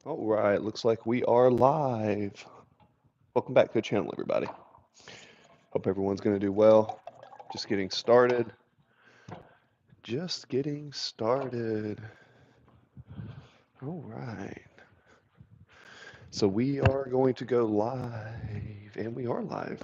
All right, looks like we are live. Welcome back to the channel, everybody. Hope everyone's going to do well. Just getting started. Just getting started. All right. So we are going to go live, and we are live.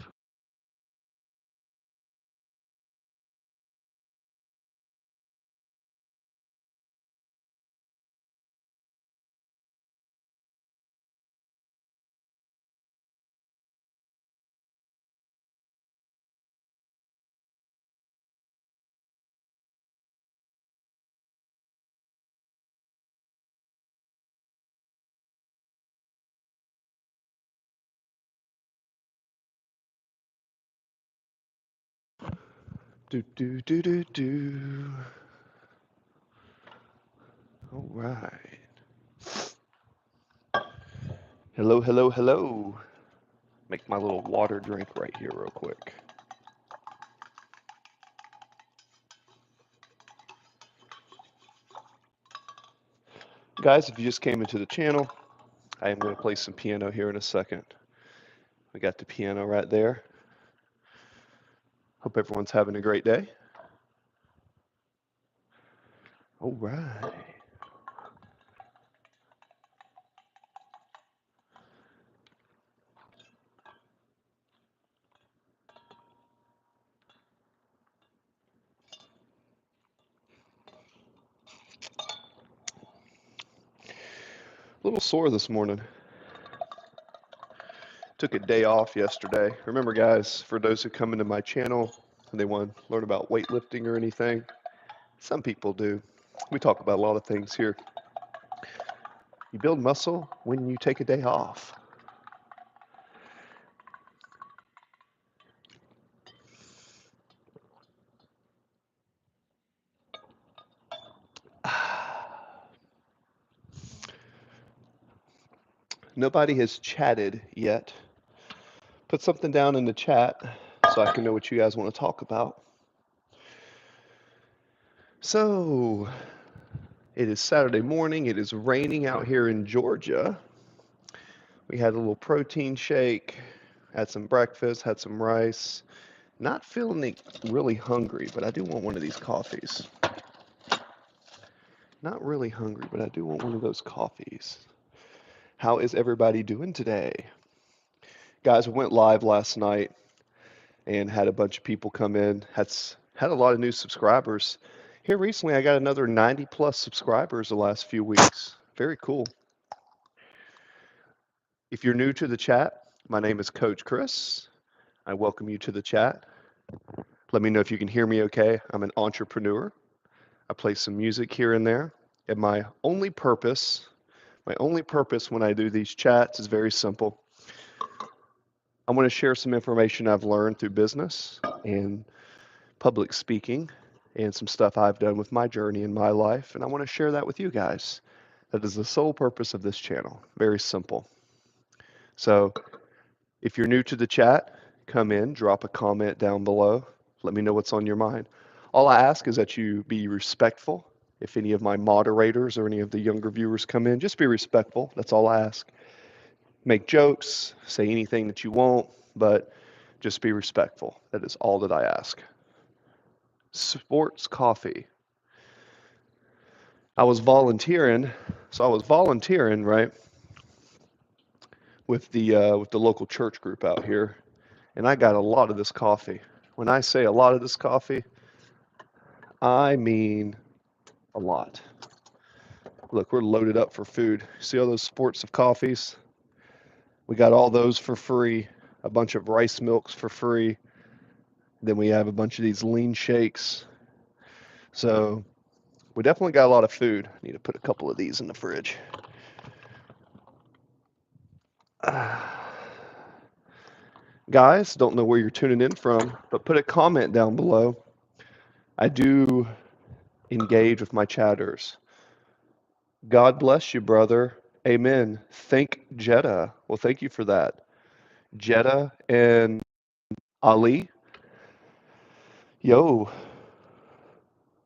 Do, do, do, do, do. All right. Hello, hello, hello. Make my little water drink right here real quick. Guys, if you just came into the channel, I am going to play some piano here in a second. We got the piano right there. Hope everyone's having a great day. All right. A little sore this morning. Took a day off yesterday. Remember, guys, for those who come into my channel and they want to learn about weightlifting or anything, some people do. We talk about a lot of things here. You build muscle when you take a day off. Nobody has chatted yet. Put something down in the chat so I can know what you guys want to talk about. So, it is Saturday morning. It is raining out here in Georgia. We had a little protein shake, had some breakfast, had some rice. Not feeling really hungry, but I do want one of these coffees. Not really hungry, but I do want one of those coffees. How is everybody doing today? Guys, we went live last night and had a bunch of people come in. Had a lot of new subscribers. Here recently, I got another 90 plus subscribers the last few weeks. Very cool. If you're new to the chat, my name is Coach Chris. I welcome you to the chat. Let me know if you can hear me okay. I'm an entrepreneur. I play some music here and there. And my only purpose when I do these chats is very simple. I want to share some information I've learned through business and public speaking and some stuff I've done with my journey in my life. And I want to share that with you guys. That is the sole purpose of this channel. Very simple. So if you're new to the chat, come in, drop a comment down below. Let me know what's on your mind. All I ask is that you be respectful. If any of my moderators or any of the younger viewers come in, just be respectful. That's all I ask. Make jokes, say anything that you want, but just be respectful. That is all that I ask. Sports coffee. I was volunteering, right, with the local church group out here, and I got a lot of this coffee. When I say a lot of this coffee, I mean a lot. Look, we're loaded up for food. See all those sports of coffees? We got all those for free, a bunch of rice milks for free. Then we have a bunch of these lean shakes. So we definitely got a lot of food. I need to put a couple of these in the fridge. Guys, don't know where you're tuning in from, but put a comment down below. I do engage with my chatters. God bless you, brother. Amen. Thank Jeddah. Well, thank you for that. Jeddah and Ali. Yo,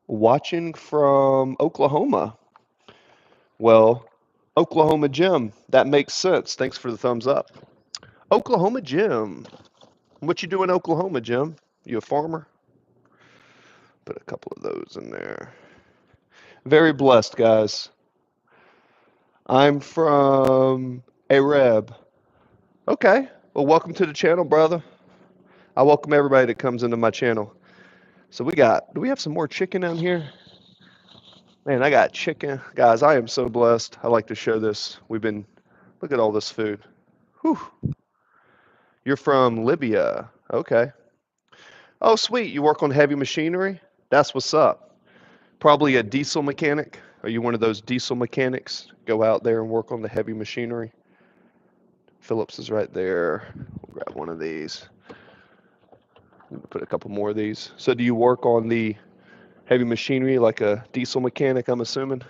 watching from Oklahoma. Well, Oklahoma Jim. That makes sense. Thanks for the thumbs up. Oklahoma Jim. What you do in Oklahoma, Jim? You a farmer? Put a couple of those in there. Very blessed, guys. I'm from Arab. Okay. Well, welcome to the channel, brother. I welcome everybody that comes into my channel. So do we have some more chicken down here? Man, I got chicken. Guys, I am so blessed. I like to show this. Look at all this food. Whew. You're from Libya. Okay. Oh, sweet. You work on heavy machinery? That's what's up. Probably a diesel mechanic. Are you one of those diesel mechanics? Go out there and work on the heavy machinery? Phillips is right there. We'll grab one of these. Put a couple more of these. So do you work on the heavy machinery like a diesel mechanic, I'm assuming?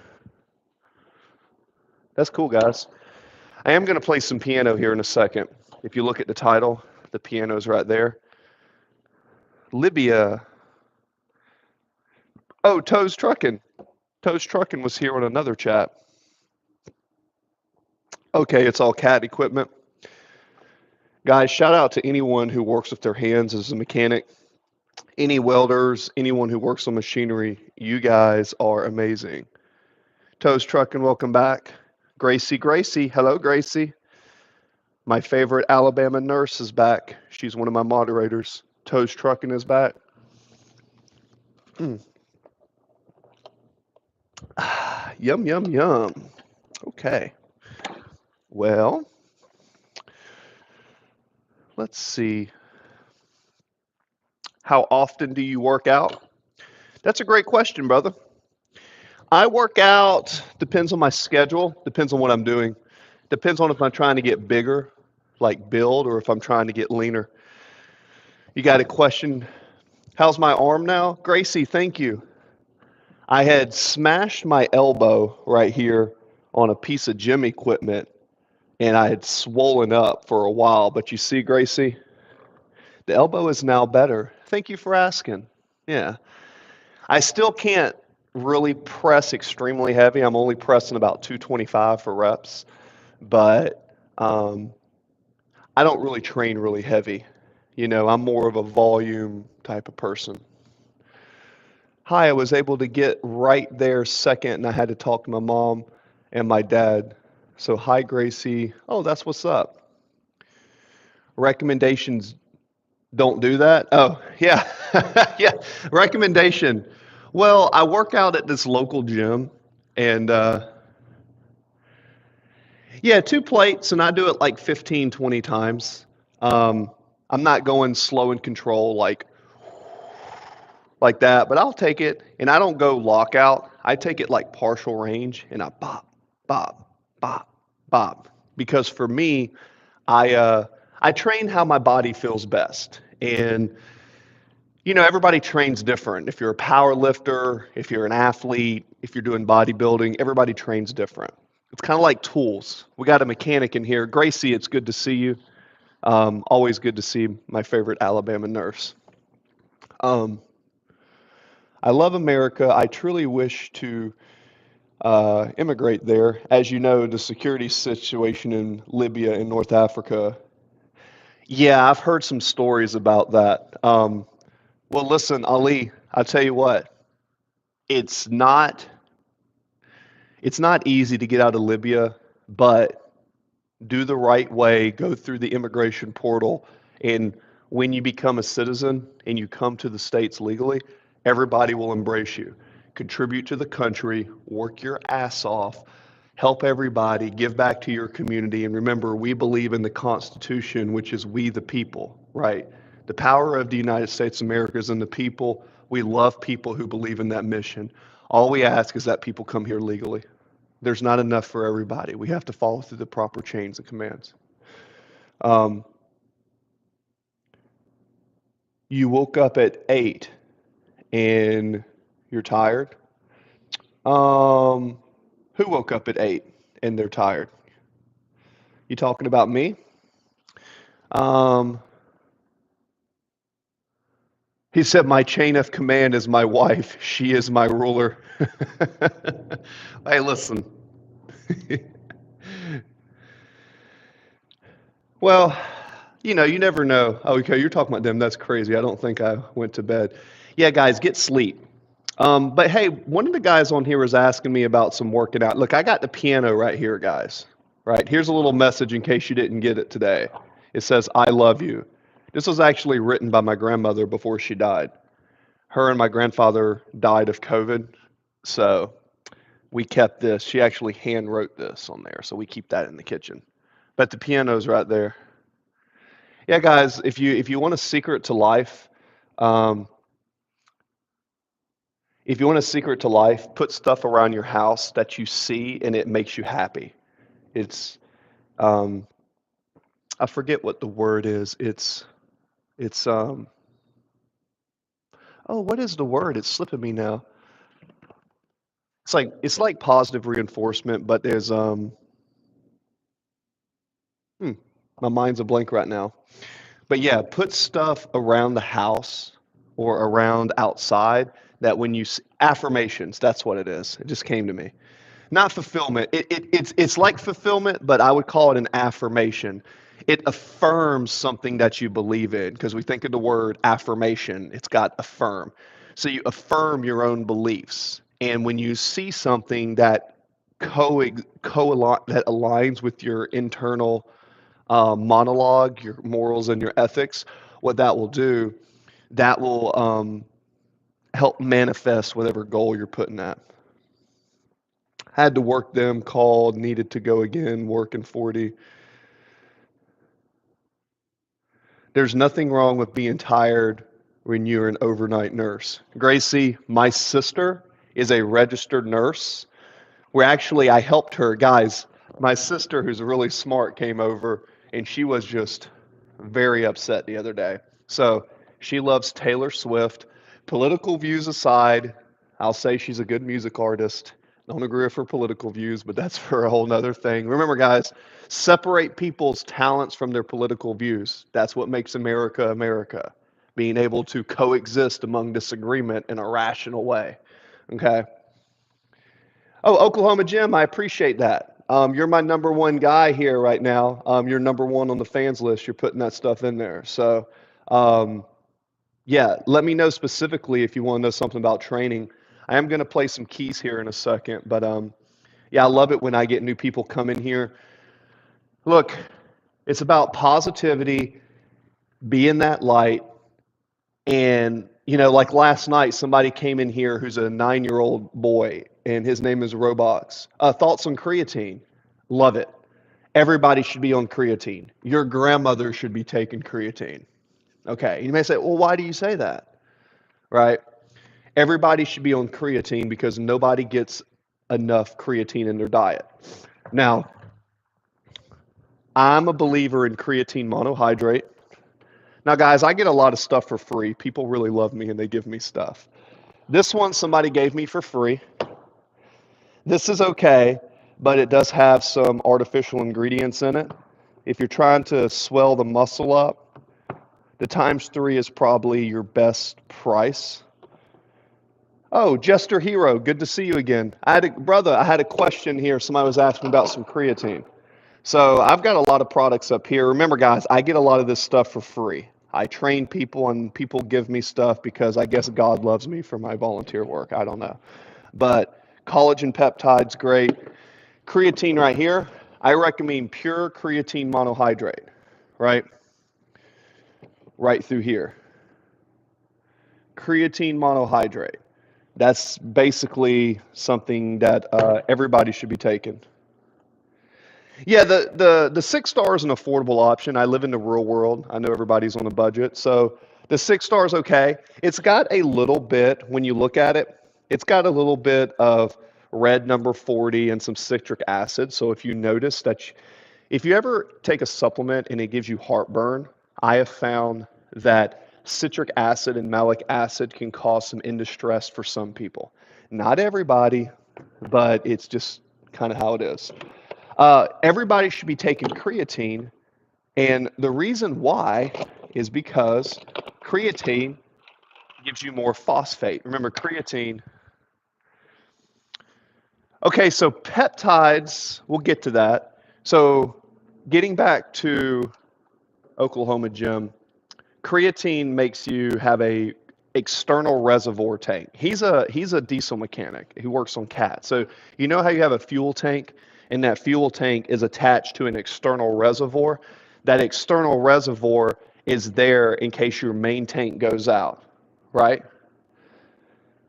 That's cool, guys. I am going to play some piano here in a second. If you look at the title, the piano's right there. Libya. Oh, Toes Truckin'. Toes Truckin' was here on another chat. Okay, it's all cat equipment. Guys, shout out to anyone who works with their hands as a mechanic. Any welders, anyone who works on machinery, you guys are amazing. Toes Truckin', welcome back. Gracie, hello, Gracie. My favorite Alabama nurse is back. She's one of my moderators. Toes Truckin' is back. Yum, yum, yum. Okay. Well, let's see. How often do you work out? That's a great question, brother. I work out, depends on my schedule, depends on what I'm doing. Depends on if I'm trying to get bigger, like build, or if I'm trying to get leaner. You got a question? How's my arm now? Gracie, thank you. I had smashed my elbow right here on a piece of gym equipment, and I had swollen up for a while. But you see, Gracie, the elbow is now better. Thank you for asking. Yeah. I still can't really press extremely heavy. I'm only pressing about 225 for reps, but I don't really train really heavy. You know, I'm more of a volume type of person. Hi, I was able to get right there second, and I had to talk to my mom and my dad. So, hi, Gracie. Oh, that's what's up. Recommendations don't do that? Oh, yeah. Yeah. Recommendation. Well, I work out at this local gym, and yeah, 2 plates, and I do it like 15, 20 times. I'm not going slow and control like that, but I'll take it, and I don't go lockout. I take it like partial range, and I bop, bop, bop, bop. Because for me, I train how my body feels best, and you know everybody trains different. If you're a power lifter, if you're an athlete, if you're doing bodybuilding, everybody trains different. It's kind of like tools. We got a mechanic in here. Gracie, it's good to see you. Always good to see my favorite Alabama nurse. I love America. I truly wish to immigrate there. As you know, the security situation in Libya and North Africa. Yeah, I've heard some stories about that. Well, listen, Ali, I'll tell you what. It's not it's not easy to get out of Libya, but do the right way, go through the immigration portal, and when you become a citizen and you come to the States legally, everybody will embrace you. Contribute to the country, work your ass off, help everybody, give back to your community, and remember, we believe in the Constitution, which is we the people, right? The power of the United States of America is in the people. We love people who believe in that mission. All we ask is that people come here legally. There's not enough for everybody. We have to follow through the proper chains and commands. You woke up at 8 and you're tired. Who woke up at 8 and they're tired? You talking about me? He said, my chain of command is my wife. She is my ruler. Hey, listen. Well, you never know. Oh, okay, you're talking about them. That's crazy. I don't think I went to bed. Yeah, guys, get sleep. But hey, one of the guys on here was asking me about some working out. Look, I got the piano right here, guys. Right, here's a little message in case you didn't get it today. It says, I love you. This was actually written by my grandmother before she died. Her and my grandfather died of COVID. So we kept this. She actually hand wrote this on there. So we keep that in the kitchen. But the piano's right there. Yeah, guys, if you want a secret to life, um, if you want a secret to life, put stuff around your house that you see and it makes you happy. It's um, I forget what the word is. It's oh, what is the word? It's slipping me now. It's like positive reinforcement, but there's hmm, my mind's a blank right now. But yeah, put stuff around the house or around outside that when you affirmations, that's what it is. It just came to me. Not fulfillment. It's like fulfillment, but I would call it an affirmation. It affirms something that you believe in because we think of the word affirmation, it's got affirm. So you affirm your own beliefs. And when you see something that that aligns with your internal monologue, your morals, and your ethics, what that will do, that will help manifest whatever goal you're putting at. Had to work them, called, needed to go again, working 40. There's nothing wrong with being tired when you're an overnight nurse. Gracie, my sister, is a registered nurse. Where actually I helped her. Guys, my sister, who's really smart, came over and she was just very upset the other day. So she loves Taylor Swift. Political views aside, I'll say she's a good music artist. Don't agree with her political views, but that's for a whole nother thing. Remember, guys, separate people's talents from their political views. That's what makes America America, being able to coexist among disagreement in a rational way. Okay? Oh, Oklahoma Jim, I appreciate that. You're my number one guy here right now. You're number one on the fans list. You're putting that stuff in there. So, um, yeah, let me know specifically if you want to know something about training. I am going to play some keys here in a second, but yeah, I love it when I get new people come in here. Look, it's about positivity, being that light, and like last night, somebody came in here who's a 9-year-old boy, and his name is Robox. Thoughts on creatine? Love it. Everybody should be on creatine. Your grandmother should be taking creatine. Okay. You may say, well, why do you say that? Right? Everybody should be on creatine because nobody gets enough creatine in their diet. Now, I'm a believer in creatine monohydrate. Now, guys, I get a lot of stuff for free. People really love me and they give me stuff. This one somebody gave me for free. This is okay, but it does have some artificial ingredients in it. If you're trying to swell the muscle up, the times 3 is probably your best price. Oh, Jester Hero, good to see you again. Brother, I had a question here. Somebody was asking about some creatine. So I've got a lot of products up here. Remember, guys, I get a lot of this stuff for free. I train people, and people give me stuff because I guess God loves me for my volunteer work. I don't know. But collagen peptides, great. Creatine right here. I recommend pure creatine monohydrate, right? Right through here. Creatine monohydrate. That's basically something that everybody should be taking. Yeah, the 6 star is an affordable option. I live in the real world. I know everybody's on a budget, so the 6 star is okay. It's got a little bit when you look at it. It's got a little bit of red number 40 and some citric acid. So if you notice that, if you ever take a supplement and it gives you heartburn, I have found that citric acid and malic acid can cause some indistress for some people. Not everybody, but it's just kind of how it is. Everybody should be taking creatine, and the reason why is because creatine gives you more phosphate. Remember, creatine. Okay, so peptides, we'll get to that. So, getting back to Oklahoma gym. Creatine makes you have a external reservoir tank. He's a diesel mechanic who works on cats. So you know how you have a fuel tank, and that fuel tank is attached to an external reservoir. That external reservoir is there in case your main tank goes out, right?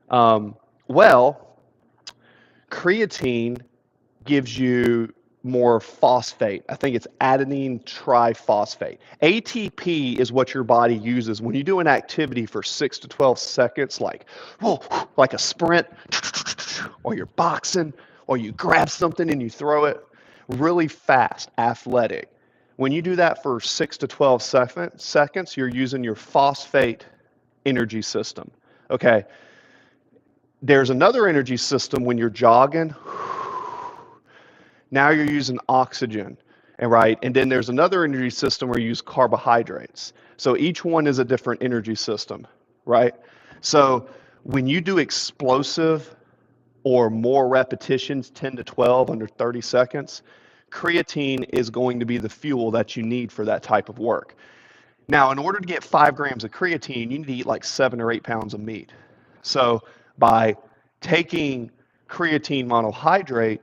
Um, well, creatine gives you more phosphate. I think it's adenine triphosphate. ATP is what your body uses when you do an activity for 6 to 12 seconds, whoa, like a sprint, or you're boxing, or you grab something and you throw it really fast, athletic. When you do that for 6 to 12 seconds, you're using your phosphate energy system. Okay, there's another energy system when you're jogging. Now you're using oxygen, and right? And then there's another energy system where you use carbohydrates. So each one is a different energy system, right? So when you do explosive or more repetitions, 10 to 12 under 30 seconds, creatine is going to be the fuel that you need for that type of work. Now, in order to get 5 grams of creatine, you need to eat like 7 or 8 pounds of meat. So by taking creatine monohydrate,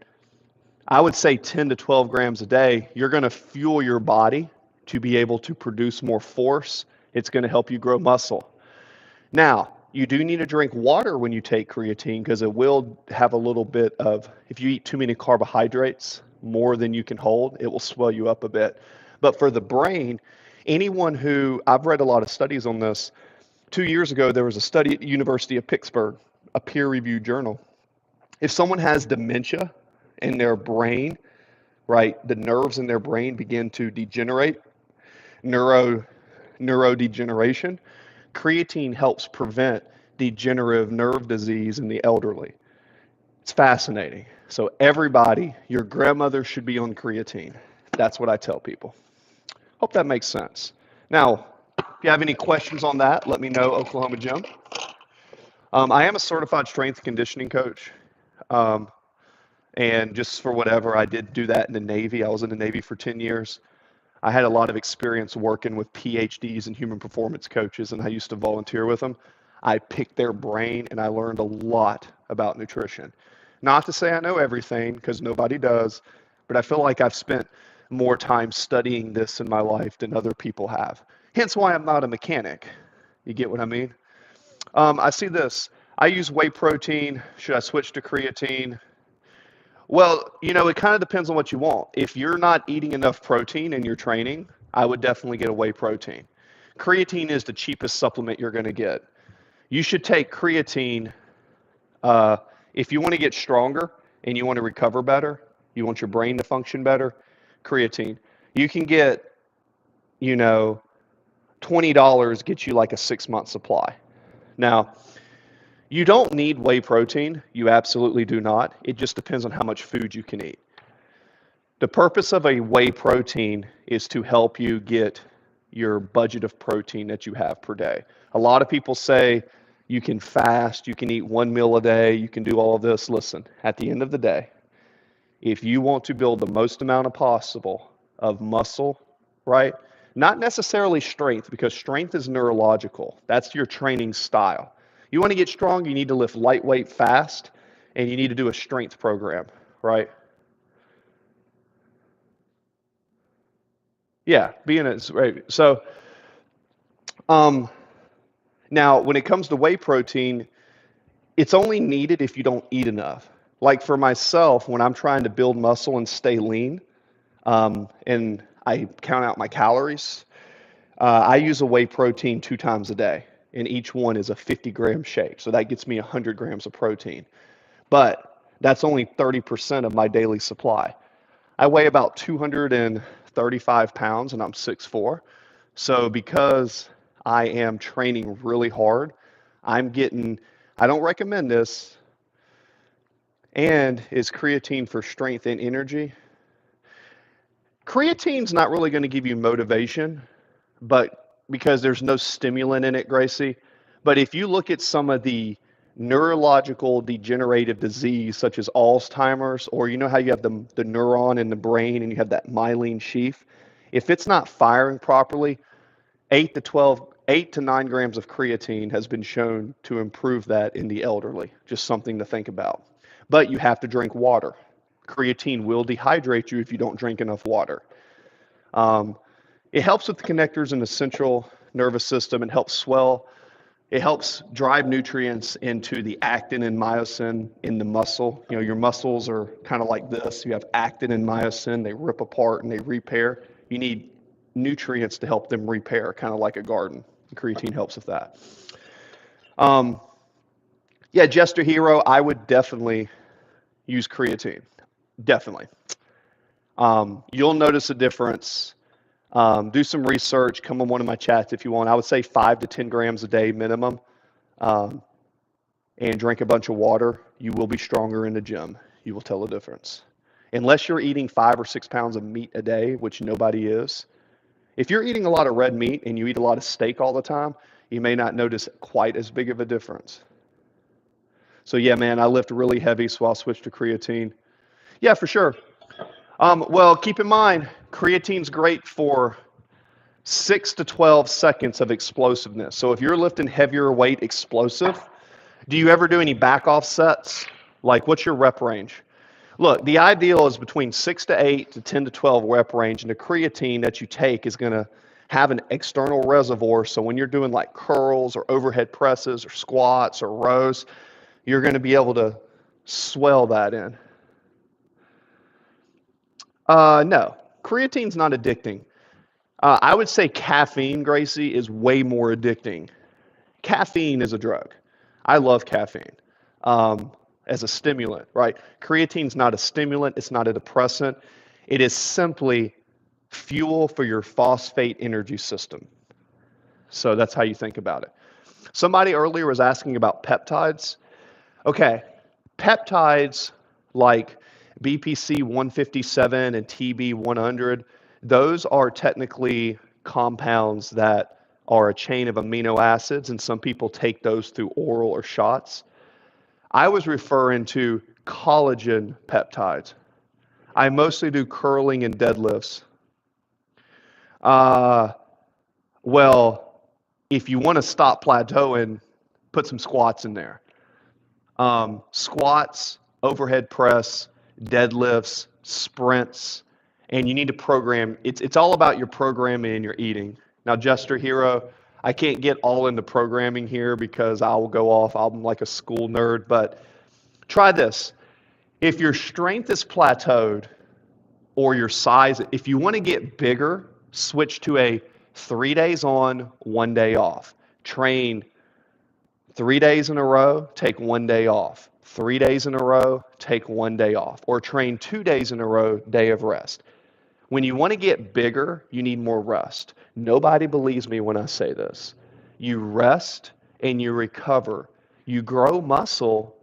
I would say 10 to 12 grams a day, you're going to fuel your body to be able to produce more force. It's going to help you grow muscle. Now, you do need to drink water when you take creatine because it will have a little bit of, if you eat too many carbohydrates, more than you can hold, it will swell you up a bit. But for the brain, anyone who, I've read a lot of studies on this. 2 years ago, there was a study at the University of Pittsburgh, a peer-reviewed journal. If someone has dementia in their brain, right, the nerves in their brain begin to degenerate, neurodegeneration. Creatine helps prevent degenerative nerve disease in the elderly. It's fascinating. So everybody, your grandmother should be on creatine. That's what I tell people. Hope that makes sense. Now, if you have any questions on that, let me know, Oklahoma Gym. I am a certified strength conditioning coach. Um, and just for whatever, I did do that in the Navy. I was in the Navy for 10 years. I had a lot of experience working with PhDs and human performance coaches, and I used to volunteer with them. I picked their brain, and I learned a lot about nutrition. Not to say I know everything, because nobody does, but I feel like I've spent more time studying this in my life than other people have. Hence why I'm not a mechanic. You get what I mean? I see this. I use whey protein. Should I switch to creatine? Well, it kind of depends on what you want. If you're not eating enough protein in your training, I would definitely get a whey protein. Creatine is the cheapest supplement you're going to get. You should take creatine uh, if you want to get stronger and you want to recover better, you want your brain to function better, creatine. You can get, you know, $20 gets you like a 6-month supply. Now, you don't need whey protein. You absolutely do not. It just depends on how much food you can eat. The purpose of a whey protein is to help you get your budget of protein that you have per day. A lot of people say you can fast, you can eat 1 meal a day, you can do all of this. Listen, at the end of the day, if you want to build the most amount of possible of muscle, right? Not necessarily strength, because strength is neurological. That's your training style. You want to get strong, you need to lift lightweight fast, and you need to do a strength program, right? Yeah, being a right. So um, now when it comes to whey protein, it's only needed if you don't eat enough. Like for myself, when I'm trying to build muscle and stay lean, and I count out my calories, I use a whey protein 2 times a day, and each one is a 50-gram shake. So that gets me 100 grams of protein. But that's only 30% of my daily supply. I weigh about 235 pounds, and I'm 6'4". So because I am training really hard, I'm getting, I don't recommend this, and is creatine for strength and energy. Creatine's not really going to give you motivation, but because there's no stimulant in it, Gracie. But if you look at some of the neurological degenerative disease, such as Alzheimer's, or you know how you have the neuron in the brain and you have that myelin sheath, If it's not firing properly, 8 to 9 grams of creatine has been shown to improve that in the elderly. Just something to think about. But you have to drink water. Creatine will dehydrate you if you don't drink enough water. Um, it helps with the connectors in the central nervous system. It helps swell. It helps drive nutrients into the actin and myosin in the muscle. You know, your muscles are kind of like this. You have actin and myosin. They rip apart and they repair. You need nutrients to help them repair, kind of like a garden. Creatine helps with that. Um, yeah, Jester Hero, I would definitely use creatine. Definitely. You'll notice a difference. Do some research. Come on one of my chats if you want. I would say 5 to 10 grams a day minimum. And drink a bunch of water. You will be stronger in the gym. You will tell the difference. Unless you're eating 5 or 6 pounds of meat a day, which nobody is. If you're eating a lot of red meat and you eat a lot of steak all the time, you may not notice quite as big of a difference. So yeah, man, I lift really heavy, so I'll switch to creatine. Yeah, for sure. Well, keep in mind, creatine's great for 6 to 12 seconds of explosiveness. So if you're lifting heavier weight explosive, do you ever do any back off sets? Like, what's your rep range? Look, the ideal is between 6 to 8 to 10 to 12 rep range, and the creatine that you take is going to have an external reservoir. So when you're doing like curls or overhead presses or squats or rows, you're going to be able to swell that in. No, creatine's not addicting. I would say caffeine, Gracie, is way more addicting. Caffeine is a drug. I love caffeine as a stimulant, right? Creatine's not a stimulant. It's not a depressant. It is simply fuel for your phosphate energy system. So that's how you think about it. Somebody earlier was asking about peptides. Okay, peptides like BPC 157 and TB 100, those are technically compounds that are a chain of amino acids, and some people take those through oral or shots. I was referring to collagen peptides. I mostly do curling and deadlifts. Uh, well, if you want to stop plateauing, put some squats in there. Squats, overhead press, deadlifts, sprints, and you need to program. It's all about your programming and your eating. Now, Jester Hero, I can't get all into programming here because I will go off. I'm like a school nerd, but try this. If your strength is plateaued or your size, if you want to get bigger, switch to a 3 days on, 1 day off. Train 3 days in a row, take 1 day off. 3 days in a row, take 1 day off. Or train 2 days in a row, day of rest. When you want to get bigger, you need more rest. Nobody believes me when I say this. You rest and you recover. You grow muscle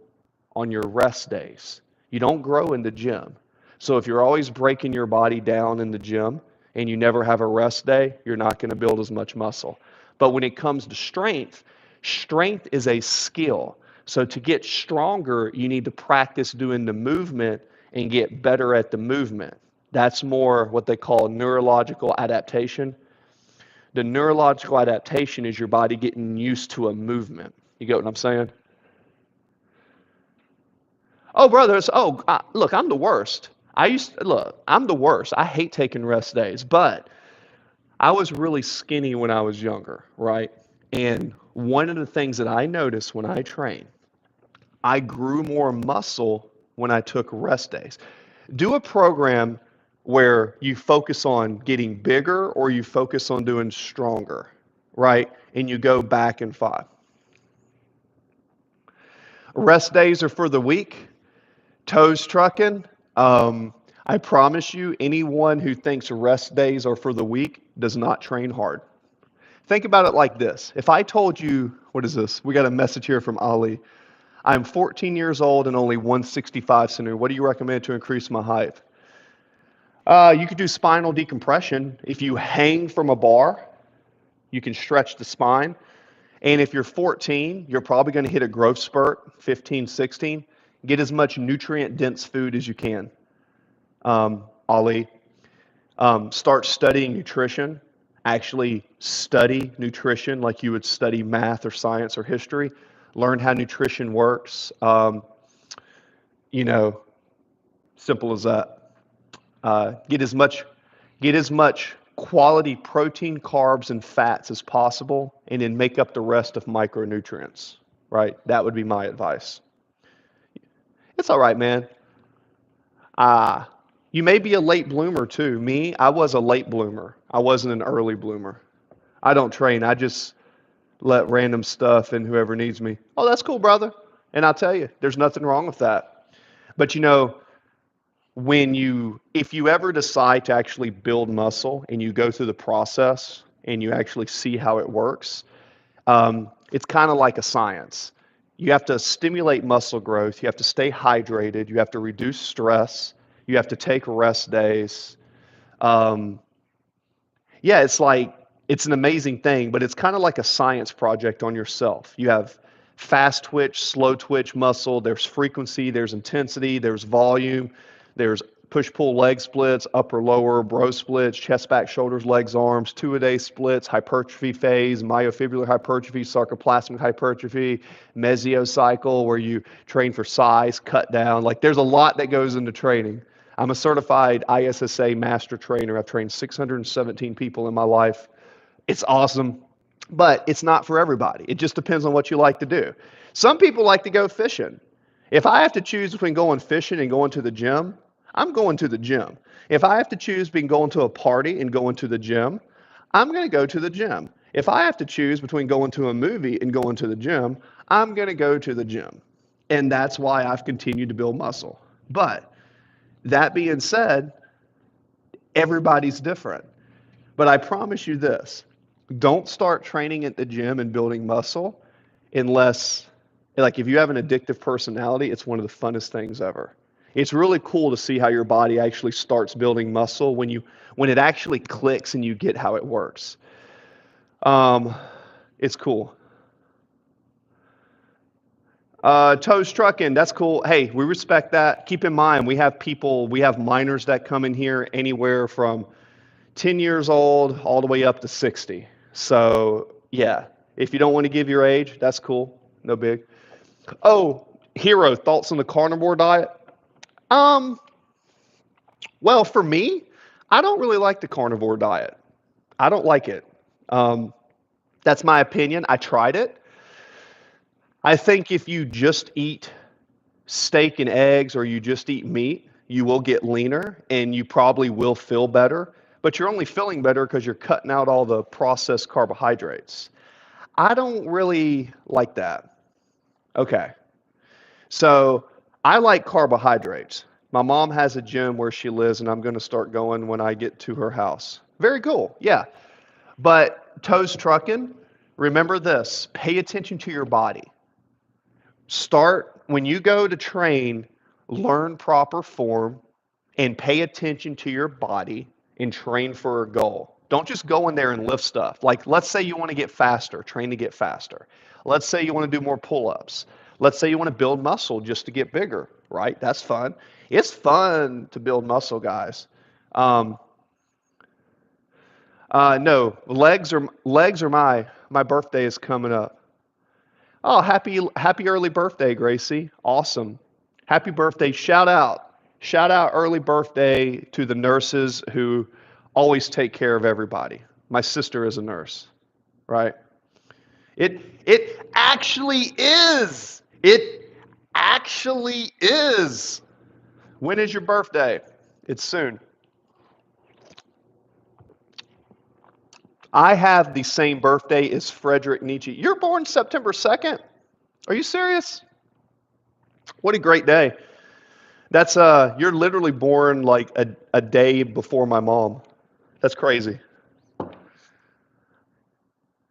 on your rest days. You don't grow in the gym. So if you're always breaking your body down in the gym and you never have a rest day, you're not going to build as much muscle. But when it comes to strength, strength is a skill. So to get stronger, you need to practice doing the movement and get better at the movement. That's more what they call neurological adaptation. The neurological adaptation is your body getting used to a movement. You get what I'm saying? Oh, brothers, look, I'm the worst. I'm the worst. I hate taking rest days, but I was really skinny when I was younger, right? And one of the things that I noticed when I train, I grew more muscle when I took rest days. Do a program where you focus on getting bigger or you focus on doing stronger, right? And you go back and forth. Rest days are for the weak. Toes trucking. I promise you, anyone who thinks rest days are for the weak does not train hard. Think about it like this. If I told you, what is this? We got a message here from Ali. I'm 14 years old and only 165 centimeters. What do you recommend to increase my height? You could do spinal decompression. If you hang from a bar, you can stretch the spine. And if you're 14, you're probably going to hit a growth spurt, 15, 16. Get as much nutrient-dense food as you can, Ali. Start studying nutrition. Actually study nutrition like you would study math or science or history. Learn how nutrition works. You know, simple as that. Get as much quality protein, carbs, and fats as possible, and then make up the rest of micronutrients. Right? That would be my advice. It's all right, man. Uh, you may be a late bloomer too. Me, I was a late bloomer. I wasn't an early bloomer. I don't train. I just let random stuff in whoever needs me. Oh, that's cool, brother. And I'll tell you, there's nothing wrong with that. But if you ever decide to actually build muscle and you go through the process and you actually see how it works, it's kind of like a science. You have to stimulate muscle growth. You have to stay hydrated. You have to reduce stress. You have to take rest days. Um, yeah, it's an amazing thing, but it's kind of like a science project on yourself. You have fast twitch, slow twitch muscle, there's frequency, there's intensity, there's volume, there's push pull leg splits, upper lower bro splits, chest back shoulders legs arms, 2-a-day splits, hypertrophy phase, myofibrillar hypertrophy, sarcoplasmic hypertrophy, mesocycle where you train for size, cut down. Like there's a lot that goes into training. I'm a certified ISSA master trainer. I've trained 617 people in my life. It's awesome, but it's not for everybody. It just depends on what you like to do. Some people like to go fishing. If I have to choose between going fishing and going to the gym, I'm going to the gym. If I have to choose between going to a party and going to the gym, I'm going to go to the gym. If I have to choose between going to a movie and going to the gym, I'm going to go to the gym. And that's why I've continued to build muscle. But that being said, everybody's different. But I promise you this, don't start training at the gym and building muscle unless, like, if you have an addictive personality, it's one of the funnest things ever. It's really cool to see how your body actually starts building muscle when it actually clicks and you get how it works. Um, it's cool. Toes trucking, that's cool. Hey, we respect that. Keep in mind, we have minors that come in here anywhere from 10 years old all the way up to 60. So, yeah, if you don't want to give your age, that's cool. No big. Oh, hero, thoughts on the carnivore diet? Um, well, for me, I don't really like the carnivore diet. I don't like it. Um, that's my opinion. I tried it. I think if you just eat steak and eggs or you just eat meat, you will get leaner and you probably will feel better, but you're only feeling better because you're cutting out all the processed carbohydrates. I don't really like that. Okay. So I like carbohydrates. My mom has a gym where she lives, and I'm going to start going when I get to her house. Very cool. Yeah. But toes trucking, remember this, pay attention to your body. Start when you go to train, learn proper form and pay attention to your body and train for a goal. Don't just go in there and lift stuff. Like, let's say you want to get faster, train to get faster. Let's say you want to do more pull ups. Let's say you want to build muscle just to get bigger, right? That's fun. It's fun to build muscle, guys. Um, no, legs are my birthday is coming up. Oh, happy early birthday, Gracie. Awesome. Happy birthday. Shout out early birthday to the nurses who always take care of everybody. My sister is a nurse, right? It actually is. It actually is. When is your birthday? It's soon. I have the same birthday as Frederick Nietzsche. You're born September 2nd? Are you serious? What a great day. That's you're literally born like a day before my mom. That's crazy.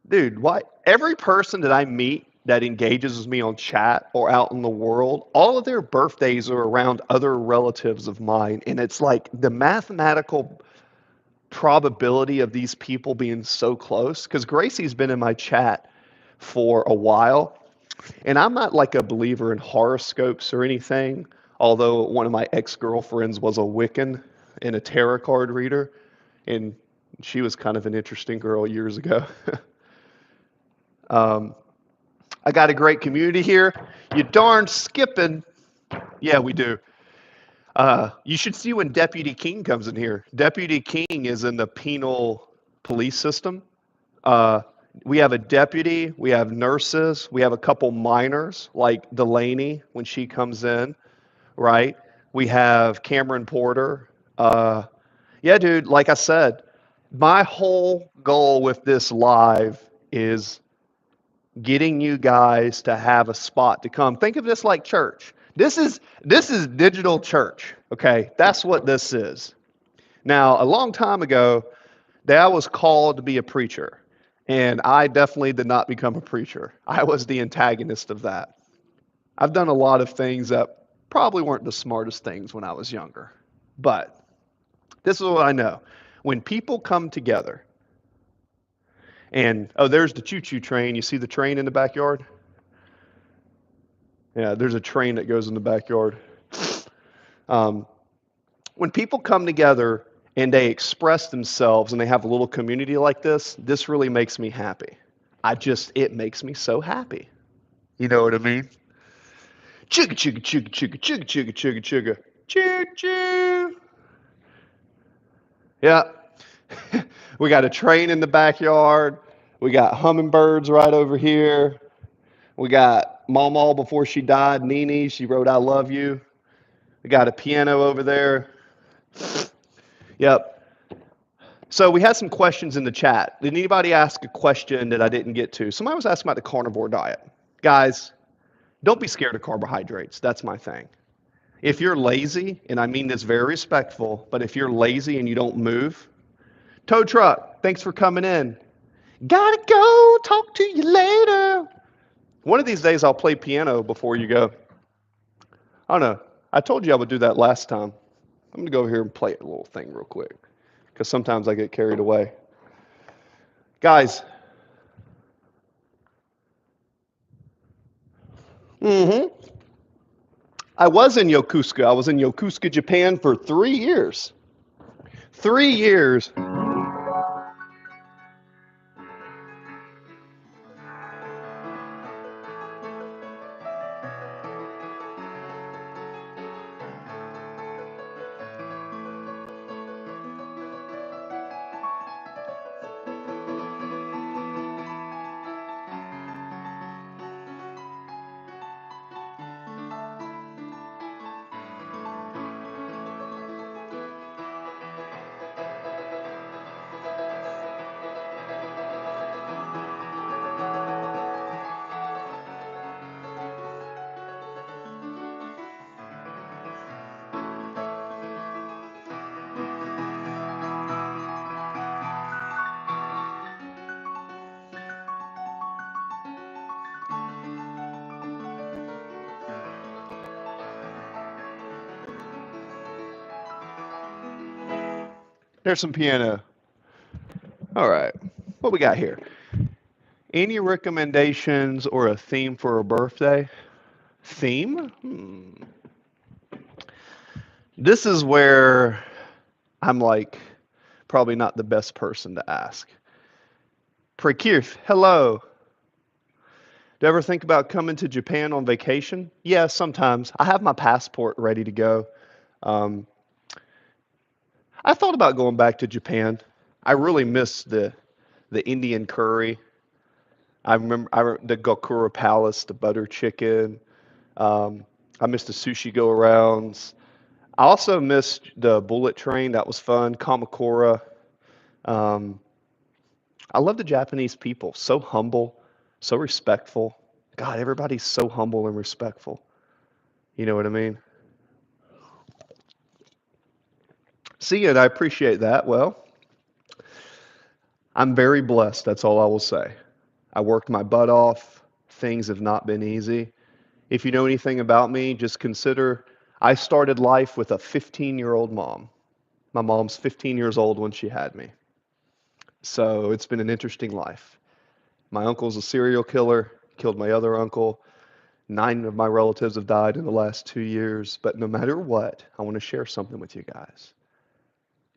Dude, why every person that I meet that engages with me on chat or out in the world, all of their birthdays are around other relatives of mine. And it's like the mathematical probability of these people being so close. Because Gracie's been in my chat for a while. And I'm not like a believer in horoscopes or anything, although one of my ex-girlfriends was a Wiccan and a tarot card reader. And she was kind of an interesting girl years ago. um, I got a great community here. You darn skipping. Yeah, we do. You should see when Deputy King comes in here. Deputy King is in the penal police system. Uh, we have a deputy, we have nurses, we have a couple minors like Delaney when she comes in, right? We have Cameron Porter. Yeah, dude, like I said, my whole goal with this live is getting you guys to have a spot to come. Think of this like church. This is digital church, okay? That's what this is. Now, a long time ago, I was called to be a preacher, and I definitely did not become a preacher. I was the antagonist of that. I've done a lot of things that probably weren't the smartest things when I was younger. But this is what I know. When people come together, and oh, there's the choo-choo train. You see the train in the backyard? Yeah, there's a train that goes in the backyard. Um, when people come together and they express themselves and they have a little community like this really makes me happy. It makes me so happy. You know what I mean? Chugga, chugga, chugga, chugga, chugga, chugga, chugga, chugga. Choo choo. Yeah. We got a train in the backyard. We got hummingbirds right over here. We got Mama before she died, Nene. She wrote "I love you." We got a piano over there. Yep. So we had some questions in the chat. Did anybody ask a question that I didn't get to? Somebody was asking about the carnivore diet. Guys, don't be scared of carbohydrates. That's my thing. If you're lazy, and I mean this very respectful, but if you're lazy and you don't move, tow truck, thanks for coming in. Gotta go, talk to you later. One of these days I'll play piano before you go. I don't know. I told you I would do that last time. I'm gonna go over here and play a little thing real quick, because sometimes I get carried away. Guys, I was in Yokosuka. I was in Yokosuka, Japan for 3 years. 3 years. There's some piano. All right. What we got here? Any recommendations or a theme for a birthday? Theme? This is where I'm like probably not the best person to ask. Prekirth, hello. Do you ever think about coming to Japan on vacation? Yeah, sometimes. I have my passport ready to go. Um, I thought about going back to Japan. I really miss the Indian curry. The Gokura Palace, the butter chicken. Um, I missed the sushi go arounds. I also missed the bullet train. That was fun. Kamakura. Um, I love the Japanese people. So humble, so respectful. God, everybody's so humble and respectful. You know what I mean? See, and I appreciate that. Well, I'm very blessed. That's all I will say. I worked my butt off. Things have not been easy. If you know anything about me, just consider I started life with a 15-year-old mom. My mom's 15 years old when she had me. So it's been an interesting life. My uncle's a serial killer, killed my other uncle. 9 of my relatives have died in the last 2 years. But no matter what, I want to share something with you guys.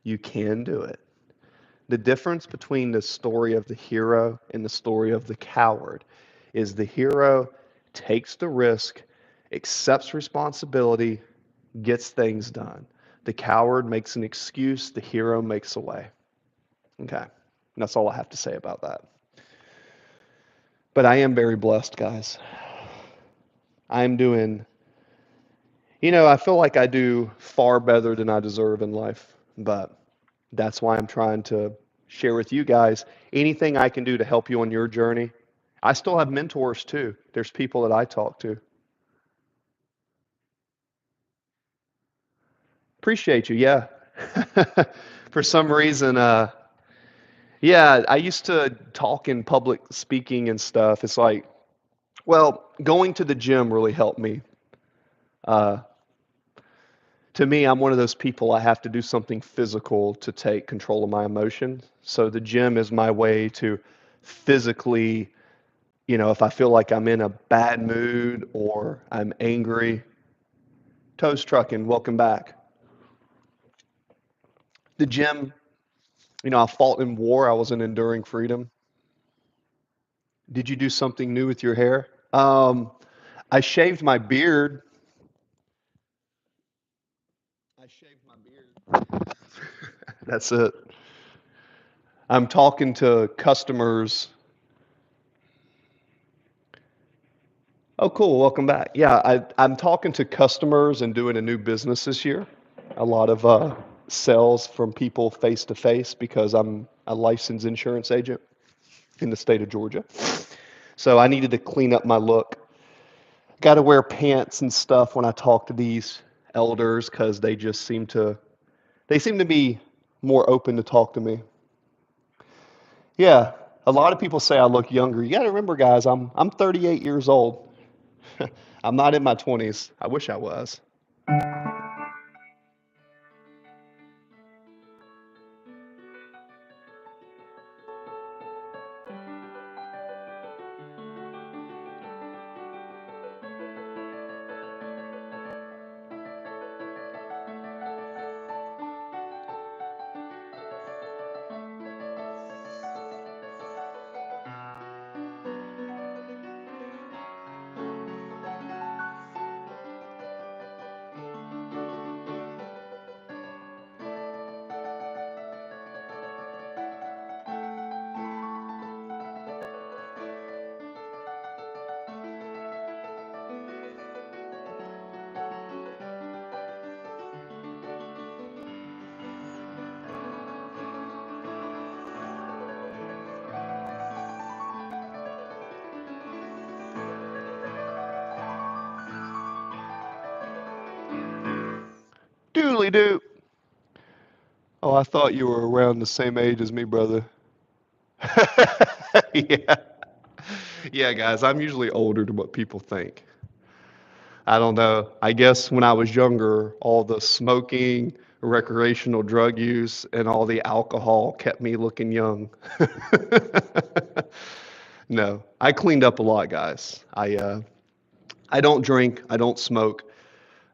You can do it. The difference between the story of the hero and the story of the coward is the hero takes the risk, accepts responsibility, gets things done. The coward makes an excuse, the hero makes a way. Okay. And that's all I have to say about that. But I am very blessed, guys. I'm doing, I feel like I do far better than I deserve in life, but that's why I'm trying to share with you guys anything I can do to help you on your journey. I still have mentors too. There's people that I talk to. Appreciate you. Yeah. For some reason, yeah, I used to talk in public speaking and stuff. It's like, well, going to the gym really helped me. Uh, to me, I'm one of those people, I have to do something physical to take control of my emotions. So the gym is my way to physically, if I feel like I'm in a bad mood or I'm angry. Toes trucking, welcome back. The gym, I fought in war, I was in enduring freedom. Did you do something new with your hair? I shaved my beard. I shaved my beard. That's it. I'm talking to customers. Oh, cool. Welcome back. Yeah, I'm talking to customers and doing a new business this year. A lot of sales from people face to face because I'm a licensed insurance agent in the state of Georgia. So I needed to clean up my look. Got to wear pants and stuff when I talk to these elders because they seem to be more open to talk to me. Yeah, a lot of people say I look younger. You got to remember, guys, I'm 38 years old. I'm not in my 20s. I wish I was. Doodly doo. Oh, I thought you were around the same age as me, brother. Yeah. Yeah, guys, I'm usually older than what people think. I don't know. I guess when I was younger, all the smoking, recreational drug use, and all the alcohol kept me looking young. No, I cleaned up a lot, guys. I don't drink, I don't smoke,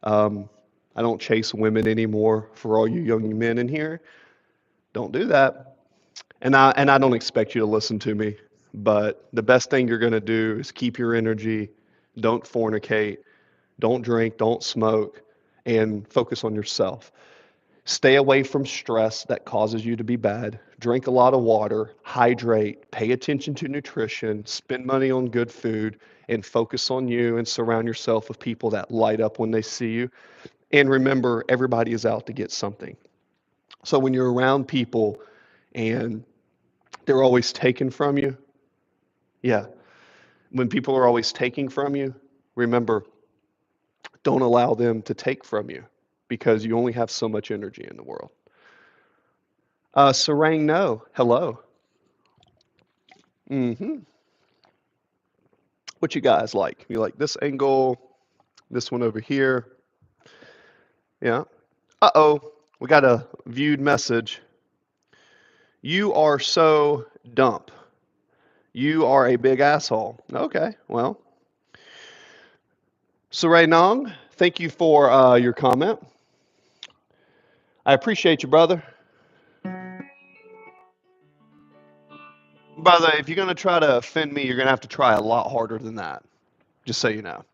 um, I don't chase women anymore. For all you young men in here, don't do that. And I don't expect you to listen to me, but the best thing you're going to do is keep your energy, don't fornicate, don't drink, don't smoke, and focus on yourself. Stay away from stress that causes you to be bad. Drink a lot of water, hydrate, pay attention to nutrition, spend money on good food, and focus on you and surround yourself with people that light up when they see you. And remember, everybody is out to get something. So when you're around people and they're always taking from you, yeah, when people are always taking from you, remember, don't allow them to take from you because you only have so much energy in the world. Sarang, no. Hello. Hmm. What you guys like? You like this angle, this one over here? Yeah. Uh-oh. We got a viewed message. You are so dump. You are a big asshole. Okay. Well, Saray Nong, thank you for your comment. I appreciate you, brother. Brother, if you're going to try to offend me, you're going to have to try a lot harder than that, just so you know.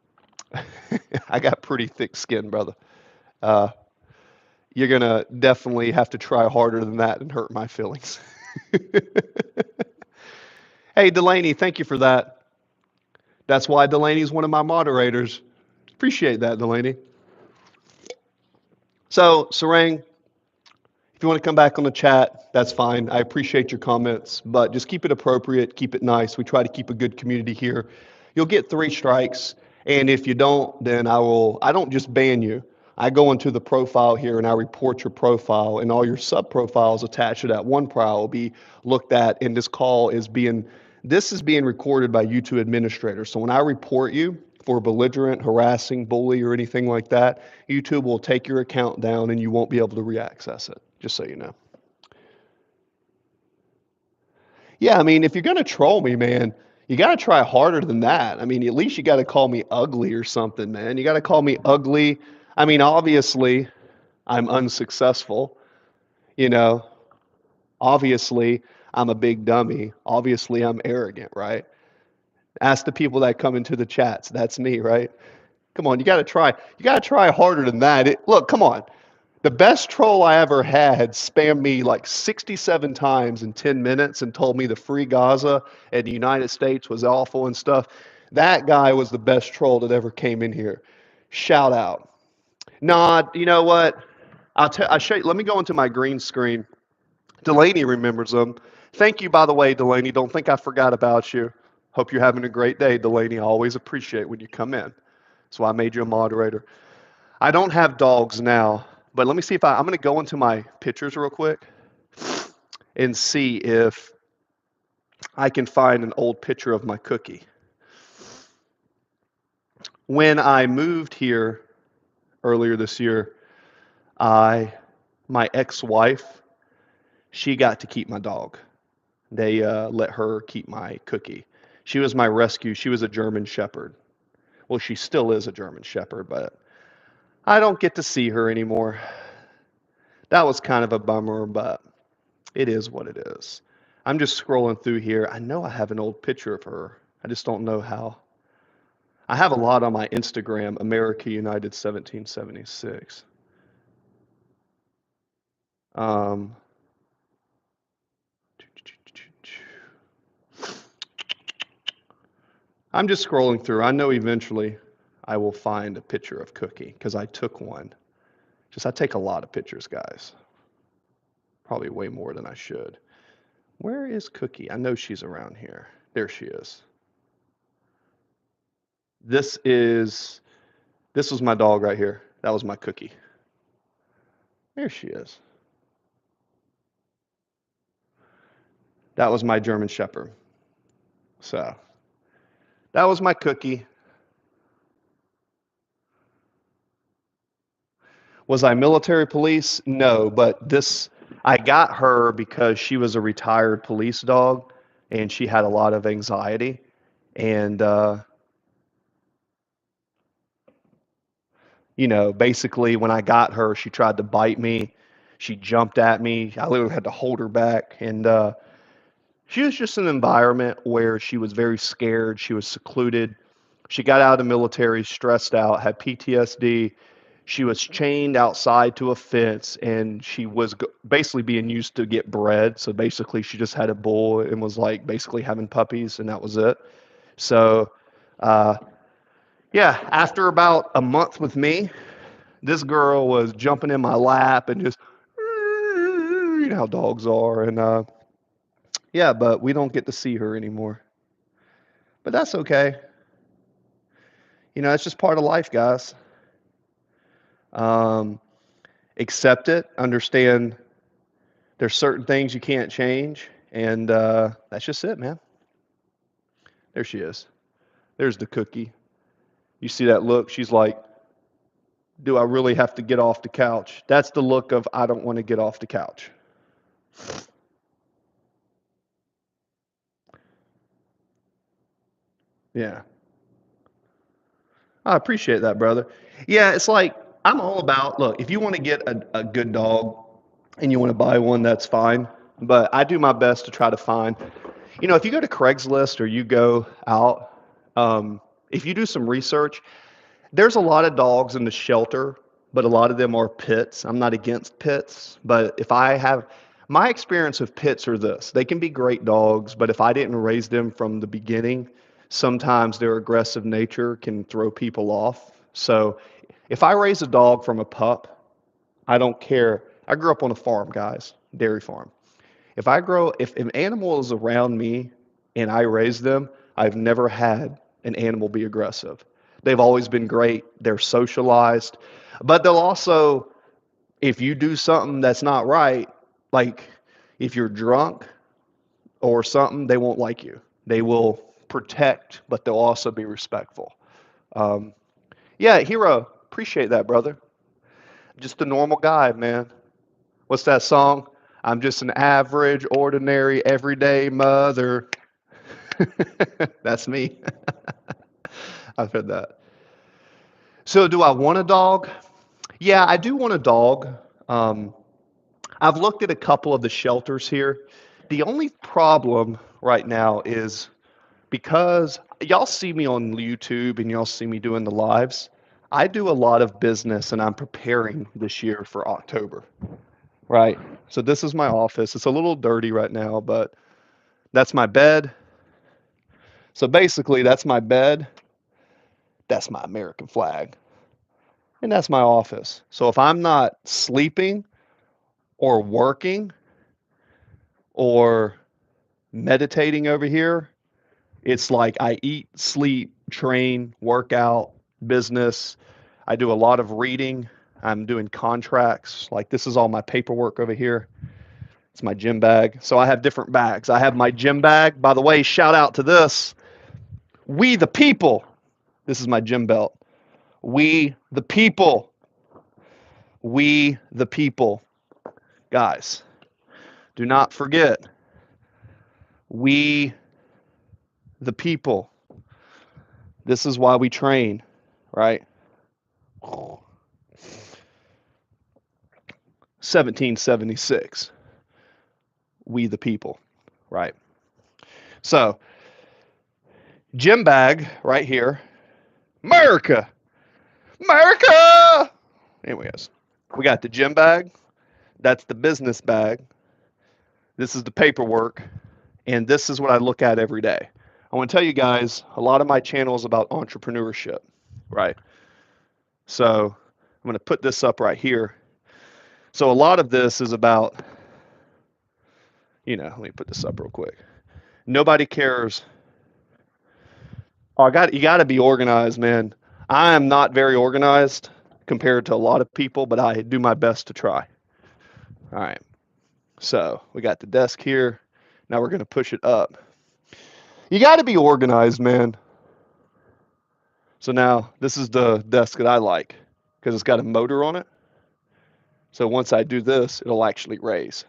I got pretty thick skin, brother. Uh, you're going to definitely have to try harder than that and hurt my feelings. Hey, Delaney, thank you for that. That's why Delaney's one of my moderators. Appreciate that, Delaney. So, Sarang, if you want to come back on the chat, that's fine. I appreciate your comments, but just keep it appropriate, keep it nice. We try to keep a good community here. You'll get 3 strikes, and if you don't, then I don't just ban you. I go into the profile here and I report your profile, and all your sub profiles attached to that one profile will be looked at, and this is being recorded by YouTube administrators. So when I report you for belligerent, harassing, bully, or anything like that, YouTube will take your account down and you won't be able to reaccess it, just so you know. Yeah, I mean, if you're going to troll me, man, you got to try harder than that. I mean, at least you got to call me ugly or something, man. You got to call me ugly. I mean, obviously, I'm unsuccessful. You know, obviously, I'm a big dummy. Obviously, I'm arrogant, right? Ask the people that come into the chats. That's me, right? Come on, you got to try. You got to try harder than that. Look, come on. The best troll I ever had spammed me like 67 times in 10 minutes and told me the free Gaza and the United States was awful and stuff. That guy was the best troll that ever came in here. Shout out. Nah, you know what? I'll show you. Let me go into my green screen. Delaney remembers them. Thank you, by the way, Delaney. Don't think I forgot about you. Hope you're having a great day, Delaney. I always appreciate when you come in. So I made you a moderator. I don't have dogs now, but let me see if I'm going to go into my pictures real quick and see if I can find an old picture of my cookie. When I moved here earlier this year, my ex-wife, she got to keep my dog. They let her keep my cookie. She was my rescue. She was a German Shepherd. Well, she still is a German Shepherd, but I don't get to see her anymore. That was kind of a bummer, but it is what it is. I'm just scrolling through here. I know I have an old picture of her. I just don't know how. I have a lot on my Instagram, America United 1776. Um, I'm just scrolling through. I know eventually I will find a picture of Cookie because I took one. I take a lot of pictures, guys. Probably way more than I should. Where is Cookie? I know she's around here. There she is. This was my dog right here. That was my Cookie. There she is. That was my German Shepherd. So that was my Cookie. Was I military police? No, but I got her because she was a retired police dog and she had a lot of anxiety. And, basically when I got her, she tried to bite me. She jumped at me. I literally had to hold her back. And she was just in an environment where she was very scared. She was secluded. She got out of the military, stressed out, had PTSD. She was chained outside to a fence, and she was basically being used to get bred. So basically, she just had a bull and was like basically having puppies, and that was it. So, uh, yeah, after about a month with me, this girl was jumping in my lap and just, you know how dogs are. And yeah, but we don't get to see her anymore. But that's okay. It's just part of life, guys. Um, accept it, understand there's certain things you can't change, and that's just it, man. There she is. There's the Cookie. You see that look? She's like, do I really have to get off the couch? That's the look of I don't want to get off the couch. Yeah. I appreciate that, brother. Yeah, it's like I'm all about, look, if you want to get a good dog and you want to buy one, that's fine. But I do my best to try to find. If you go to Craigslist or you go out, if you do some research, there's a lot of dogs in the shelter, but a lot of them are pits. I'm not against pits, but if I have my experience with pits are this, they can be great dogs, but if I didn't raise them from the beginning, sometimes their aggressive nature can throw people off. So if I raise a dog from a pup, I don't care. I grew up on a farm, guys, dairy farm. If an animal is around me and I raise them, I've never had an animal be aggressive. They've always been great. They're socialized, but they'll also, if you do something that's not right, like if you're drunk or something, they won't like you. They will protect, but they'll also be respectful. Um, yeah, Hero, appreciate that, brother. Just a normal guy, man. What's that song? I'm just an average, ordinary, everyday mother. That's me. I've heard that. So, do I want a dog? Yeah, I do want a dog. Um, I've looked at a couple of the shelters here. The only problem right now is because y'all see me on YouTube and y'all see me doing the lives. I do a lot of business and I'm preparing this year for October, right? So, this is my office. It's a little dirty right now, but that's my bed. So, basically, that's my bed. That's my American flag. And that's my office. So, if I'm not sleeping or working or meditating over here, it's like I eat, sleep, train, workout, business. I do a lot of reading. I'm doing contracts. Like this is all my paperwork over here. It's my gym bag. So I have different bags. I have my gym bag. By the way, shout out to this. We the people. This is my gym belt. We the people. We the people. Guys, do not forget. We the people. This is why we train, right? 1776. We the people, right? So, gym bag right here. America! America! Anyways, we got the gym bag. That's the business bag. This is the paperwork. And this is what I look at every day. I want to tell you guys a lot of my channel is about entrepreneurship, right? So, I'm going to put this up right here. So, a lot of this is about, let me put this up real quick. Nobody cares. Oh, you got to be organized, man. I am not very organized compared to a lot of people, but I do my best to try. All right. So we got the desk here. Now we're going to push it up. You got to be organized, man. So now this is the desk that I like because it's got a motor on it. So once I do this, it'll actually raise.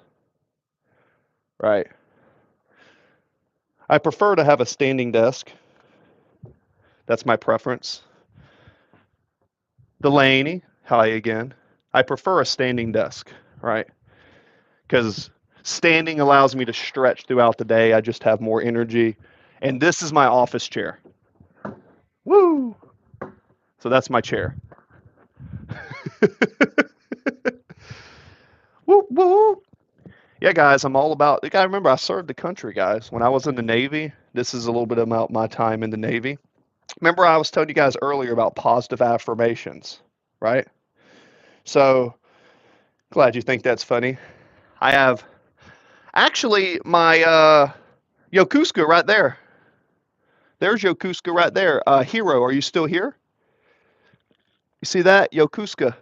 Right. I prefer to have a standing desk. That's my preference. Delaney, hi again. I prefer a standing desk, right? Because standing allows me to stretch throughout the day. I just have more energy. And this is my office chair. Woo! So that's my chair. Woo, woo. Yeah, guys, I'm all about. You gotta remember, I served the country, guys. When I was in the Navy, this is a little bit about my time in the Navy. Remember, I was telling you guys earlier about positive affirmations, right? So glad you think that's funny. I have actually my Yokosuka right there. There's Yokosuka right there. Hero, are you still here? You see that? Yokosuka.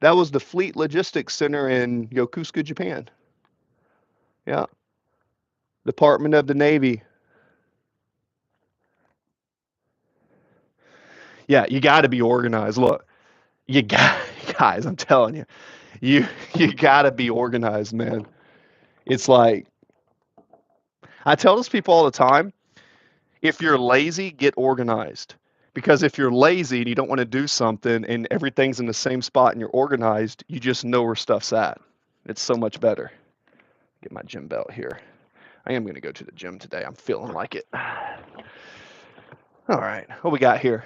That was the Fleet Logistics Center in Yokosuka, Japan. Yeah. Department of the Navy. Yeah, you got to be organized. Look, you got guys, I'm telling you. You you got to be organized, man. It's like I tell those people all the time, if you're lazy, get organized. Because if you're lazy and you don't want to do something and everything's in the same spot and you're organized, you just know where stuff's at. It's so much better. Get my gym belt here. I am going to go to the gym today. I'm feeling like it. All right, what we got here?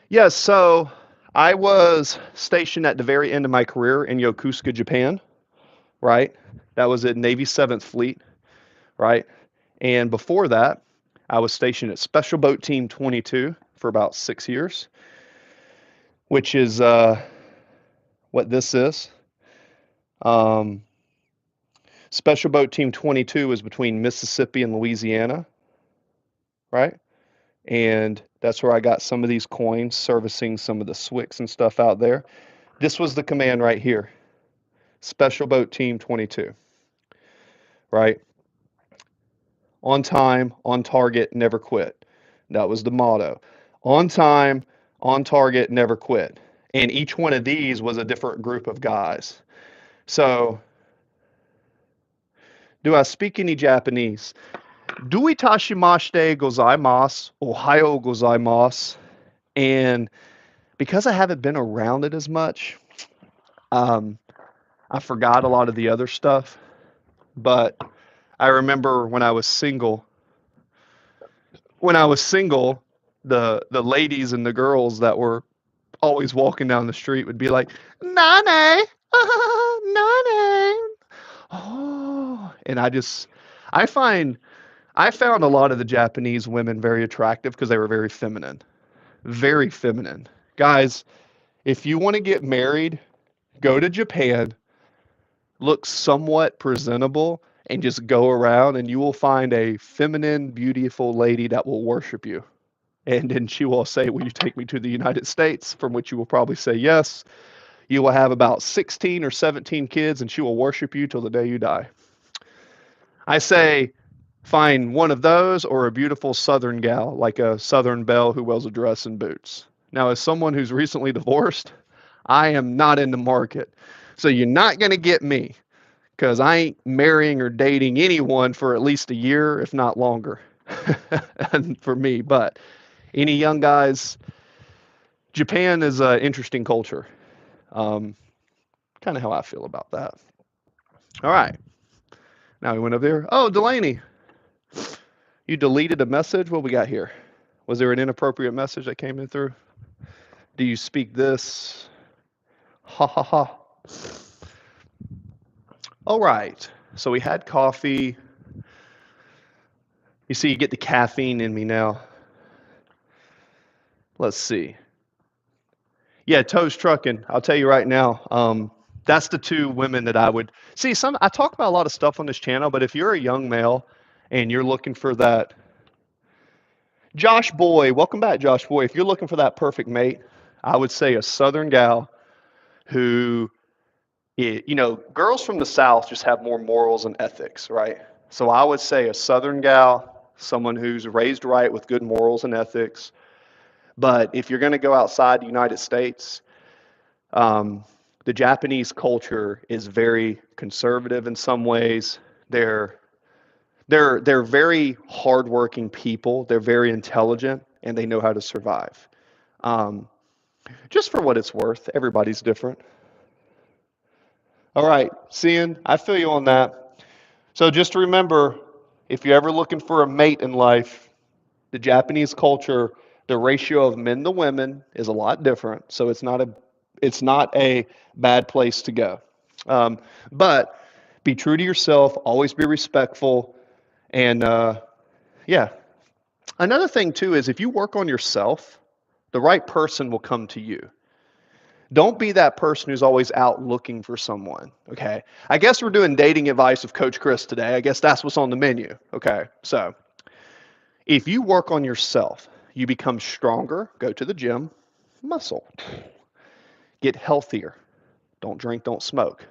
Yeah, so I was stationed at the very end of my career in Yokosuka, Japan, right? That was at Navy 7th Fleet, right? And before that, I was stationed at Special Boat Team 22 for about 6 years, which is what this is. Um, Special Boat Team 22 is between Mississippi and Louisiana, right? And that's where I got some of these coins servicing some of the SWICs and stuff out there. This was the command right here, Special Boat Team 22, right? On time, on target, never quit. That was the motto. On time, on target, never quit. And each one of these was a different group of guys. So, do I speak any Japanese? Duitashimashite gozaimasu, Ohio gozaimasu. And because I haven't been around it as much, um, I forgot a lot of the other stuff. But I remember when I was single, the ladies and the girls that were always walking down the street would be like, "Nane, nane." Oh, and I find I found a lot of the Japanese women very attractive because they were very feminine, very feminine. Guys, if you want to get married, go to Japan, look somewhat presentable, and just go around, and you will find a feminine, beautiful lady that will worship you. And then she will say, "Will you take me to the United States?" From which you will probably say yes. You will have about 16 or 17 kids, and she will worship you till the day you die. I say, find one of those or a beautiful Southern gal, like a Southern belle who wears a dress and boots. Now, as someone who's recently divorced, I am not in the market. So you're not going to get me because I ain't marrying or dating anyone for at least a year, if not longer, for me. But any young guys, Japan is an interesting culture. Um, kind of how I feel about that. All right. Now we went over there. Oh, Delaney, you deleted a message. What we got here? Was there an inappropriate message that came in through? Do you speak this? Ha ha ha. All right. So we had coffee. You see, you get the caffeine in me now. Let's see. Yeah, Toast Trucking. I'll tell you right now. That's the two women that I would see. I talk about a lot of stuff on this channel, but if you're a young male and you're looking for that, Josh Boy, welcome back, Josh Boy. If you're looking for that perfect mate, I would say a Southern gal who, girls from the South just have more morals and ethics, right? So I would say a Southern gal, someone who's raised right with good morals and ethics. But if you're going to go outside the United States, the Japanese culture is very conservative in some ways. They're very hardworking people. They're very intelligent, and they know how to survive. Um, just for what it's worth, everybody's different. All right, Cian, I feel you on that. So just remember, if you're ever looking for a mate in life, the Japanese culture, the ratio of men to women is a lot different. So it's not a bad place to go. But be true to yourself. Always be respectful. And yeah, another thing too is if you work on yourself, the right person will come to you. Don't be that person who's always out looking for someone. Okay. I guess we're doing dating advice with Coach Chris today. I guess that's what's on the menu. Okay. So if you work on yourself, you become stronger, go to the gym, muscle, get healthier, don't drink, don't smoke.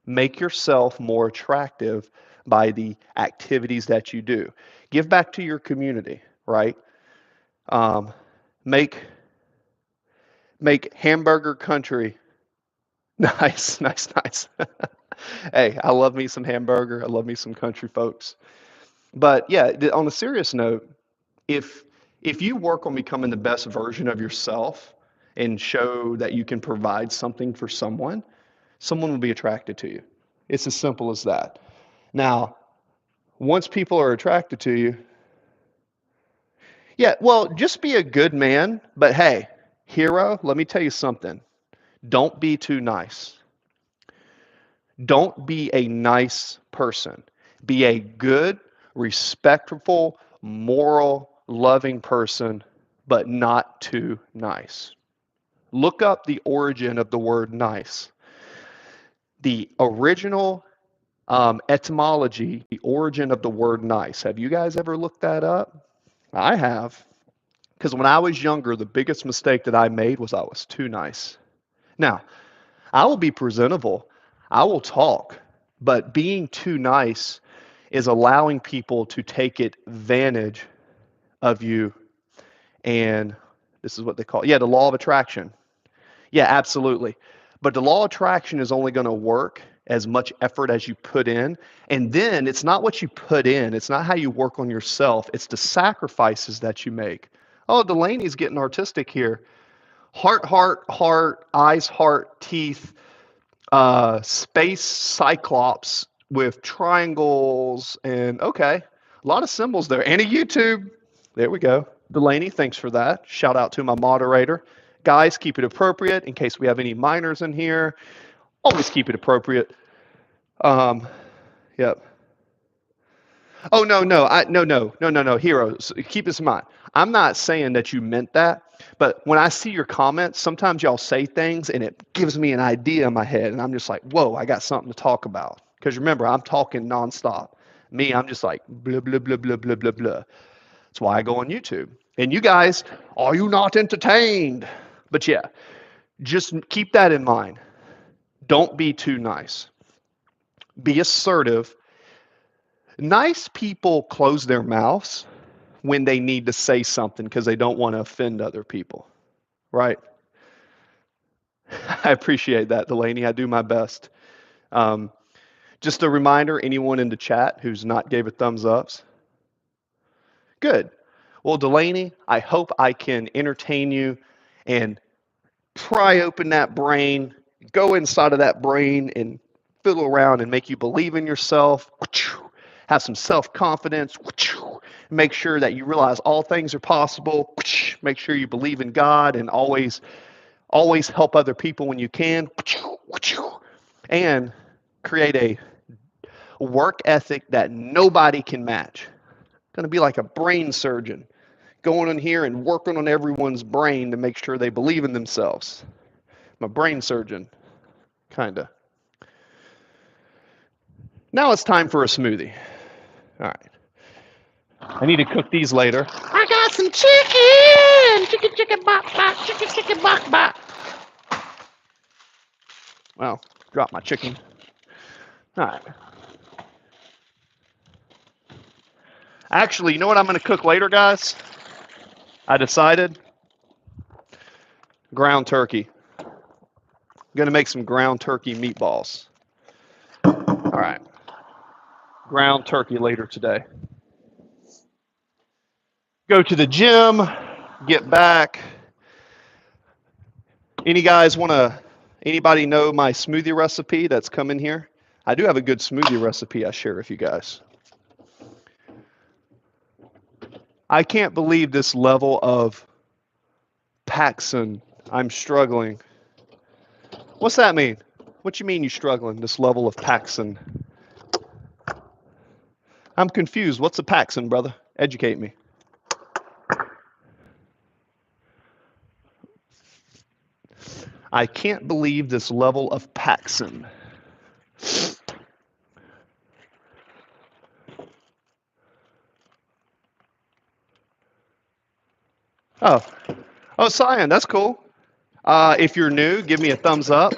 Make yourself more attractive by the activities that you do. Give back to your community, right? Um, make make hamburger country nice, nice, nice. Hey, I love me some hamburger. I love me some country folks. But yeah, on a serious note, if if you work on becoming the best version of yourself and show that you can provide something for someone, someone will be attracted to you. It's as simple as that. Now, once people are attracted to you, yeah, well, just be a good man. But hey, hero, let me tell you something. Don't be too nice. Don't be a nice person. Be a good, respectful, moral, loving person, but not too nice. Look up the origin of the word nice. The original etymology, the origin of the word nice. Have you guys ever looked that up? I have. Because when I was younger, the biggest mistake that I made was I was too nice. Now, I will be presentable, I will talk, but being too nice is allowing people to take advantage of you. And this is what they call, yeah, the law of attraction. Yeah, absolutely. But the law of attraction is only going to work as much effort as you put in. And then it's not what you put in, it's not how you work on yourself, it's the sacrifices that you make. Oh, Delaney's getting artistic here. Heart, heart, heart, eyes, heart, teeth, space cyclops with triangles, and okay, a lot of symbols there. And a YouTube. There we go. Delaney, thanks for that. Shout out to my moderator. Guys, keep it appropriate in case we have any minors in here. Always keep it appropriate. Yep. Oh no, heroes. Keep this in mind. I'm not saying that you meant that, but when I see your comments, sometimes y'all say things and it gives me an idea in my head, and I'm just like, whoa, I got something to talk about. Because remember, I'm talking nonstop. Me, I'm just like blah blah blah blah blah blah blah. That's why I go on YouTube. And you guys, are you not entertained? But yeah, just keep that in mind. Don't be too nice. Be assertive. Nice people close their mouths when they need to say something because they don't want to offend other people, right? I appreciate that, Delaney. I do my best. Just a reminder, anyone in the chat who's not gave a thumbs ups, good. Well, Delaney, I hope I can entertain you and pry open that brain, go inside of that brain and fiddle around and make you believe in yourself, have some self-confidence, make sure that you realize all things are possible, make sure you believe in God and always help other people when you can, and create a work ethic that nobody can match. Going to be like a brain surgeon, going in here and working on everyone's brain to make sure they believe in themselves. I'm a brain surgeon, kind of. Now it's time for a smoothie. All right. I need to cook these later. I got some chicken! Chicken, chicken, bop, bop, chicken, chicken, bop, bop. Well, drop my chicken. All right. Actually, you know what I'm going to cook later, guys? I decided ground turkey. I'm going to make some ground turkey meatballs. All right. Ground turkey later today. Go to the gym, get back. Anybody know my smoothie recipe that's coming here? I do have a good smoothie recipe I share with you guys. I can't believe this level of Paxson. I'm struggling. What's that mean? What you mean you're struggling, this level of Paxson? I'm confused. What's a Paxson, brother? Educate me. I can't believe this level of Paxson. Oh, Cyan, that's cool. If you're new, give me a thumbs up.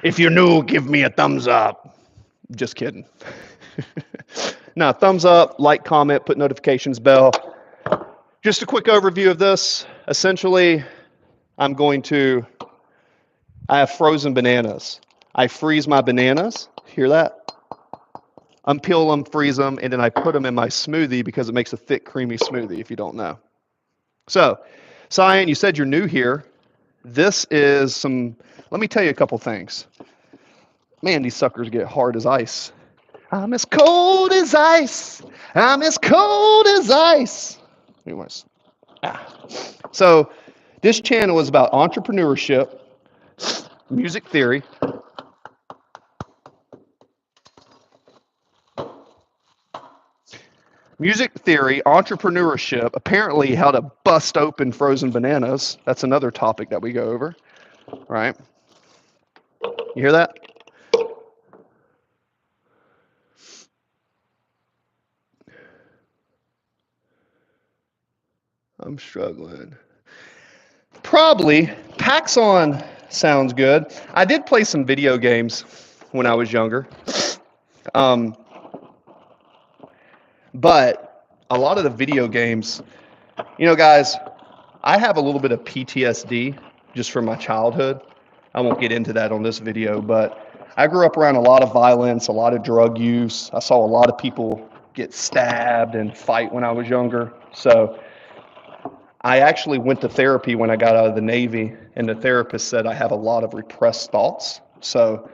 If you're new, give me a thumbs up. Just kidding. No, thumbs up, like, comment, put notifications bell. Just a quick overview of this. Essentially, I have frozen bananas. I freeze my bananas. Hear that? Unpeel them, freeze them, and then I put them in my smoothie because it makes a thick, creamy smoothie, if you don't know. So, Cyan, you said you're new here. Let me tell you a couple things. Man, these suckers get hard as ice. I'm as cold as ice. I'm as cold as ice. Anyways, so this channel is about entrepreneurship, music theory, entrepreneurship, apparently how to bust open frozen bananas. That's another topic that we go over, right? You hear that? I'm struggling. Probably. PAX on sounds good. I did play some video games when I was younger. Um, but a lot of the video games, guys, I have a little bit of PTSD just from my childhood. I won't get into that on this video, but I grew up around a lot of violence, a lot of drug use. I saw a lot of people get stabbed and fight when I was younger. So I actually went to therapy when I got out of the Navy, and the therapist said I have a lot of repressed thoughts. So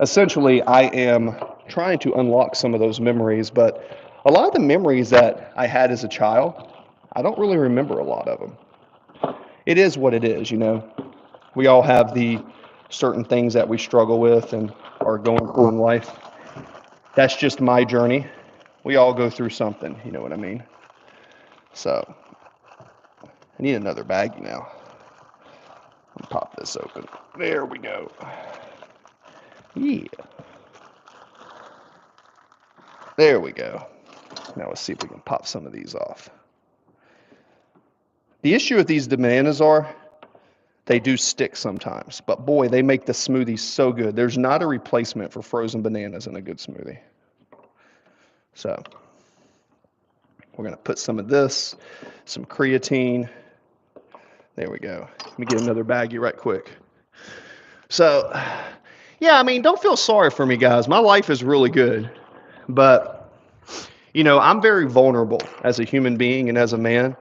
essentially, I am trying to unlock some of those memories, but a lot of the memories that I had as a child, I don't really remember a lot of them. It is what it is, We all have the certain things that we struggle with and are going through in life. That's just my journey. We all go through something, you know what I mean? So, I need another baggie now. Let me pop this open. There we go. Yeah. There we go. Now let's see if we can pop some of these off. The issue with these bananas are they do stick sometimes, but boy, they make the smoothies so good. There's not a replacement for frozen bananas in a good smoothie. So we're going to put some of this, some creatine. There we go. Let me get another baggie right quick. So, yeah, don't feel sorry for me, guys. My life is really good. But, I'm very vulnerable as a human being and as a man.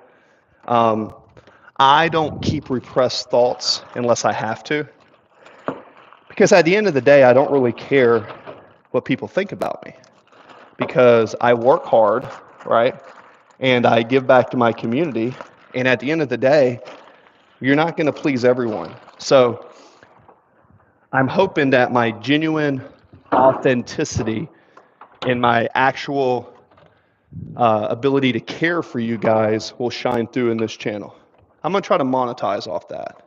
I don't keep repressed thoughts unless I have to. Because at the end of the day, I don't really care what people think about me. Because I work hard, right? And I give back to my community. And at the end of the day, you're not going to please everyone. So I'm hoping that my genuine authenticity and my actual ability to care for you guys will shine through in this channel. I'm going to try to monetize off that.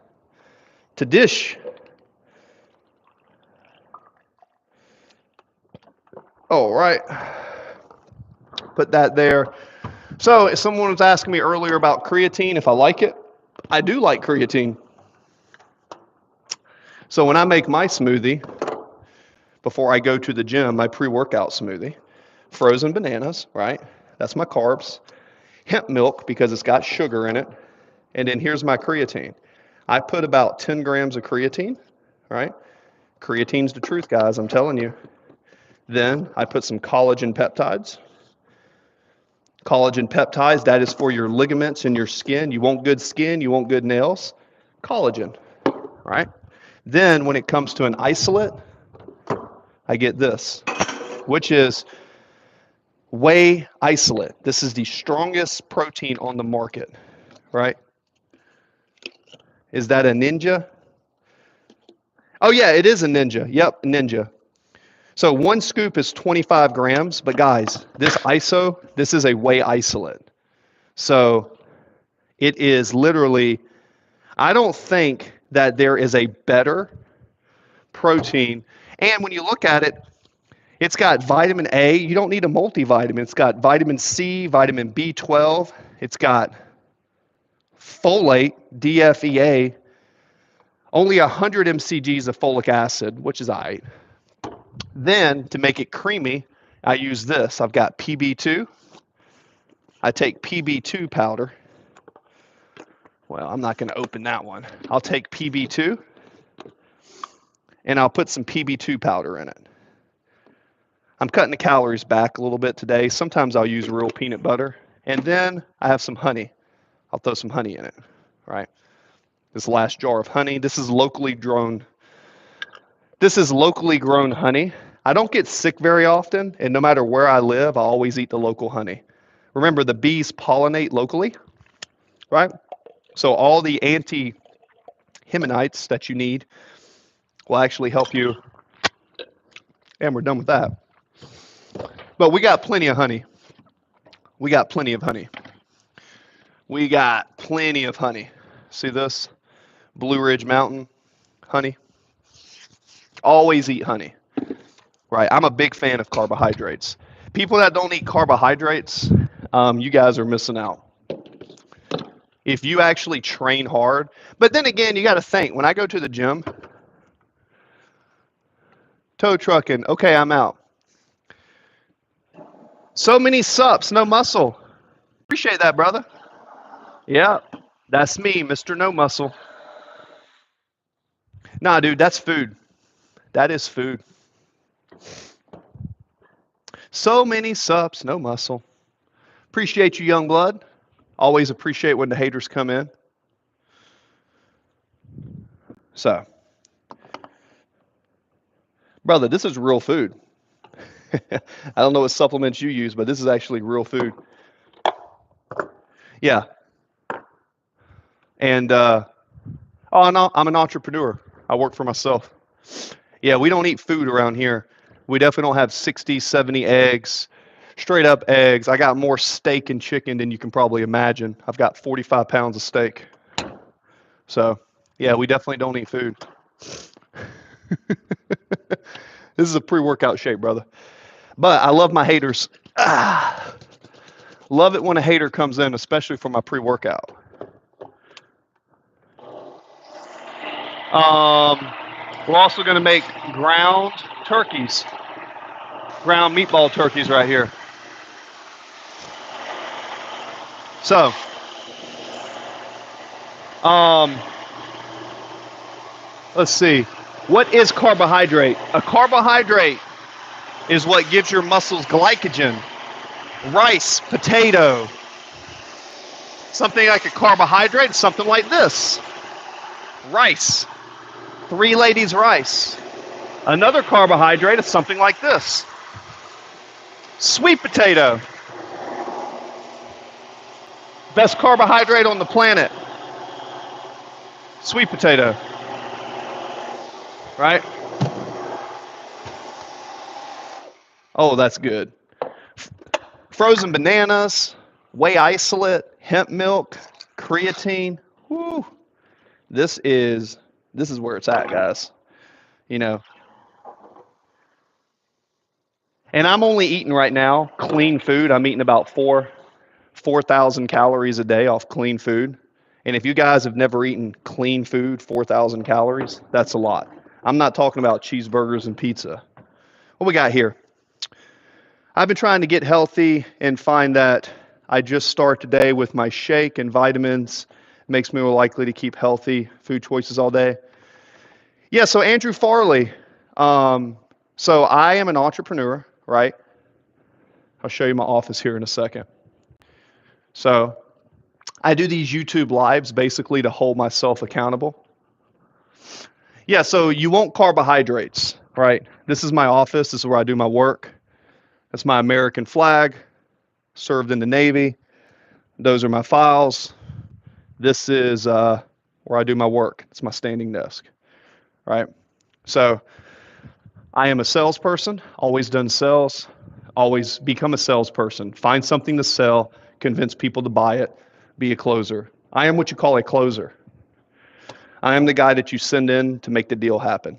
To dish. All right. Put that there. So someone was asking me earlier about creatine, if I like it. I do like creatine. So when I make my smoothie, before I go to the gym, my pre-workout smoothie, frozen bananas, right? That's my carbs. Hemp milk because it's got sugar in it. And then here's my creatine. I put about 10 grams of creatine, right? Creatine's the truth, guys, I'm telling you. Then I put some collagen peptides. Collagen peptides, that is for your ligaments in your skin. You want good skin, you want good nails. Collagen, right? Then when it comes to an isolate, I get this, which is whey isolate. This is the strongest protein on the market, right? Is that a Ninja? Oh, yeah, it is a Ninja. Yep, Ninja. So one scoop is 25 grams, but guys, this is a whey isolate. So it is literally, I don't think that there is a better protein. And when you look at it, it's got vitamin A. You don't need a multivitamin. It's got vitamin C, vitamin B12. It's got folate, DFEA, only 100 mcgs of folic acid, which is all right. Then, to make it creamy, I use this. I've got PB2. I take PB2 powder. Well, I'm not going to open that one. I'll take PB2, and I'll put some PB2 powder in it. I'm cutting the calories back a little bit today. Sometimes I'll use real peanut butter. And then I have some honey. I'll throw some honey in it, right? This last jar of honey. This is locally grown This is locally grown honey. I don't get sick very often, and no matter where I live, I always eat the local honey. Remember, the bees pollinate locally, right? So all the anti-heminites that you need will actually help you. And we're done with that. But we got plenty of honey. We got plenty of honey. We got plenty of honey. See this? Blue Ridge Mountain honey. Always eat honey, right? I'm a big fan of carbohydrates. People that don't eat carbohydrates, you guys are missing out. If you actually train hard, but then again, you got to think, when I go to the gym, tow trucking, okay, I'm out. So many sups, no muscle. Appreciate that, brother. Yeah, that's me, Mr. No Muscle. Nah, dude, that's food. That is food. So many sups, no muscle. Appreciate you, young blood. Always appreciate when the haters come in. So, brother, this is real food. I don't know what supplements you use, but this is actually real food. Yeah. And, oh, no, I'm an entrepreneur. I work for myself. Yeah, we don't eat food around here. We definitely don't have 60, 70 eggs, straight up eggs. I got more steak and chicken than you can probably imagine. I've got 45 pounds of steak. So, yeah, we definitely don't eat food. This is a pre-workout shake, brother. But I love my haters. Love it when a hater comes in, especially for my pre-workout. We're also going to make ground turkeys, ground meatball turkeys right here. So, let's see. What is carbohydrate? A carbohydrate is what gives your muscles glycogen. Rice, potato. Something like a carbohydrate, something like this. Rice. 3 ladies rice. Another carbohydrate is something like this. Sweet potato. Best carbohydrate on the planet. Sweet potato. Right? Oh, that's good. Frozen bananas, whey isolate, hemp milk, creatine. Woo. This is where it's at, guys. You know. And I'm only eating right now clean food. I'm eating about 4,000 calories a day off clean food. And if you guys have never eaten clean food, 4,000 calories, that's a lot. I'm not talking about cheeseburgers and pizza. What we got here? I've been trying to get healthy and find that I just start today with my shake and vitamins. Makes me more likely to keep healthy food choices all day. Yeah, so Andrew Farley. So I am an entrepreneur, right? I'll show you my office here in a second. So I do these YouTube lives basically to hold myself accountable. Yeah, so you want carbohydrates, right? This is my office. This is where I do my work. That's my American flag. Served in the Navy. Those are my files. This is where I do my work. It's my standing desk, right? So I am a salesperson, always done sales, always become a salesperson. Find something to sell, convince people to buy it, be a closer. I am what you call a closer. I am the guy that you send in to make the deal happen,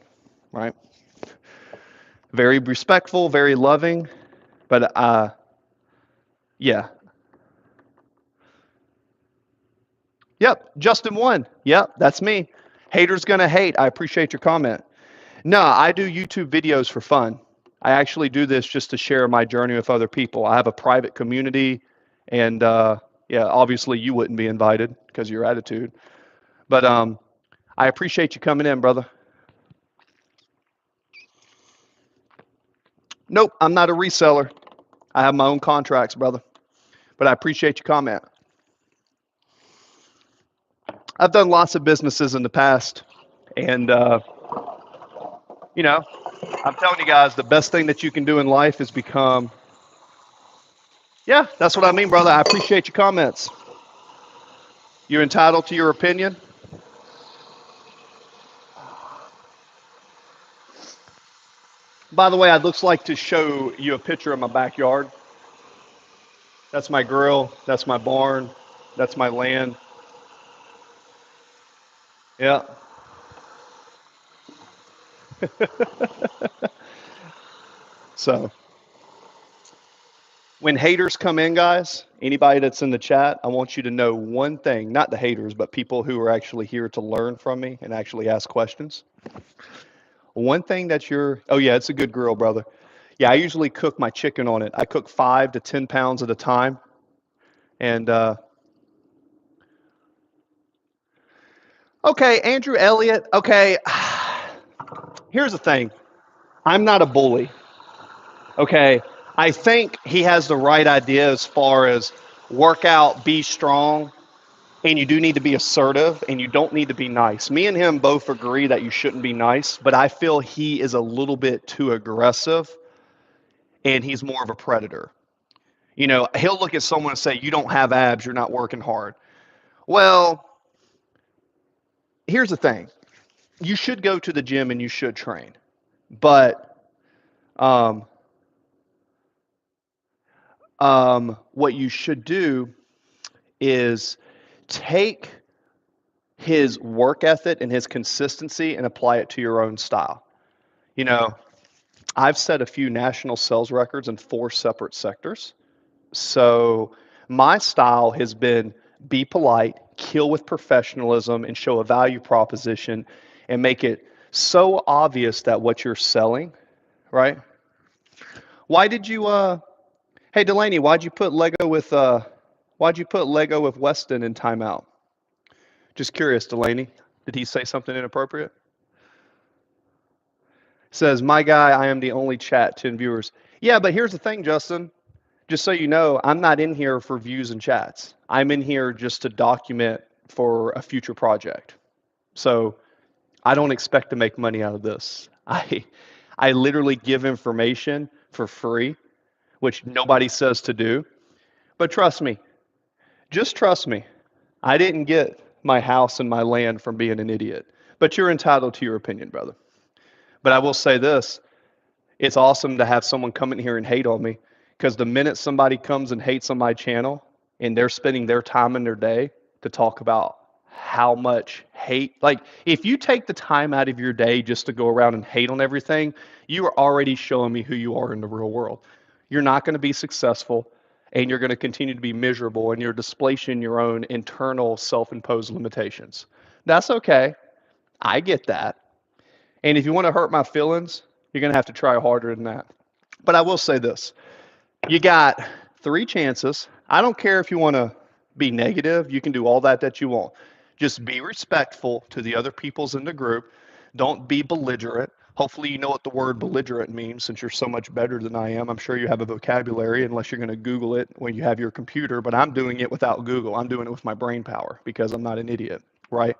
right? Very respectful, very loving, but yeah. Yep, Justin won. Yep, that's me. Haters gonna hate. I appreciate your comment. No, I do YouTube videos for fun. I actually do this just to share my journey with other people. I have a private community, and yeah, obviously you wouldn't be invited because of your attitude. But I appreciate you coming in, brother. Nope, I'm not a reseller. I have my own contracts, brother. But I appreciate your comment. I've done lots of businesses in the past, and You know, I'm telling you guys, the best thing that you can do in life is become. Yeah, that's what I mean, brother. I appreciate your comments. You're entitled to your opinion. By the way, I'd looks like to show you a picture of my backyard. That's my grill. That's my barn. That's my land. Yeah. So when haters come in, guys, anybody that's in the chat, I want you to know one thing, not the haters, but people who are actually here to learn from me and actually ask questions. One thing that oh yeah, it's a good grill, brother. Yeah, I usually cook my chicken on it. I cook 5 to 10 pounds at a time. And okay, Andrew Elliott. Okay, here's the thing. I'm not a bully. Okay, I think he has the right idea as far as work out, be strong, and you do need to be assertive and you don't need to be nice. Me and him both agree that you shouldn't be nice, but I feel he is a little bit too aggressive and he's more of a predator. You know, he'll look at someone and say, "You don't have abs, you're not working hard." Well, here's the thing. You should go to the gym and you should train. But um, what you should do is take his work ethic and his consistency and apply it to your own style. You know, I've set a few national sales records in 4 separate sectors. So my style has been be polite, kill with professionalism, and show a value proposition and make it so obvious that what you're selling, right? Why did you hey Delaney, why'd you put Lego with Weston in timeout? Just curious, Delaney. Did he say something inappropriate? Says, my guy, I am the only chat, 10 viewers. Yeah, but here's the thing, Justin. Just so you know, I'm not in here for views and chats. I'm in here just to document for a future project. So I don't expect to make money out of this. I literally give information for free, which nobody says to do. But trust me, just trust me. I didn't get my house and my land from being an idiot. But you're entitled to your opinion, brother. But I will say this, it's awesome to have someone come in here and hate on me because the minute somebody comes and hates on my channel and they're spending their time in their day to talk about how much hate, like if you take the time out of your day just to go around and hate on everything, you are already showing me who you are in the real world. You're not going to be successful and you're going to continue to be miserable and you're displacing your own internal self-imposed limitations. That's okay. I get that. And if you want to hurt my feelings, you're going to have to try harder than that. But I will say this, you got 3 chances. I don't care if you want to be negative. You can do all that you want. Just be respectful to the other peoples in the group. Don't be belligerent. Hopefully you know what the word belligerent means since you're so much better than I am. I'm sure you have a vocabulary unless you're going to Google it when you have your computer, but I'm doing it without Google. I'm doing it with my brain power because I'm not an idiot, right?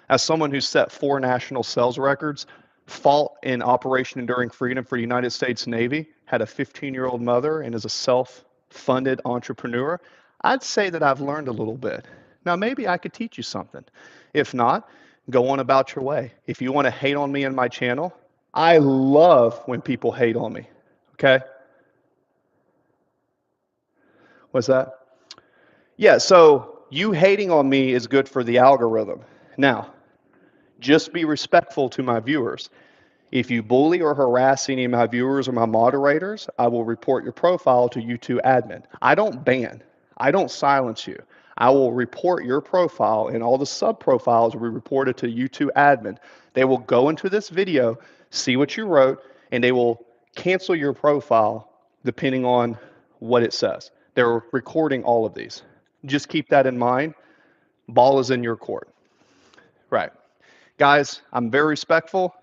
As someone who set 4 national sales records, fought in Operation Enduring Freedom for the United States Navy, had a 15-year-old mother, and is a self-funded entrepreneur, I'd say that I've learned a little bit. Now, maybe I could teach you something. If not, go on about your way. If you want to hate on me and my channel, I love when people hate on me. Okay? What's that? Yeah, so you hating on me is good for the algorithm. Now, just be respectful to my viewers. If you bully or harass any of my viewers or my moderators, I will report your profile to YouTube admin. I don't ban. I don't silence you. I will report your profile and all the sub profiles will be reported to YouTube admin. They will go into this video, see what you wrote, and they will cancel your profile depending on what it says. They're recording all of these. Just keep that in mind. Ball is in your court. Right. Guys, I'm very respectful,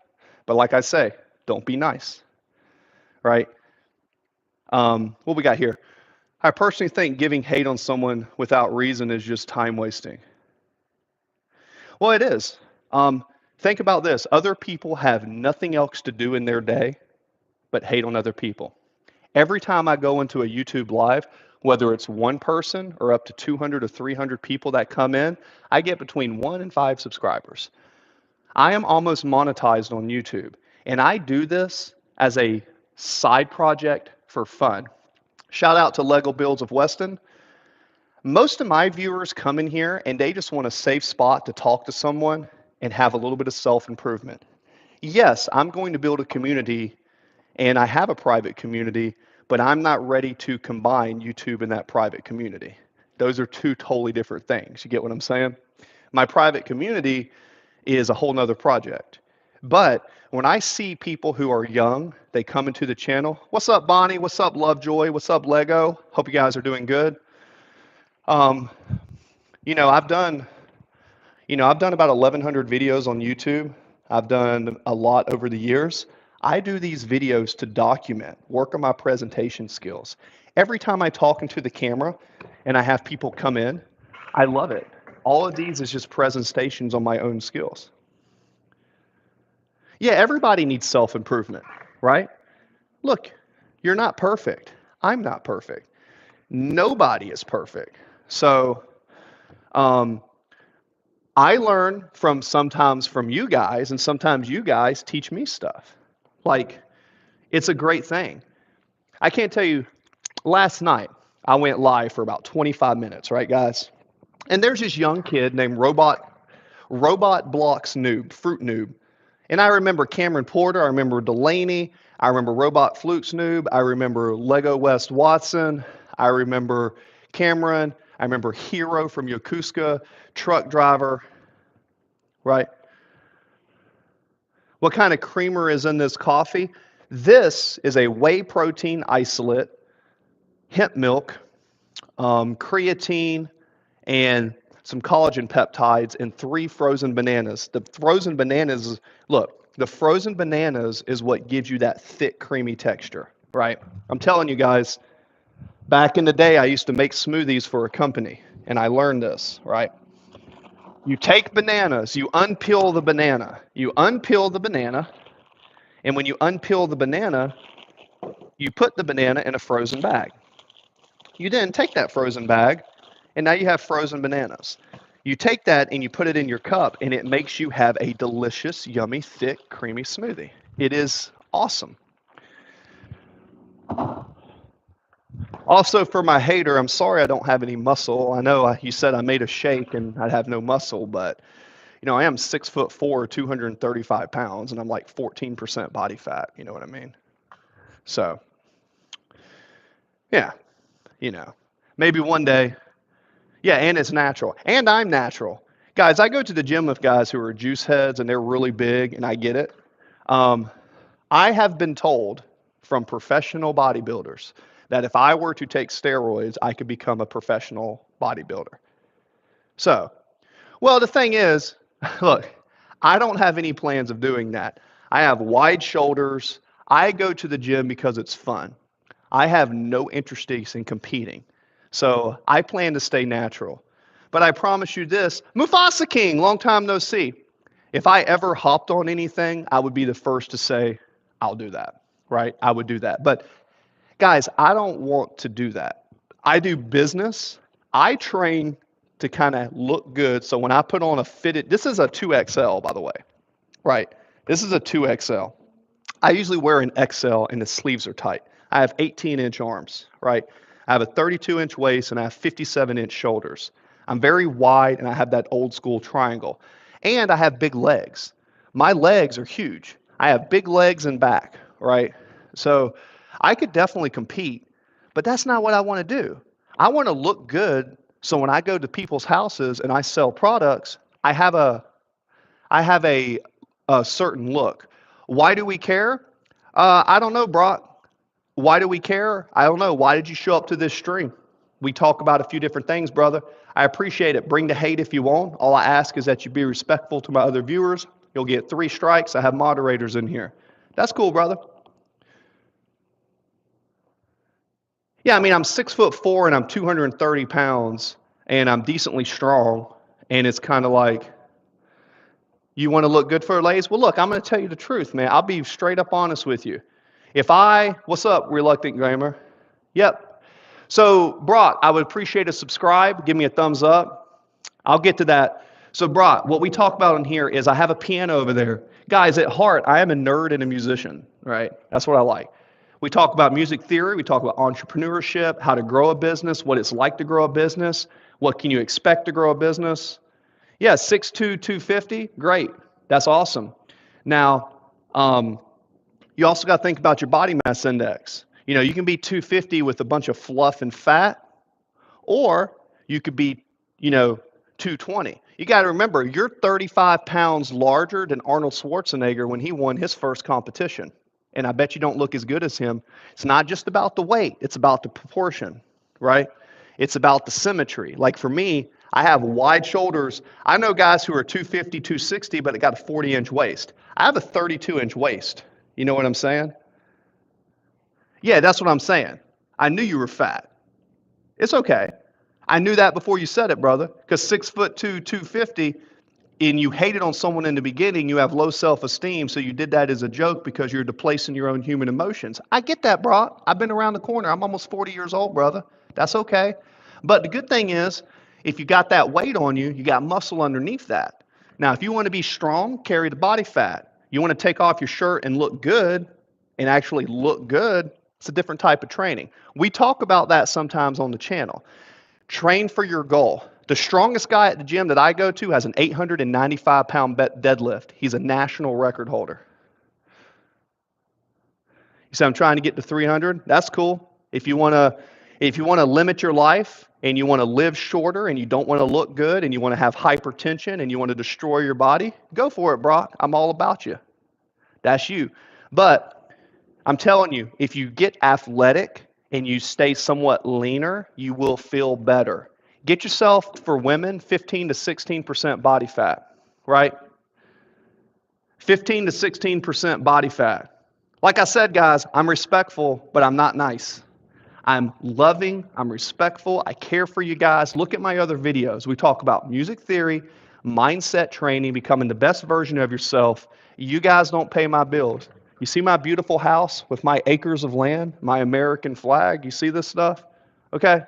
but like I say, don't be nice, right? What we got here? I personally think giving hate on someone without reason is just time wasting. Well, it is. Think about this. Other people have nothing else to do in their day but hate on other people. Every time I go into a YouTube live, whether it's one person or up to 200 or 300 people that come in, I get between 1 and 5 subscribers. I am almost monetized on YouTube, and I do this as a side project for fun. Shout out to Lego Builds of Weston. Most of my viewers come in here and they just want a safe spot to talk to someone and have a little bit of self improvement. Yes, I'm going to build a community and I have a private community, but I'm not ready to combine YouTube and that private community. Those are two totally different things. You get what I'm saying? My private community is a whole nother project. But when I see people who are young, they come into the channel. What's up, Bonnie? What's up, Lovejoy? What's up, Lego? Hope you guys are doing good. Um, you know, I've done I've done about 1,100 videos on YouTube. I've done a lot over the years. I do these videos to document, work on my presentation skills. Every time I talk into the camera and I have people come in, I love it. All of these is just presentations on my own skills. Yeah, everybody needs self-improvement, right? Look, you're not perfect. I'm not perfect. Nobody is perfect. So, I learn from sometimes from you guys, and sometimes you guys teach me stuff. Like, it's a great thing. I can't tell you, last night I went live for about 25 minutes, right, guys? And there's this young kid named Robot Blocks Noob, Fruit Noob. And I remember Cameron Porter, I remember Delaney, I remember Robot Flukes Noob, I remember Lego West Watson, I remember Cameron, I remember Hero from Yokosuka, truck driver, right? What kind of creamer is in this coffee? This is a whey protein isolate, hemp milk, creatine, and some collagen peptides and 3 frozen bananas. The frozen bananas, look, the frozen bananas is what gives you that thick, creamy texture, right? I'm telling you guys, back in the day, I used to make smoothies for a company, and I learned this, right? You take bananas, you unpeel the banana. You unpeel the banana, and when you unpeel the banana, you put the banana in a frozen bag. You then take that frozen bag, and now you have frozen bananas. You take that and you put it in your cup, and it makes you have a delicious, yummy, thick, creamy smoothie. It is awesome. Also, for my hater, I'm sorry I don't have any muscle. I know you said I made a shake and I'd have no muscle, but I am 6'4", 235 pounds, and I'm like 14% body fat. You know what I mean? So, yeah, maybe one day. Yeah, and it's natural. And I'm natural. Guys, I go to the gym with guys who are juice heads and they're really big, and I get it. I have been told from professional bodybuilders that if I were to take steroids, I could become a professional bodybuilder. So, well, the thing is, look, I don't have any plans of doing that. I have wide shoulders. I go to the gym because it's fun. I have no interest in competing. So I plan to stay natural. But I promise you this, Mufasa King, long time no see. If I ever hopped on anything, I would be the first to say, I'll do that, right? I would do that. But guys, I don't want to do that. I do business. I train to kind of look good. So when I put on a fitted, this is a 2XL, by the way, right? This is a 2XL. I usually wear an XL and the sleeves are tight. I have 18-inch arms, right? I have a 32-inch waist and I have 57-inch shoulders. I'm very wide and I have that old school triangle. And I have big legs. My legs are huge. I have big legs and back, right? So I could definitely compete, but that's not what I want to do. I want to look good so when I go to people's houses and I sell products, I have a certain look. Why do we care? I don't know, Brock. Why do we care? I don't know. Why did you show up to this stream? We talk about a few different things, brother. I appreciate it. Bring the hate if you want. All I ask is that you be respectful to my other viewers. You'll get 3 strikes. I have moderators in here. That's cool, brother. Yeah, I mean, I'm 6'4" and I'm 230 pounds and I'm decently strong. And it's kind of like, You want to look good for ladies? Well, look, I'm going to tell you the truth, man. I'll be straight up honest with you. What's up, reluctant gamer? Yep. So, Brock, I would appreciate a subscribe. Give me a thumbs up. I'll get to that. So, Brock, what we talk about in here is I have a piano over there. Guys, at heart, I am a nerd and a musician, right? That's what I like. We talk about music theory. We talk about entrepreneurship, how to grow a business, what it's like to grow a business, what can you expect to grow a business. Yeah, 6'2", 250, great. That's awesome. Now, you also got to think about your body mass index. You know, you can be 250 with a bunch of fluff and fat, or you could be, 220. You got to remember, you're 35 pounds larger than Arnold Schwarzenegger when he won his first competition. And I bet you don't look as good as him. It's not just about the weight, it's about the proportion, right? It's about the symmetry. Like for me, I have wide shoulders. I know guys who are 250, 260, but they got a 40-inch waist. I have a 32-inch waist. You know what I'm saying? Yeah, that's what I'm saying. I knew you were fat. It's okay. I knew that before you said it, brother. Because 6'2", 250, and you hated on someone in the beginning, you have low self-esteem, so you did that as a joke because you're displacing your own human emotions. I get that, bro. I've been around the corner. I'm almost 40 years old, brother. That's okay. But the good thing is, if you got that weight on you, you got muscle underneath that. Now, if you want to be strong, carry the body fat. You want to take off your shirt and look good, and actually look good, it's a different type of training. We talk about that sometimes on the channel. Train for your goal. The strongest guy at the gym that I go to has an 895-pound deadlift. He's a national record holder. You say, I'm trying to get to 300? That's cool. If you want to limit your life and you want to live shorter and you don't want to look good and you want to have hypertension and you want to destroy your body, go for it, Brock. I'm all about you. That's you. But I'm telling you, if you get athletic and you stay somewhat leaner, you will feel better. Get yourself, for women, 15 to 16% body fat, right? 15 to 16% body fat. Like I said, guys, I'm respectful, but I'm not nice. I'm loving, I'm respectful, I care for you guys. Look at my other videos. We talk about music theory, mindset training, becoming the best version of yourself. You guys don't pay my bills. You see my beautiful house with my acres of land, my American flag? You see this stuff? Okay?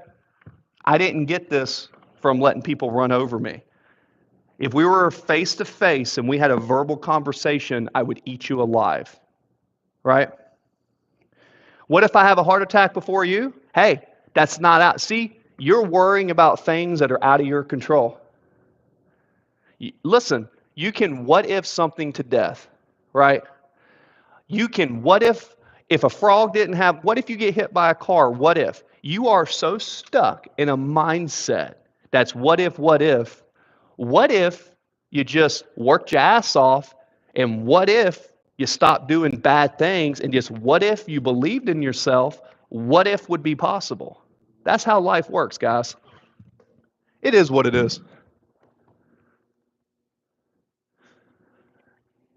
I didn't get this from letting people run over me. If we were face to face and we had a verbal conversation, I would eat you alive. Right? What if I have a heart attack before you? Hey, that's not out. See, you're worrying about things that are out of your control. Listen, you can what if something to death, right? You can what if a frog didn't have, what if you get hit by a car? What if? You are so stuck in a mindset that's what if, what if? What if you just worked your ass off, and what if you stopped doing bad things, and just what if you believed in yourself? What if would be possible? That's how life works, guys. It is what it is.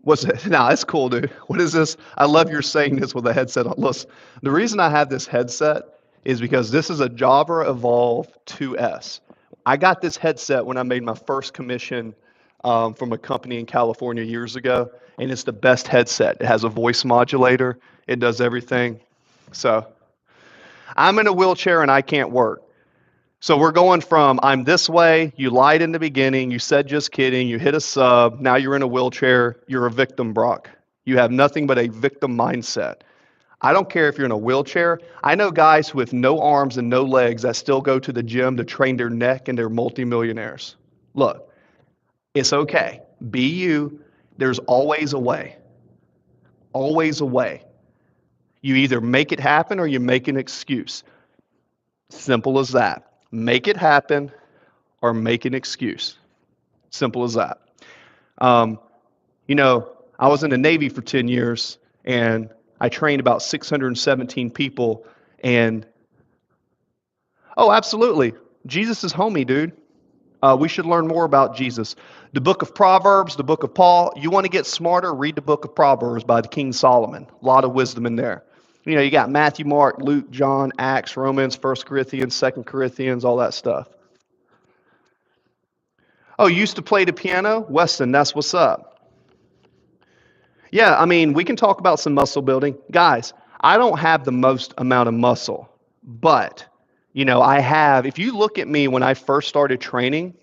What's it? Nah, it's cool, dude. What is this? I love your saying this with a headset on. Listen, the reason I have this headset is because this is a Jabra Evolve 2S. I got this headset when I made my first commission from a company in California years ago, and it's the best headset. It has a voice modulator. It does everything. So I'm in a wheelchair and I can't work. So we're going from I'm this way, you lied in the beginning, you said just kidding, you hit a sub, now you're in a wheelchair, you're a victim, Brock. You have nothing but a victim mindset. I don't care if you're in a wheelchair. I know guys with no arms and no legs that still go to the gym to train their neck, and they're multimillionaires. Look, it's okay. Be you. There's always a way. Always a way. You either make it happen or you make an excuse. Simple as that. Make it happen or make an excuse. Simple as that. I was in the Navy for 10 years, and I trained about 617 people. And, oh, absolutely. Jesus is homie, dude. We should learn more about Jesus. The book of Proverbs, the book of Paul. You want to get smarter? Read the book of Proverbs by the King Solomon. A lot of wisdom in there. You got Matthew, Mark, Luke, John, Acts, Romans, 1 Corinthians, 2 Corinthians, all that stuff. Oh, you used to play the piano? Weston, that's what's up. Yeah, I mean, we can talk about some muscle building. Guys, I don't have the most amount of muscle, but I have, if you look at me when I first started training,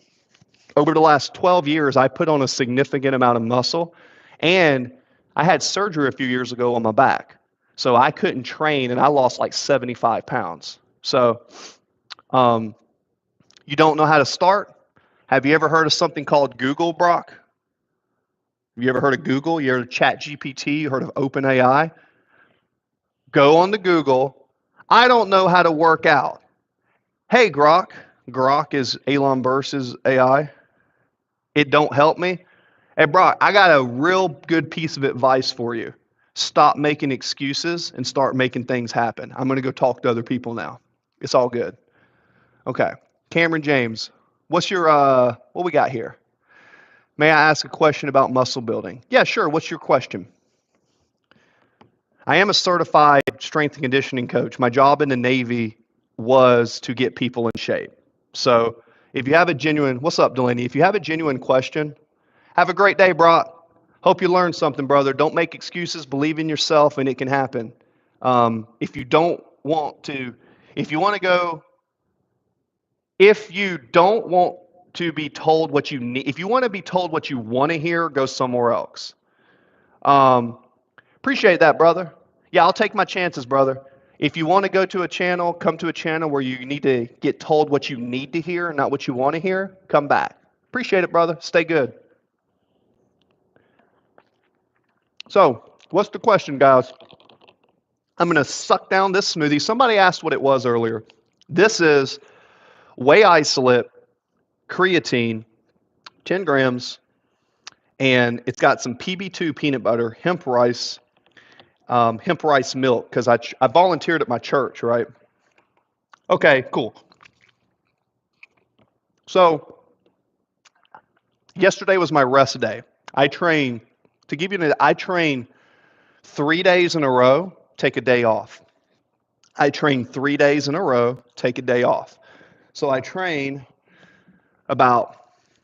over the last 12 years, I put on a significant amount of muscle, and I had surgery a few years ago on my back. So I couldn't train, and I lost like 75 pounds. So um, you don't know how to start? Have you ever heard of something called Google, Brock? Have you ever heard of Google? You heard of Chat GPT? You heard of OpenAI? Go on to Google. I don't know how to work out. Hey, Grok. Grok is Elon Burst's AI. It don't help me. Hey, Brock, I got a real good piece of advice for you. Stop making excuses and start making things happen. I'm going to go talk to other people now. It's all good. Okay. Cameron James, what we got here? May I ask a question about muscle building? Yeah, sure. What's your question? I am a certified strength and conditioning coach. My job in the Navy was to get people in shape. So if you have a genuine, what's up, Delaney? If you have a genuine question, have a great day, Brock. Hope you learned something, brother. Don't make excuses. Believe in yourself, and it can happen. If you don't want to, if you want to go, if you don't want to be told what you need, if you want to be told what you want to hear, go somewhere else. Um, Appreciate that, brother. Yeah, I'll take my chances, brother. If you want to go to a channel, come to a channel where you need to get told what you need to hear, not what you want to hear, come back. Appreciate it, brother. Stay good. So, what's the question, guys? I'm going to suck down this smoothie. Somebody asked what it was earlier. This is whey isolate, creatine, 10 grams, and it's got some PB2 peanut butter, hemp rice milk, because I volunteered at my church, right? Okay, cool. So, yesterday was my rest day. I train, to give you I train 3 days in a row, take a day off. I train 3 days in a row, take a day off. So I train about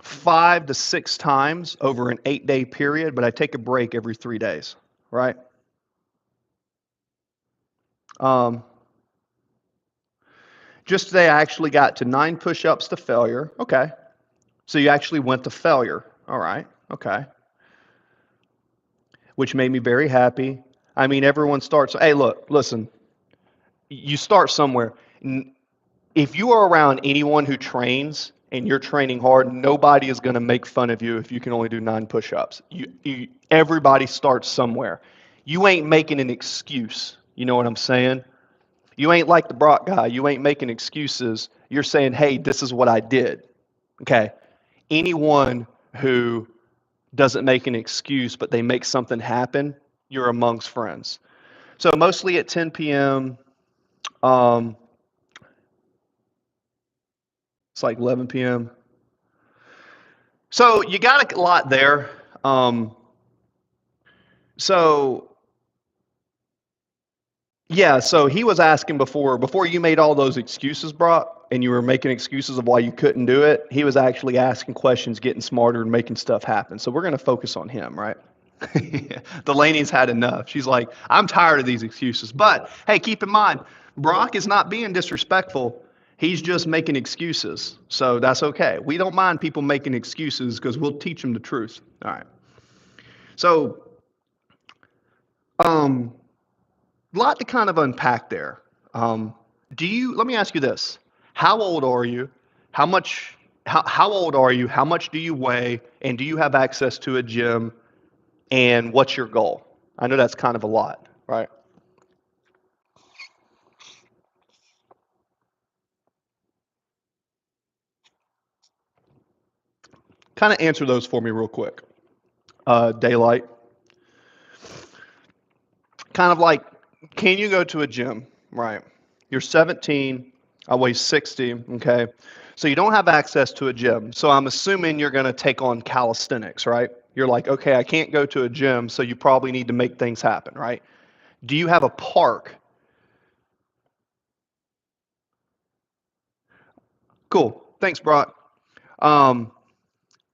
5 to 6 times over an 8-day period, but I take a break every 3 days, right? Um, just today, I actually got to 9 push-ups to failure. Okay. So you actually went to failure. All right. Okay. Which made me very happy. I mean, everyone starts, hey, look, listen, you start somewhere. If you are around anyone who trains and you're training hard, nobody is going to make fun of you if you can only do 9 push-ups. Everybody starts somewhere. You ain't making an excuse. You know what I'm saying? You ain't like the Brock guy. You ain't making excuses. You're saying, hey, this is what I did. Okay. Anyone who doesn't make an excuse, but they make something happen, you're amongst friends. So mostly at 10 p.m., it's like 11 p.m. So you got a lot there. Um, so yeah, so he was asking before you made all those excuses, Brock, and you were making excuses of why you couldn't do it. He was actually asking questions, getting smarter, and making stuff happen. So we're going to focus on him, right? Delaney's had enough. She's like, I'm tired of these excuses. But hey, keep in mind, Brock is not being disrespectful. He's just making excuses. So that's okay. We don't mind people making excuses because we'll teach them the truth. All right. So, um, lot to kind of unpack there. Let me ask you this. How old are you? How old are you? How much do you weigh? And do you have access to a gym? And what's your goal? I know that's kind of a lot, right? Kind of answer those for me real quick. Daylight. Kind of like, can you go to a gym? Right. You're 17. I weigh 60. Okay. So you don't have access to a gym. So I'm assuming you're going to take on calisthenics, right? You're like, okay, I can't go to a gym. So you probably need to make things happen, right? Do you have a park? Cool. Thanks, Brock. Um,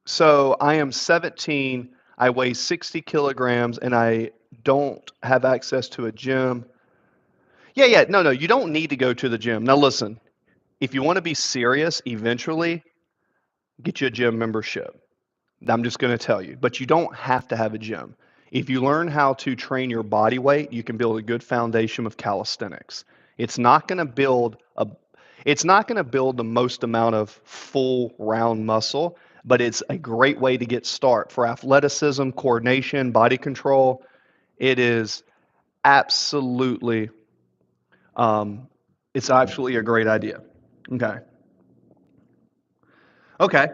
so I am 17. I weigh 60 kilograms and I don't have access to a gym. Yeah, no, you don't need to go to the gym. Now listen, if you want to be serious, eventually get you a gym membership. I'm just going to tell you, but you don't have to have a gym. If you learn how to train your body weight, you can build a good foundation with calisthenics. It's not going to build a it's not going to build the most amount of full round muscle, but it's a great way to get start for athleticism, coordination, body control. It is absolutely um, it's absolutely a great idea. Okay. Okay.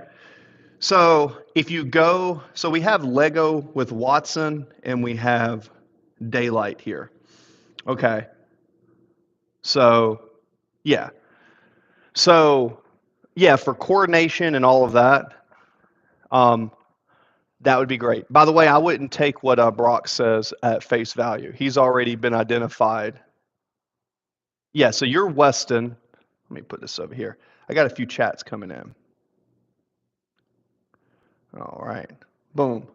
So if you go, so we have Lego with Watson and we have Daylight here. Okay. So yeah. So yeah, for coordination and all of that, um, that would be great. By the way, I wouldn't take what Brock says at face value. He's already been identified. Yeah, so you're Weston. Let me put this over here. I got a few chats coming in. All right. Boom.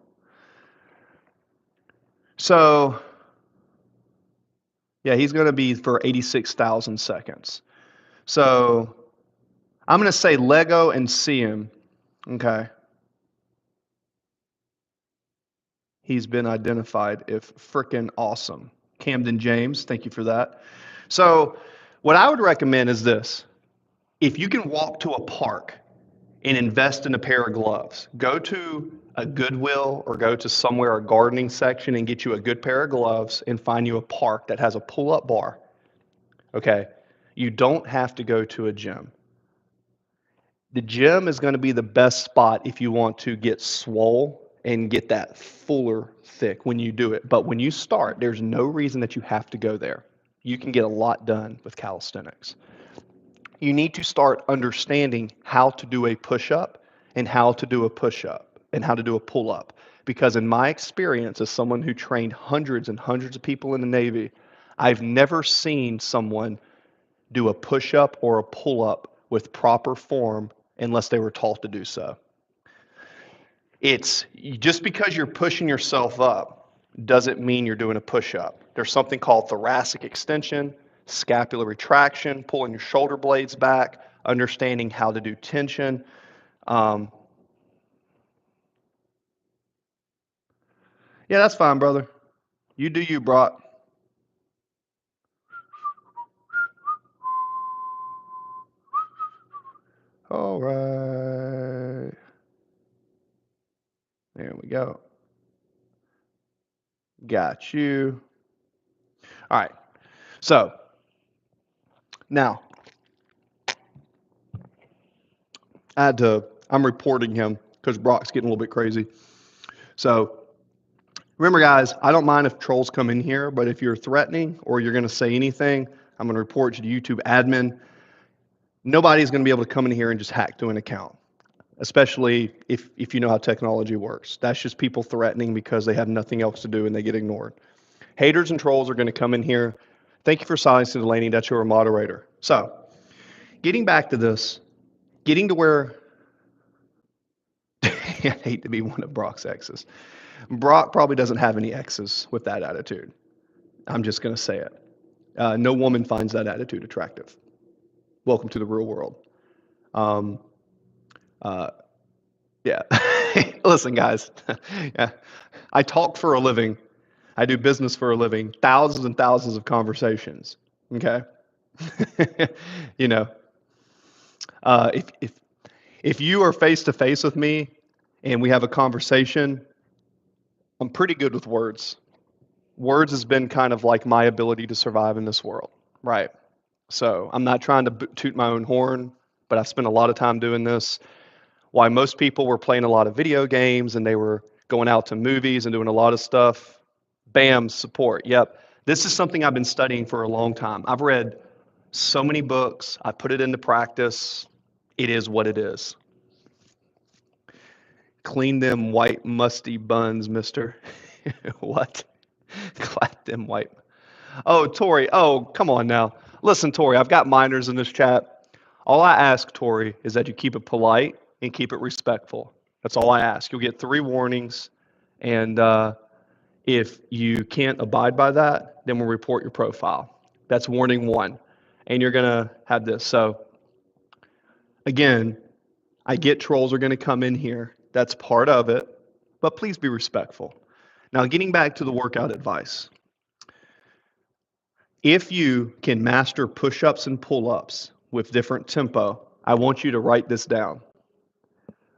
So yeah, he's going to be for 86,000 seconds. So I'm going to say Lego and see him. Okay. He's been identified if frickin' awesome. Camden James, thank you for that. So what I would recommend is this. If you can walk to a park and invest in a pair of gloves, go to a Goodwill or go to somewhere, a gardening section, and get you a good pair of gloves and find you a park that has a pull-up bar. Okay. You don't have to go to a gym. The gym is going to be the best spot if you want to get swole and get that fuller thick when you do it. But when you start, there's no reason that you have to go there. You can get a lot done with calisthenics. You need to start understanding how to do a push up and how to do a push up and how to do a pull up. Because in my experience, as someone who trained hundreds and hundreds of people in the Navy, I've never seen someone do a push up or a pull up with proper form unless they were taught to do so. It's just because you're pushing yourself up doesn't mean you're doing a push up. There's something called thoracic extension, scapular retraction, pulling your shoulder blades back, understanding how to do tension. Um, yeah, that's fine, brother. You do you, Brock. All right. There we go. Got you. All right. So now I'm reporting him because Brock's getting a little bit crazy. So remember, guys, I don't mind if trolls come in here, but if you're threatening or you're going to say anything, I'm going to report you to YouTube admin. Nobody's going to be able to come in here and just hack to an account, especially if you know how technology works. That's just people threatening because they have nothing else to do and they get ignored. Haters and trolls are going to come in here. Thank you for silencing Delaney. That's your moderator. So, getting back to this, getting to where I hate to be one of Brock's exes. Brock probably doesn't have any exes with that attitude. I'm just going to say it. No woman finds that attitude attractive. Welcome to the real world. Um, uh, yeah. Listen, guys. Yeah. I talk for a living. I do business for a living. Thousands and thousands of conversations. Okay. You know, if you are face to face with me and we have a conversation, I'm pretty good with words. Words has been kind of like my ability to survive in this world, right? So I'm not trying to toot my own horn, but I've spent a lot of time doing this. Why most people were playing a lot of video games and they were going out to movies and doing a lot of stuff. Bam, support. Yep. This is something I've been studying for a long time. I've read so many books. I put it into practice. It is what it is. Clean them white musty buns, mister. What? Clap them white. Oh, Tori. Oh, come on now. Listen, Tori, I've got minors in this chat. All I ask, Tori, is that you keep it polite and keep it respectful. That's all I ask. You'll get 3 warnings. And if you can't abide by that, then we'll report your profile. That's warning one. And you're going to have this. So, again, I get trolls are going to come in here. That's part of it. But please be respectful. Now, getting back to the workout advice. If you can master push ups and pull ups with different tempo, I want you to write this down.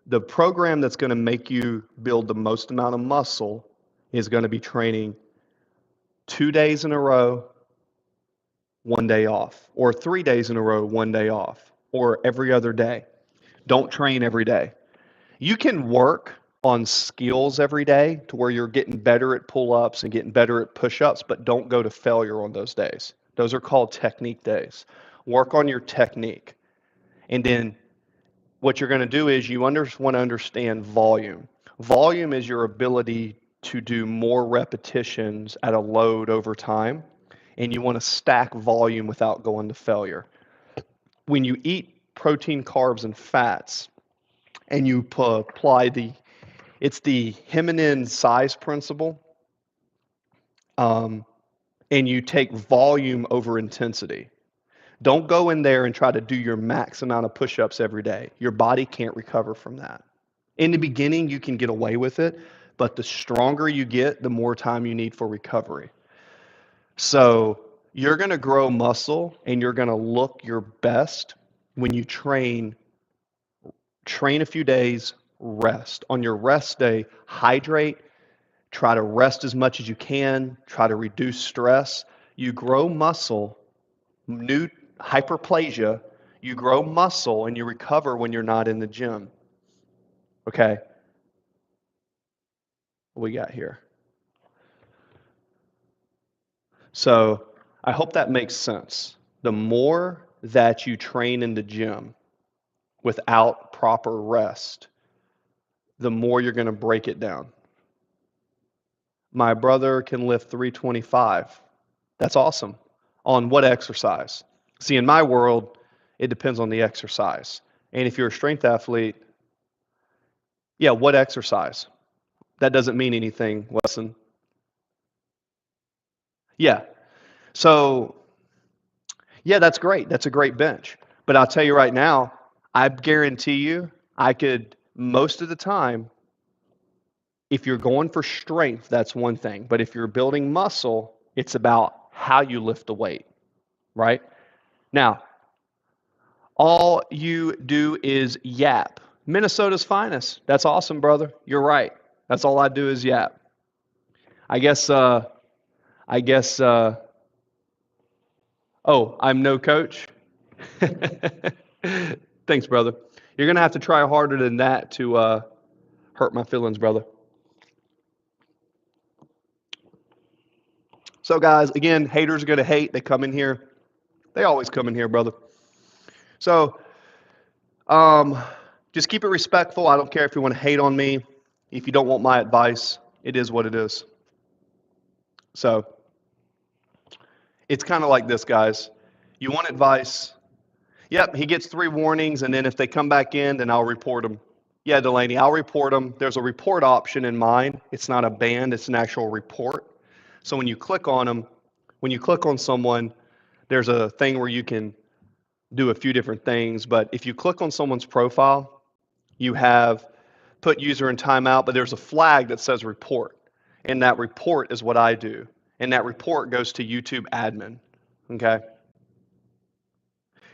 The program that's going to make you build the most amount of muscle is going to be training 2 days in a row, 1 day off, or 3 days in a row, 1 day off, or every other day. Don't train every day. You can work on skills every day to where you're getting better at pull ups and getting better at push ups, but don't go to failure on those days. Those are called technique days. Work on your technique. And then what you're going to do is you want to understand volume. Volume is your ability to do more repetitions at a load over time, and you want to stack volume without going to failure. When you eat protein, carbs, and fats, and you apply it's the Hemingen size principle, and you take volume over intensity. Don't go in there and try to do your max amount of push-ups every day. Your body can't recover from that. In the beginning, you can get away with it, but the stronger you get, the more time you need for recovery. So you're going to grow muscle and you're going to look your best when you train a few days, rest. On your rest day, hydrate, try to rest as much as you can, try to reduce stress. You grow muscle, new hyperplasia, you grow muscle and you recover when you're not in the gym. Okay, what we got here? So I hope that makes sense. The more that you train in the gym without proper rest, the more you're going to break it down. My brother can lift 325. That's awesome. On what exercise? See, in my world, it depends on the exercise. And if you're a strength athlete, yeah, what exercise? That doesn't mean anything, Wesson. Yeah. So, yeah, that's great. That's a great bench. But I'll tell you right now, I guarantee you, I could, most of the time, if you're going for strength, that's one thing. But if you're building muscle, it's about how you lift the weight, right? Now, all you do is yap. Minnesota's finest. That's awesome, brother. You're right. That's all I do is yap. I guess, I guess, oh, I'm no coach. Thanks, brother. You're going to have to try harder than that to hurt my feelings, brother. So, guys, again, haters are going to hate. They come in here. They always come in here, brother. So, just keep it respectful. I don't care if you want to hate on me. If you don't want my advice, it is what it is. So, it's kind of like this, guys. You want advice? Yep, he gets 3 warnings, and then if they come back in, then I'll report them. Yeah, Delaney, I'll report them. There's a report option in mine. It's not a ban, it's an actual report. So when you click on them, when you click on someone, there's a thing where you can do a few different things. But if you click on someone's profile, you have put user in timeout, but there's a flag that says report. And that report is what I do. And that report goes to YouTube admin. Okay?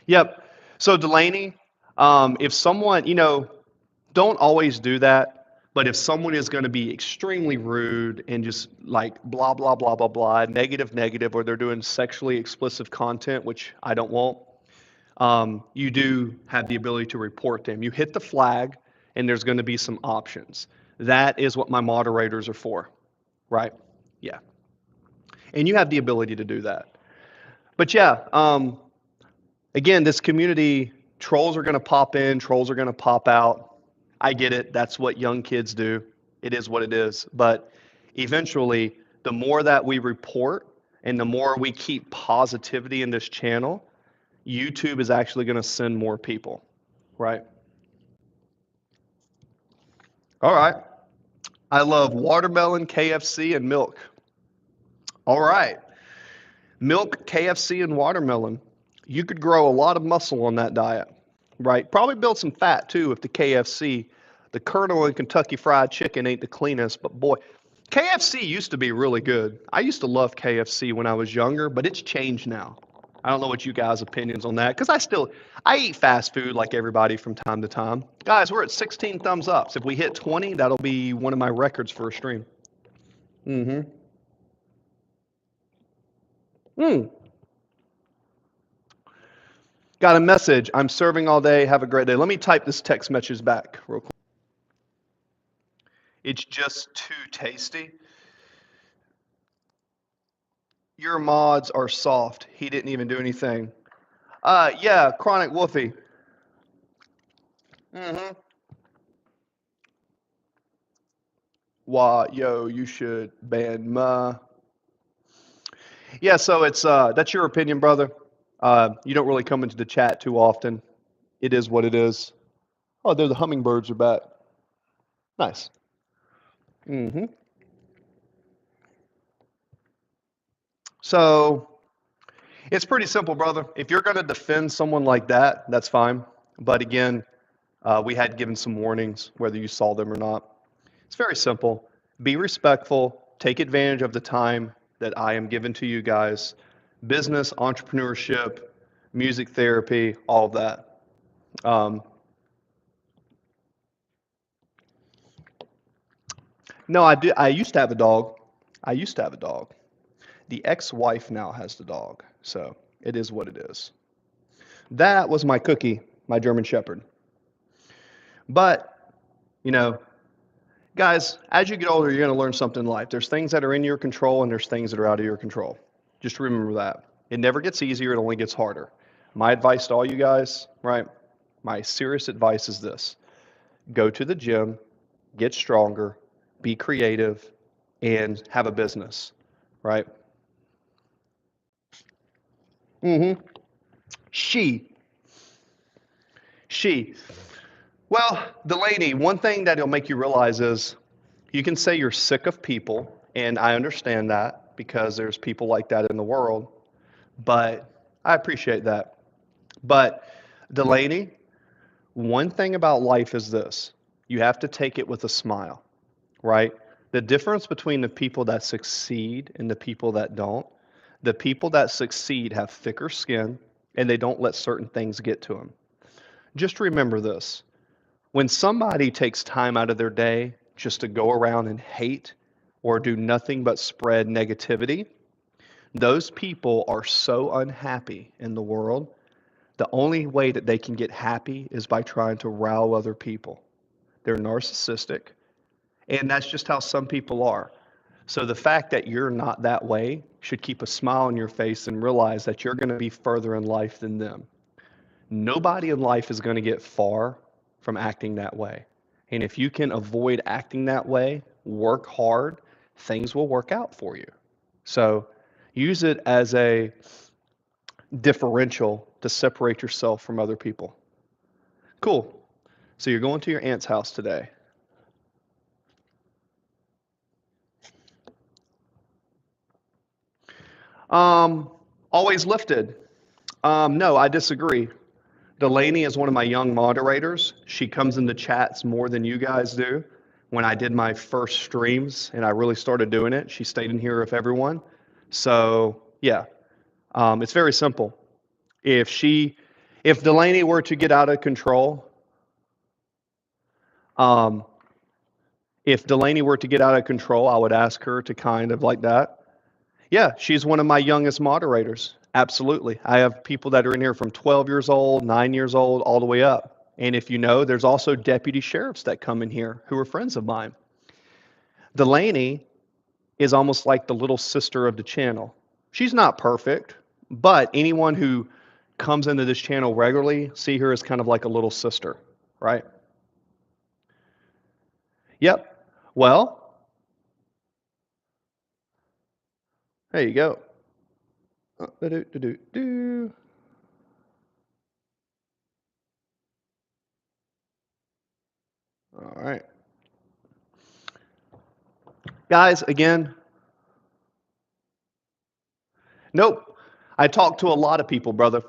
Yep. So Delaney, if someone, don't always do that, but if someone is going to be extremely rude and just like blah, blah, blah, blah, blah, negative, negative, or they're doing sexually explicit content, which I don't want, you do have the ability to report them. You hit the flag, and there's going to be some options. That is what my moderators are for, right? Yeah. And you have the ability to do that. But yeah, again, this community, trolls are going to pop in, trolls are going to pop out. I get it. That's what young kids do. It is what it is. But eventually, the more that we report and the more we keep positivity in this channel, YouTube is actually going to send more people, right? All right. I love watermelon, KFC, and milk. All right. Milk, KFC, and watermelon. You could grow a lot of muscle on that diet, right? Probably build some fat too if the KFC, the Colonel and Kentucky Fried Chicken ain't the cleanest, but boy, KFC used to be really good. I used to love KFC when I was younger, but it's changed now. I don't know what you guys' opinions on that because I eat fast food like everybody from time to time. Guys, we're at 16 thumbs ups. If we hit 20, that'll be one of my records for a stream. Mm-hmm. Mm. Got a message. I'm serving all day. Have a great day. Let me type this text message back real quick. It's just too tasty. Your mods are soft. He didn't even do anything. Yeah, Chronic Wolfie. Mm-hmm. Why, yo, you should ban my. Yeah, so it's that's your opinion, brother. You don't really come into the chat too often. It is what it is. Oh, there the hummingbirds are back. Nice. Mm-hmm. So it's pretty simple, brother. If you're going to defend someone like that, that's fine. But again, we had given some warnings, whether you saw them or not. It's very simple. Be respectful. Take advantage of the time that I am given to you guys. Business, entrepreneurship, music therapy, all of that. Um, no, I do. I used to have a dog. I used to have a dog. The ex-wife now has the dog, so it is what it is. That was my cookie, my German Shepherd. But you know, guys, as you get older, you're going to learn something in life. There's things that are in your control and there's things that are out of your control. Just remember that. It never gets easier, it only gets harder. My advice to all you guys, right? My serious advice is this: go to the gym, get stronger, be creative, and have a business, right? Mm-hmm. She, she. Well, Delaney, one thing that it'll make you realize is you can say you're sick of people, and I understand that because there's people like that in the world, but I appreciate that. But Delaney, one thing about life is this: you have to take it with a smile, right? The difference between the people that succeed and the people that don't, the people that succeed have thicker skin and they don't let certain things get to them. Just remember this: when somebody takes time out of their day just to go around and hate or do nothing but spread negativity, those people are so unhappy in the world. The only way that they can get happy is by trying to rile other people. They're narcissistic, and that's just how some people are. So the fact that you're not that way should keep a smile on your face and realize that you're going to be further in life than them. Nobody in life is going to get far from acting that way. And if you can avoid acting that way, work hard, things will work out for you. So use it as a differential to separate yourself from other people. Cool. So you're going to your aunt's house today. Um, Always lifted. No, I disagree. Delaney is one of my young moderators. She comes into chats more than you guys do. When I did my first streams and I really started doing it, she stayed in here with everyone. So yeah, it's very simple. If she, if Delaney were to get out of control, um, if Delaney were to get out of control, I would ask her to kind of like that. Yeah, she's one of my youngest moderators. Absolutely. I have people that are in here from 12 years old, 9 years old, all the way up. And if you know, there's also deputy sheriffs that come in here who are friends of mine. Delaney is almost like the little sister of the channel. She's not perfect, but anyone who comes into this channel regularly see her as kind of like a little sister, right? Yep. Well, there you go. Do-do-do-do-do. All right. Guys, again, nope. I talk to a lot of people, brother.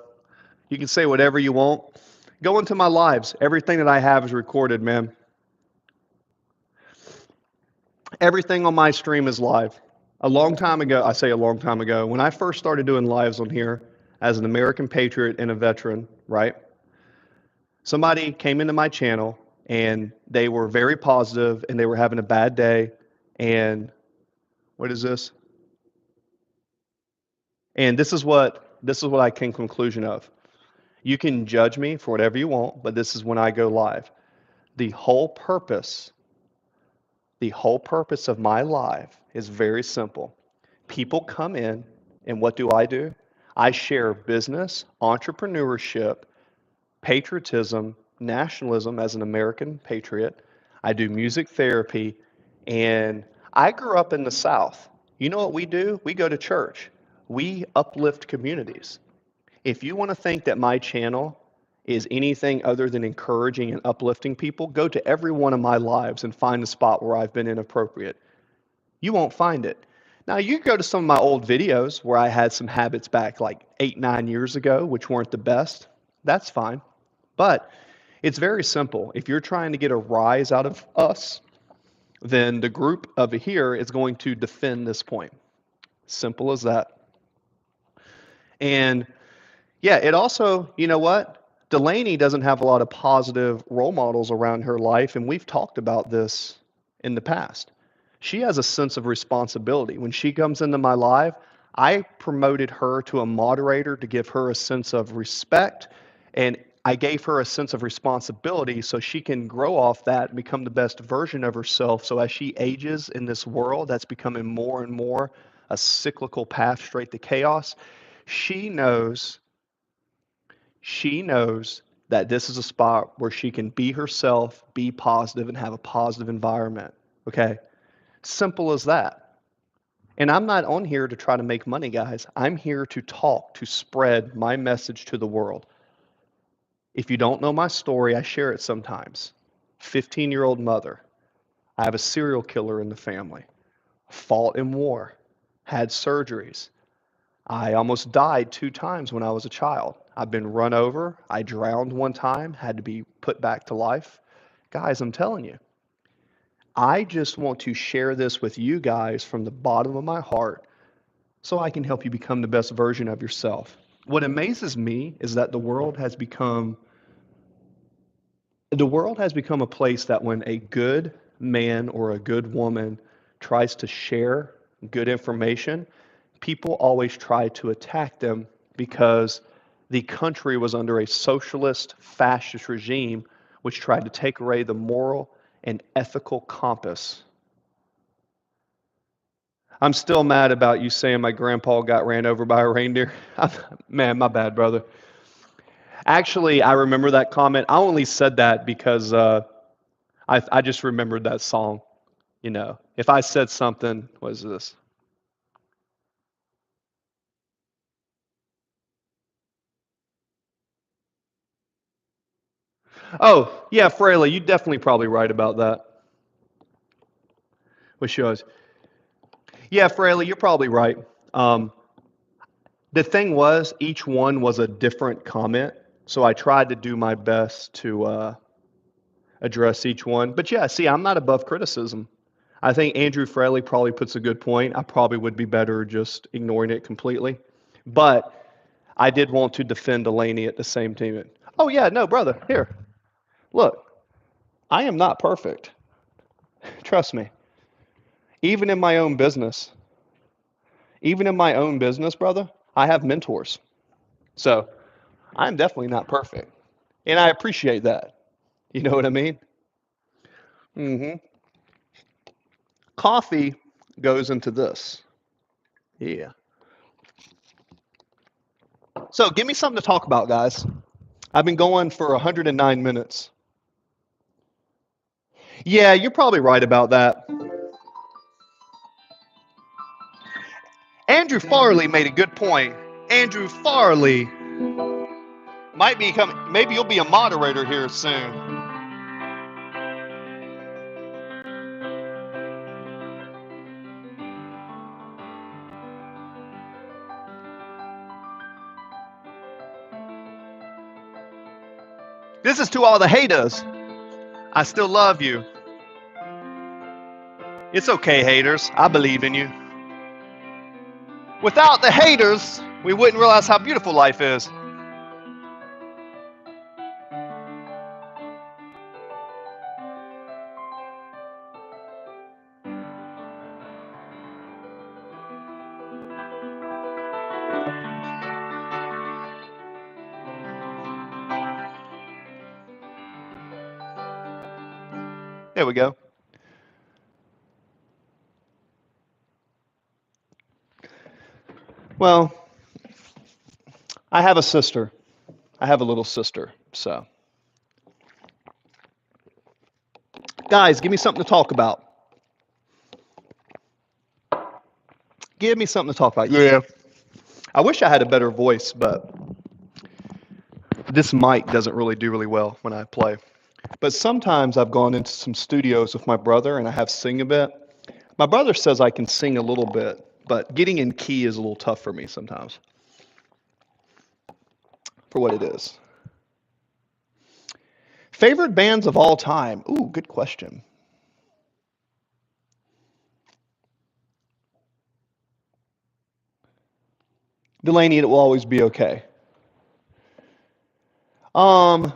You can say whatever you want. Go into my lives. Everything that I have is recorded, man. Everything on my stream is live. A long time ago, I say a long time ago, when I first started doing lives on here as an American patriot and a veteran, right? Somebody came into my channel and they were very positive and they were having a bad day. And what is this? And this is what I came to conclusion of. You can judge me for whatever you want, but this is when I go live. The whole purpose, the whole purpose of my live is very simple. People come in, and what do? I share business, entrepreneurship, patriotism, nationalism as an American patriot. I do music therapy, and I grew up in the South. You know what we do? We go to church. We uplift communities. If you want to think that my channel is anything other than encouraging and uplifting people, go to every one of my lives and find a spot where I've been inappropriate. You won't find it. Now, you go to some of my old videos where I had some habits back like 8, 9 years ago, which weren't the best. That's fine. But it's very simple. If you're trying to get a rise out of us, then the group over here is going to defend this point. Simple as that. And yeah, it also, you know what? Delaney doesn't have a lot of positive role models around her life, and we've talked about this in the past. She has a sense of responsibility. When she comes into my live, I promoted her to a moderator to give her a sense of respect, and I gave her a sense of responsibility so she can grow off that and become the best version of herself. So as she ages in this world that's becoming more and more a cyclical path straight to chaos, she knows she knows that this is a spot where she can be herself, be positive, and have a positive environment. Okay? Simple as that. And I'm not on here to try to make money, guys. I'm here to talk, to spread my message to the world. If you don't know my story, I share it sometimes. 15-year-old mother. I have a serial killer in the family. Fought in war. Had surgeries. I almost died 2 times when I was a child. I've been run over. I drowned one time, had to be put back to life. Guys, I'm telling you, I just want to share this with you guys from the bottom of my heart so I can help you become the best version of yourself. What amazes me is that the world has become a place that when a good man or a good woman tries to share good information, people always try to attack them because the country was under a socialist fascist regime which tried to take away the moral and ethical compass. I'm still mad about you saying my grandpa got ran over by a reindeer. Man, my bad, brother. Actually, I remember that comment. I only said that because I just remembered that song. If I said something, what is this? Oh, yeah, Fraley, you definitely probably right about that. What shows? Yeah, Fraley, you're probably right. Um, the thing was, each one was a different comment, so I tried to do my best to address each one. But yeah, see, I'm not above criticism. I think Andrew Fraley probably puts a good point. I probably would be better just ignoring it completely. But I did want to defend Delaney at the same time. Oh, yeah, no, brother, here, look, I am not perfect. Trust me. Even in my own business, even in my own business, brother, I have mentors. So I'm definitely not perfect. And I appreciate that. You know what I mean? hmm Coffee goes into this. Yeah. So give me something to talk about, guys. I've been going for 109 minutes. Yeah, you're probably right about that. Andrew Farley made a good point. Andrew Farley might be coming. Maybe you'll be a moderator here soon. This is to all the haters. I still love you. It's okay, haters. I believe in you. Without the haters, we wouldn't realize how beautiful life is. There we go. Well, I have a sister. I have a little sister. So, guys, give me something to talk about. Give me something to talk about. Yeah. I wish I had a better voice, but this mic doesn't really do really well when I play. But sometimes I've gone into some studios with my brother and I have sing a bit. My brother says I can sing a little bit, but getting in key is a little tough for me sometimes for what it is. Favorite bands of all time? Ooh, good question. Delaney, it will always be okay. Um,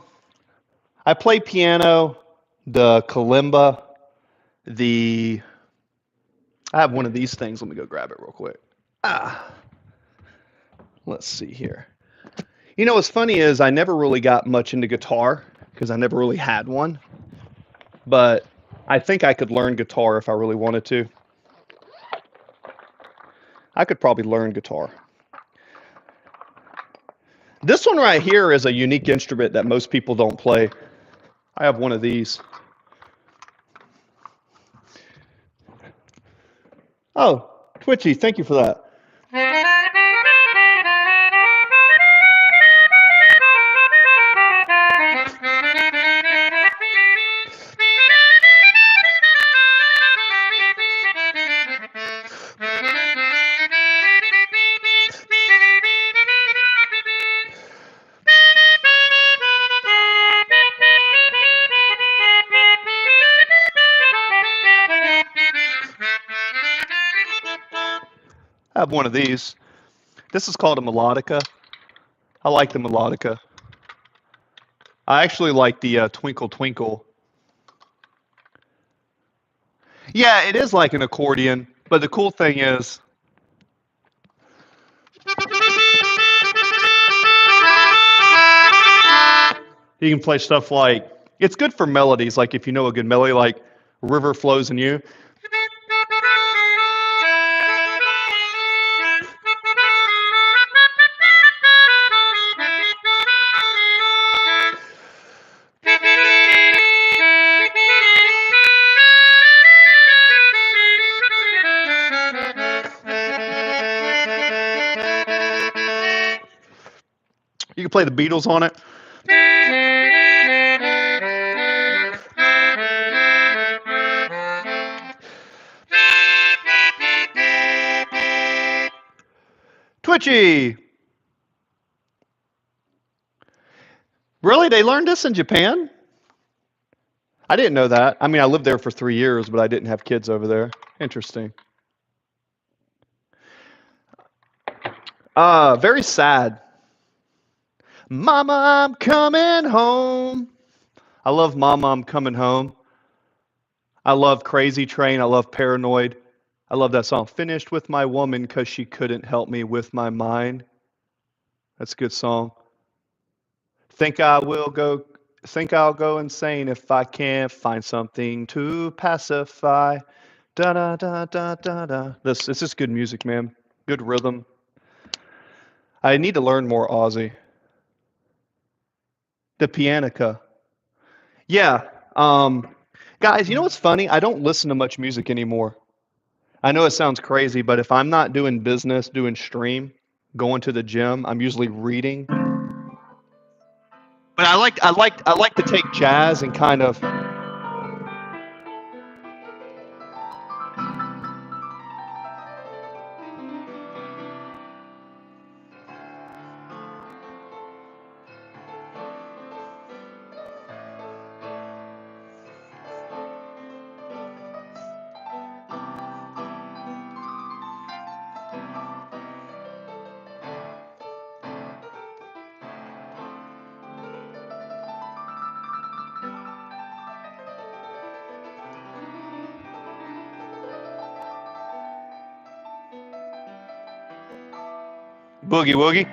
I play piano, the kalimba, the I have one of these things. Let me go grab it real quick. Ah, let's see here. You know what's funny is I never really got much into guitar because I never really had one, but I think I could learn guitar if I really wanted to. I could probably learn guitar. This one right here is a unique instrument that most people don't play. I have one of these. Oh, Twitchy, thank you for that. I have one of these. This is called a melodica. I like the melodica. I actually like the Twinkle Twinkle. Yeah, it is like an accordion, but the cool thing is you can play stuff like it's good for melodies, like if you know a good melody, like River Flows in You. You can play the Beatles on it. Twitchy. Really? They learned this in Japan? I didn't know that. I mean, I lived there for 3 years, but I didn't have kids over there. Interesting. Very sad. Mama, I'm coming home. I love Mama, I'm coming home. I love Crazy Train. I love Paranoid. I love that song. Finished with my woman because she couldn't help me with my mind. That's a good song. Think I will go. Think I'll go insane if I can't find something to pacify. Da da da da da da. This is good music, man. Good rhythm. I need to learn more Aussie. The pianica. Yeah. Guys, you know what's funny? I don't listen to much music anymore. I know it sounds crazy, but if I'm not doing business, doing stream, going to the gym, I'm usually reading. But I like to take jazz and kind of Boogie woogie.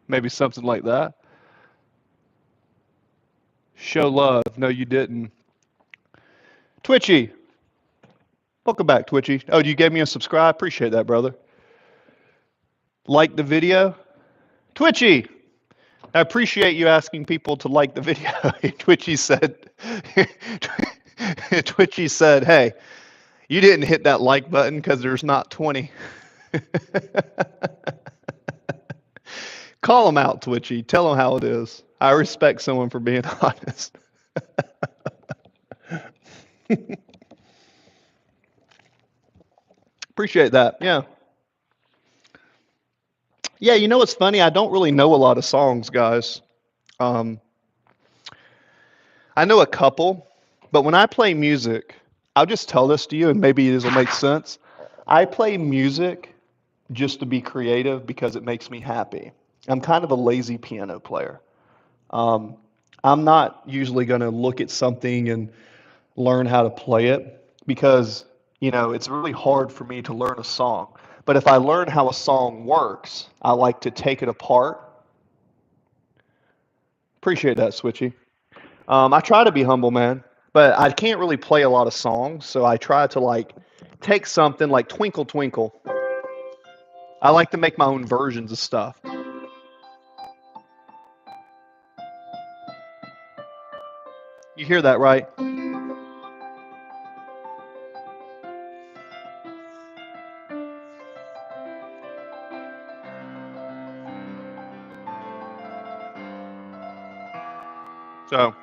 Maybe something like that. Show love. No, you didn't. Twitchy. Welcome back, Twitchy. Oh, you gave me a subscribe? Appreciate that, brother. Like the video? Twitchy. I appreciate you asking people to like the video. Twitchy said, Twitchy said, hey, you didn't hit that like button because there's not 20. Call them out, Twitchy. Tell them how it is. I respect someone for being honest. Appreciate that. Yeah. Yeah, you know what's funny? I don't really know a lot of songs, guys. Um, I know a couple, but when I play music, I'll just tell this to you and maybe this will make sense. I play music just to be creative because it makes me happy. I'm kind of a lazy piano player. Um, I'm not usually going to look at something and learn how to play it because, it's really hard for me to learn a song. But if I learn how a song works, I like to take it apart. Appreciate that, Switchy. I try to be humble, man, but I can't really play a lot of songs, so I try to take something like Twinkle Twinkle. I like to make my own versions of stuff. You hear that, right? So,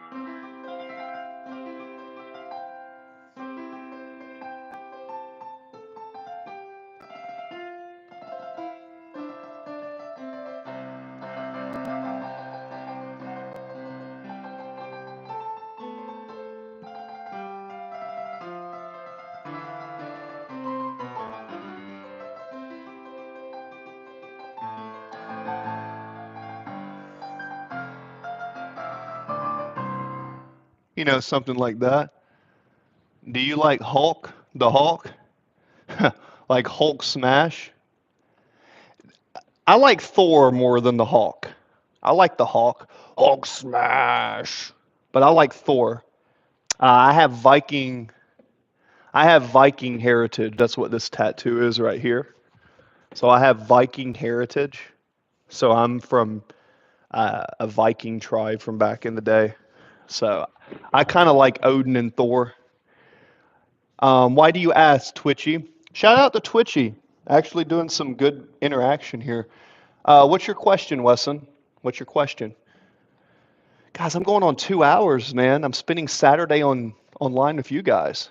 something like that. Do you like Hulk, the Hulk? Like Hulk smash? I like Thor more than the Hulk. I like the Hulk. Hulk smash. But I like Thor. I have Viking. I have Viking heritage. That's what this tattoo is right here. So I have Viking heritage. So I'm from a Viking tribe from back in the day. So I kind of like Odin and Thor. Why do you ask, Twitchy? Shout out to Twitchy. Actually doing some good interaction here. What's your question, Wesson? What's your question? Guys, I'm going on 2 hours, man. I'm spending Saturday online with you guys.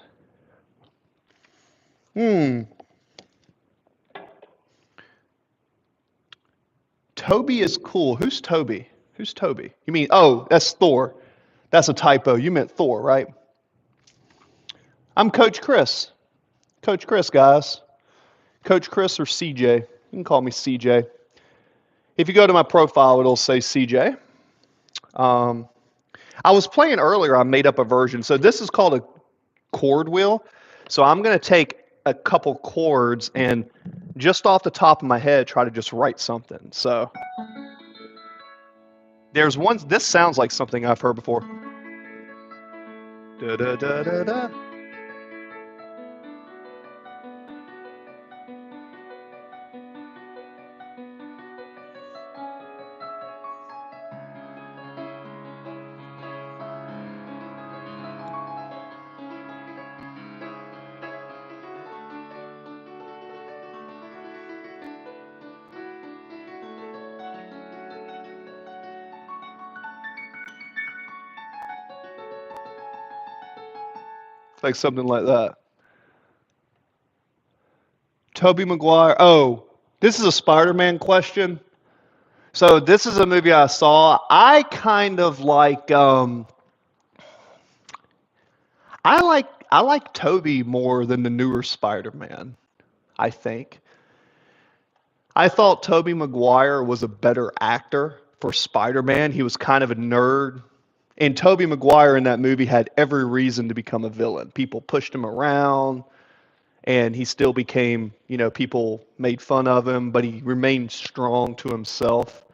Toby is cool. Who's Toby? Who's Toby? You mean, oh, that's Thor. That's a typo. You meant Thor, right? I'm Coach Chris. Coach Chris, guys. Coach Chris or CJ. You can call me CJ. If you go to my profile, it'll say CJ. I was playing earlier. I made up a version. So this is called a chord wheel. So I'm going to take a couple chords and just off the top of my head, try to just write something. So there's one. This sounds like something I've heard before. Da, da, da, da, da. Like something like that. Tobey Maguire. Oh, this is a Spider-Man question. So this is a movie I saw. I kind of like I like Tobey more than the newer Spider-Man, I think. I thought Tobey Maguire was a better actor for Spider-Man. He was kind of a nerd. And Tobey Maguire in that movie had every reason to become a villain. People pushed him around and he still became, people made fun of him, but he remained strong to himself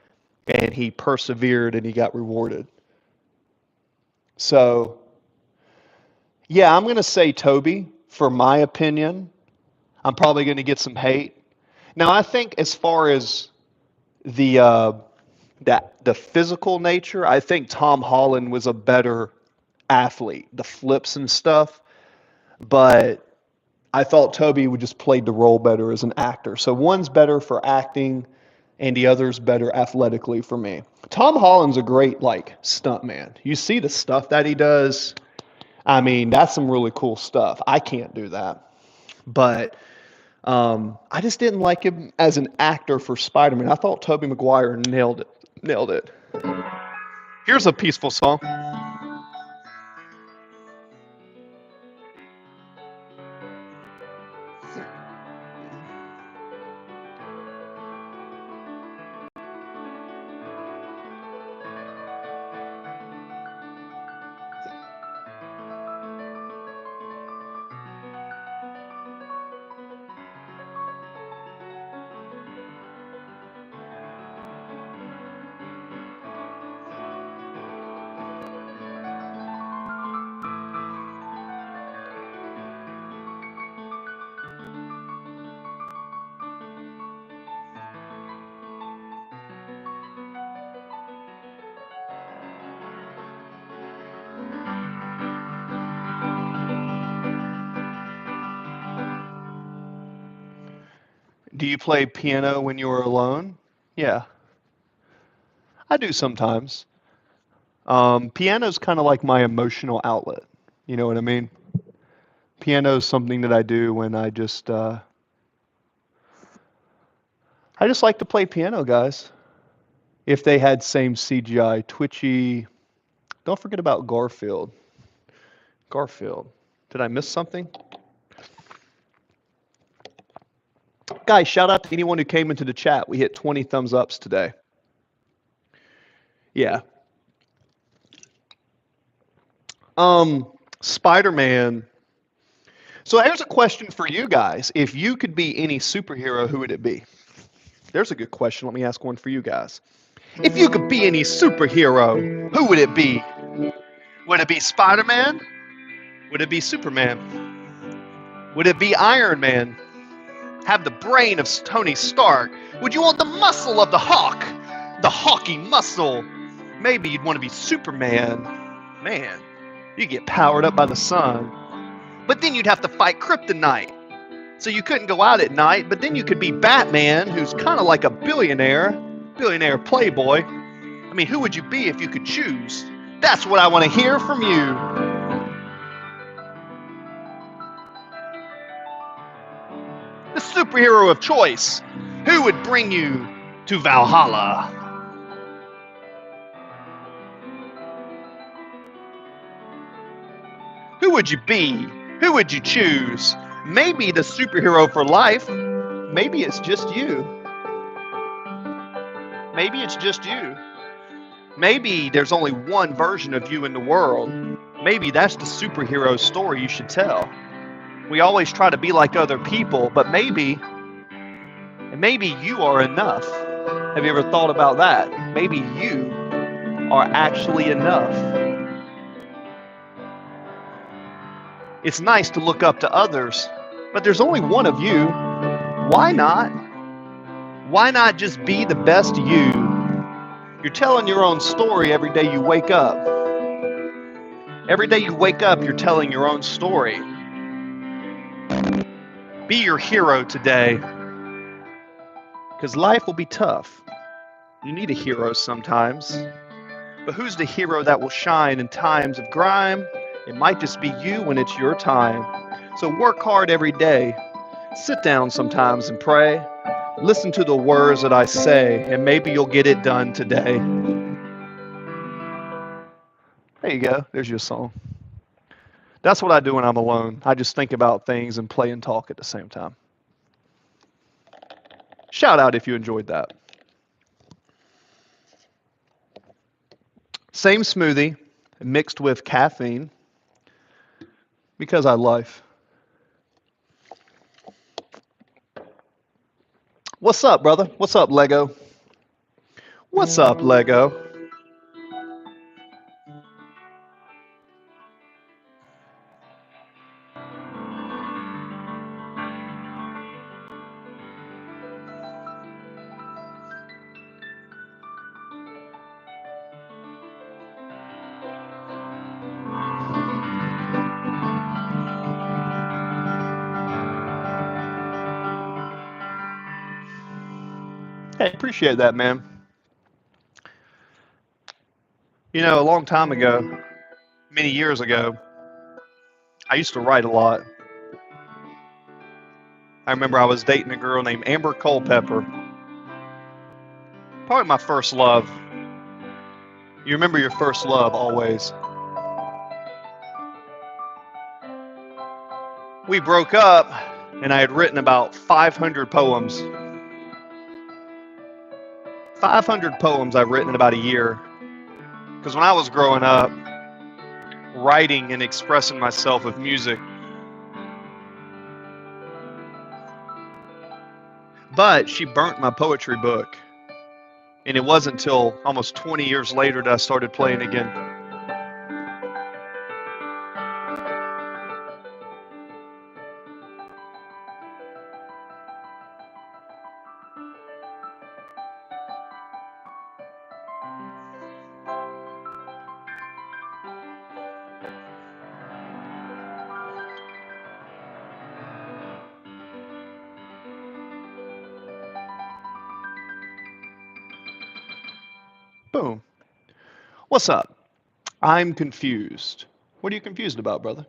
and he persevered and he got rewarded. So, yeah, I'm going to say Tobey for my opinion. I'm probably going to get some hate. Now, I think as far as the the physical nature, I think Tom Holland was a better athlete, the flips and stuff. But I thought Toby would just played the role better as an actor. So one's better for acting, and the other's better athletically for me. Tom Holland's a great stunt man. You see the stuff that he does. I mean, that's some really cool stuff. I can't do that, but I just didn't like him as an actor for Spider-Man. I thought Tobey Maguire nailed it. Nailed it. Here's a peaceful song. Do you play piano when you're alone? Yeah, I do sometimes. Piano's kind of like my emotional outlet. You know what I mean? Piano is something that I do when I just like to play piano, guys. If they had same CGI, twitchy. Don't forget about Garfield. Garfield. Did I miss something? Guys, shout out to anyone who came into the chat. We hit 20 thumbs ups today. Yeah. Spider-Man. So here's a question for you guys. If you could be any superhero, who would it be? There's a good question. Let me ask one for you guys. If you could be any superhero, who would it be? Would it be Spider-Man? Would it be Superman? Would it be Iron Man? Have the brain of Tony Stark? Would you want the muscle of the Hawk? The Hawky muscle? Maybe you'd want to be Superman. Man, you get powered up by the sun. But then you'd have to fight kryptonite. So you couldn't go out at night, but then you could be Batman, who's kind of like a billionaire playboy. I mean, who would you be if you could choose? That's what I want to hear from you. The superhero of choice. Who would bring you to Valhalla? Who would you be? Who would you choose? Maybe the superhero for life. Maybe it's just you. Maybe it's just you. Maybe there's only one version of you in the world. Maybe that's the superhero story you should tell. We always try to be like other people, but maybe you are enough. Have you ever thought about that? Maybe you are actually enough. It's nice to look up to others, but there's only one of you. Why not? Why not just be the best you? You're telling your own story every day you wake up. Every day you wake up, you're telling your own story. Be your hero today, because life will be tough. You need a hero sometimes. But who's the hero that will shine in times of grime, It might just be you when it's your time. So work hard every day. Sit down sometimes and pray. Listen to the words that I say, and maybe you'll get it done today. There you go. There's your song. That's what I do when I'm alone. I just think about things and play and talk at the same time. Shout out if you enjoyed that. Same smoothie mixed with caffeine because I life. What's up, brother? What's up, Lego? What's up, Lego? Hey, appreciate that, man. You know, a long time ago, many years ago, I used to write a lot. I remember I was dating a girl named Amber Culpepper. Probably my first love. You remember your first love always. We broke up, and I had written about 500 poems. 500 poems I've written in about a year. Because when I was growing up, writing and expressing myself with music. But she burnt my poetry book. And it wasn't until almost 20 years later that I started playing again. Boom. What's up? I'm confused. What are you confused about, brother?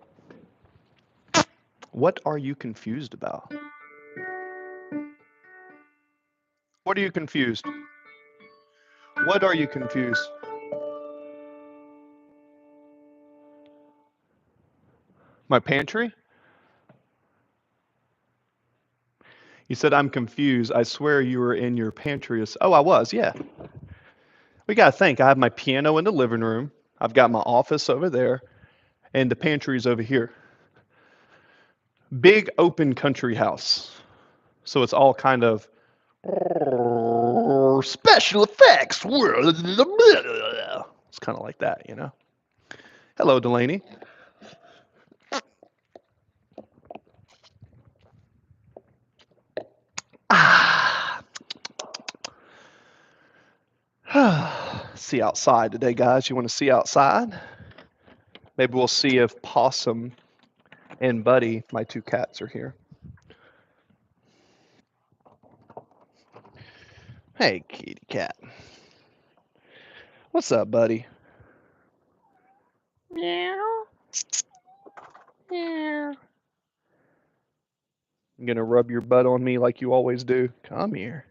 What are you confused about? What are you confused? What are you confused? My pantry? You said I'm confused. I swear you were in your pantry. Oh, I was, yeah. We got to think. I have my piano in the living room. I've got my office over there, and the pantry's over here. Big open country house. So it's all kind of special effects. It's kind of like that, you know? Hello, Delaney. Ah. See outside today, guys. You want to see outside? Maybe we'll see if Possum and Buddy, my two cats, are here. Hey, kitty cat. What's up, buddy? Meow. Meow. You gonna rub your butt on me like you always do? Come here.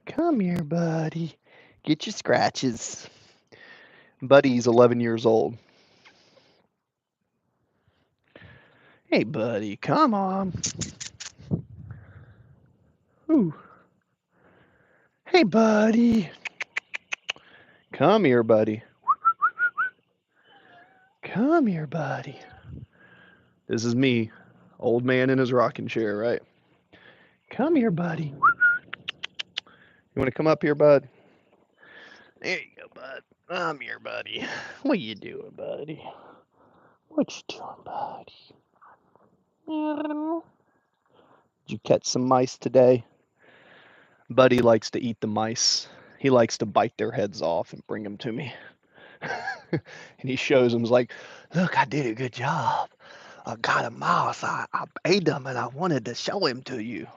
Come here, buddy. Get your scratches. Buddy's 11 years old. Hey, buddy, come on. Ooh. Hey, buddy. Come here, buddy. Come here, buddy. This is me, old man in his rocking chair, right? Come here, buddy. You want to come up here, bud? There you go, bud. I'm here, buddy. What you doing, buddy? What you doing, buddy? Did you catch some mice today? Buddy likes to eat the mice. He likes to bite their heads off and bring them to me. And he shows them, like, look, I did a good job. I got a mouse. I ate them and I wanted to show him to you.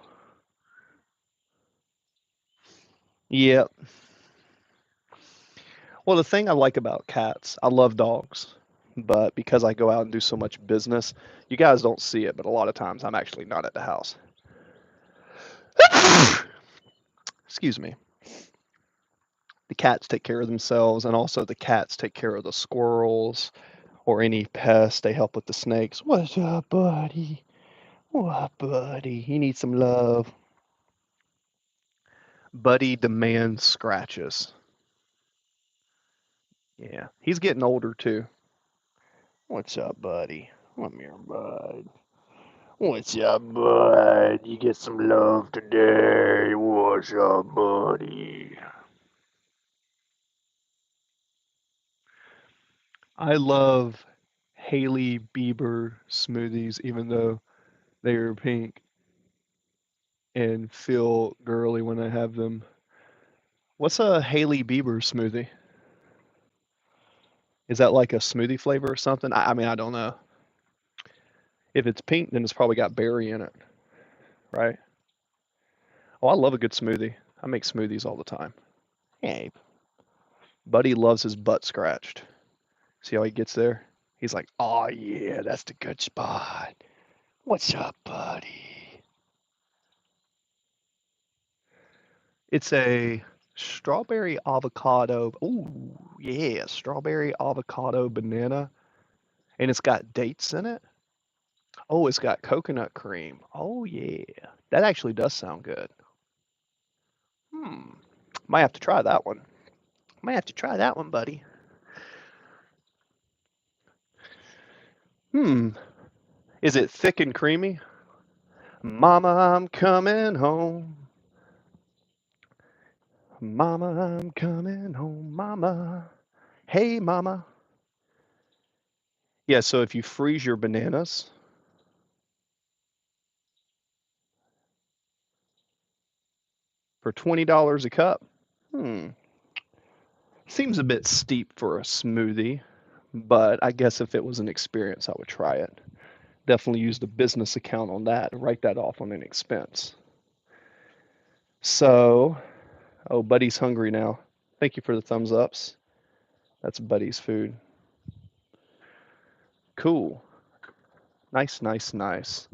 Yep. Well, the thing I like about cats, I love dogs, but because I go out and do so much business, you guys don't see it, but a lot of times I'm actually not at the house. Excuse me. The cats take care of themselves, and also the cats take care of the squirrels or any pests. They help with the snakes. What's up, buddy? What, buddy? You need some love. Buddy demands scratches. Yeah, he's getting older too. What's up, buddy? Come here, bud. What's up, bud? You get some love today. What's up, buddy? I love Haley Bieber smoothies, even though they are pink and feel girly when I have them. What's a Haley Bieber smoothie? Is that like a smoothie flavor or something? I mean, I don't know. If it's pink, then it's probably got berry in it, right? Oh, I love a good smoothie. I make smoothies all the time. Hey, Buddy loves his butt scratched. See how he gets there? He's like, oh yeah, that's the good spot. What's up, buddy? It's a strawberry avocado. Ooh, yeah, strawberry avocado banana. And it's got dates in it. Oh, it's got coconut cream. Oh yeah. That actually does sound good. Hmm. Might have to try that one. Might have to try that one, buddy. Hmm. Is it thick and creamy? Mama, I'm coming home. Mama, I'm coming home. Mama. Hey, mama. Yeah, so if you freeze your bananas for $20 a cup, hmm, seems a bit steep for a smoothie, but I guess if it was an experience, I would try it. Definitely use the business account on that and write that off on an expense. So, oh, Buddy's hungry now. Thank you for the thumbs ups. That's Buddy's food. Cool. Nice, nice, nice.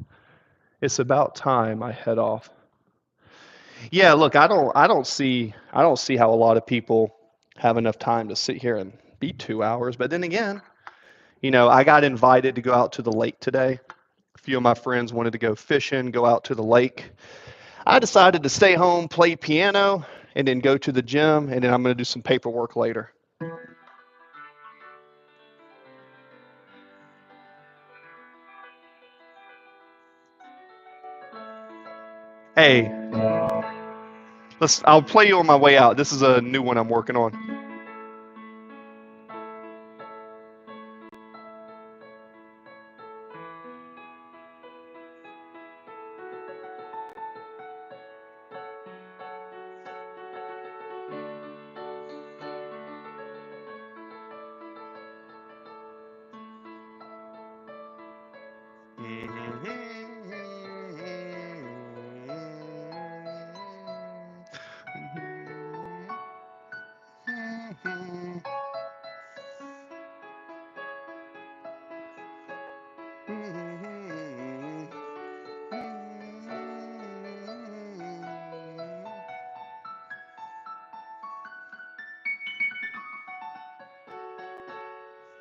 It's about time I head off. Yeah, look, I don't see how a lot of people have enough time to sit here and be 2 hours. But then again, I got invited to go out to the lake today. A few of my friends wanted to go fishing, go out to the lake. I decided to stay home, play piano, and then go to the gym, and then I'm going to do some paperwork later. Hey, I'll play you on my way out. This is a new one I'm working on.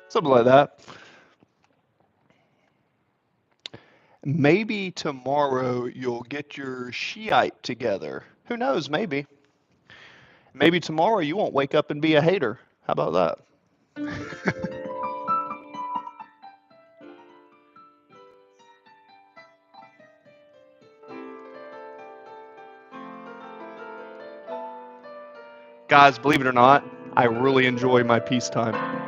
Something like that. Maybe tomorrow you'll get your Shiite together. Who knows? Maybe. Maybe tomorrow you won't wake up and be a hater. How about that? Guys, believe it or not, I really enjoy my peacetime.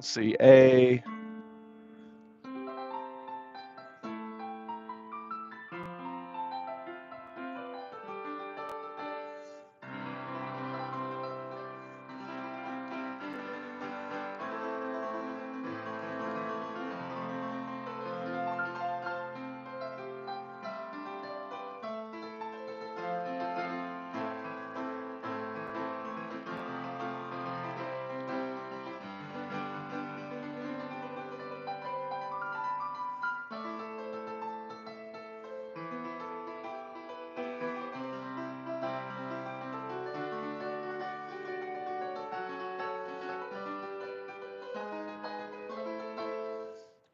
Let's see, A.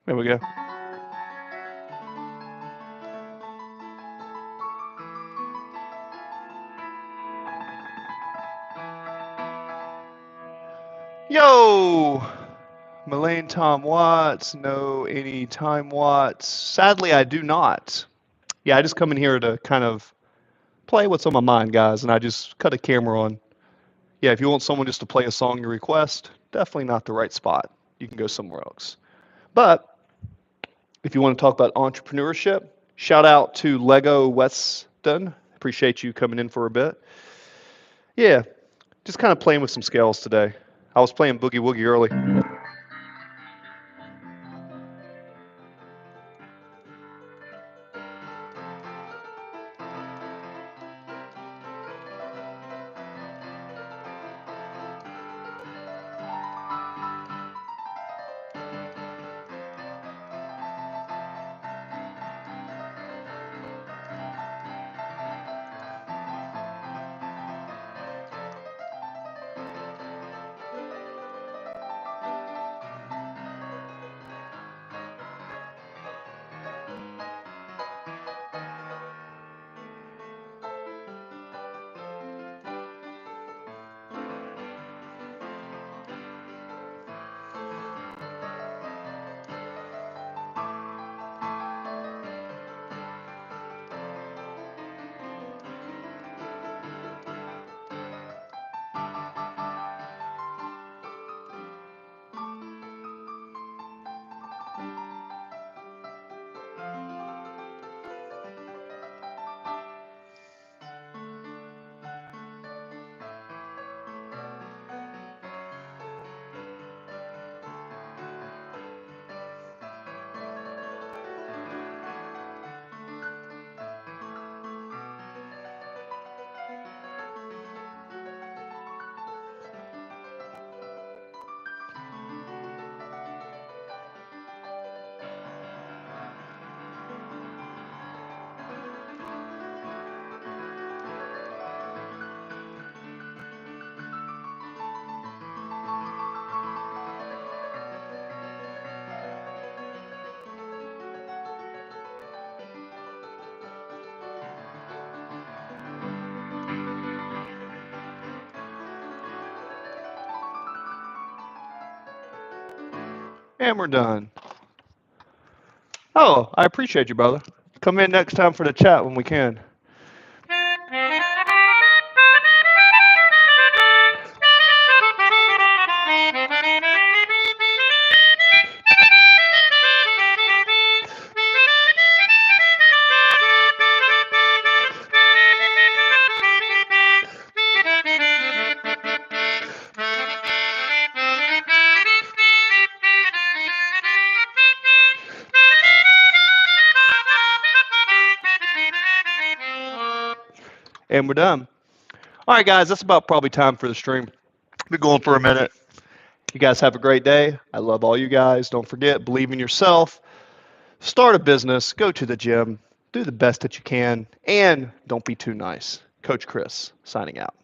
There we go. Yo! Melaine Tom Watts, know any Time Watts? Sadly, I do not. Yeah, I just come in here to kind of play what's on my mind, guys, and I just cut a camera on. Yeah, if you want someone just to play a song you request, definitely not the right spot. You can go somewhere else. But if you want to talk about entrepreneurship, shout out to Lego Weston. Appreciate you coming in for a bit. Yeah, just kind of playing with some scales today. I was playing Boogie Woogie early. And we're done. Oh, I appreciate you, brother. Come in next time for the chat when we can. And we're done. All right, guys, that's about probably time for the stream. Been going for a minute. You guys have a great day. I love all you guys. Don't forget, believe in yourself. Start a business. Go to the gym. Do the best that you can. And don't be too nice. Coach Chris, signing out.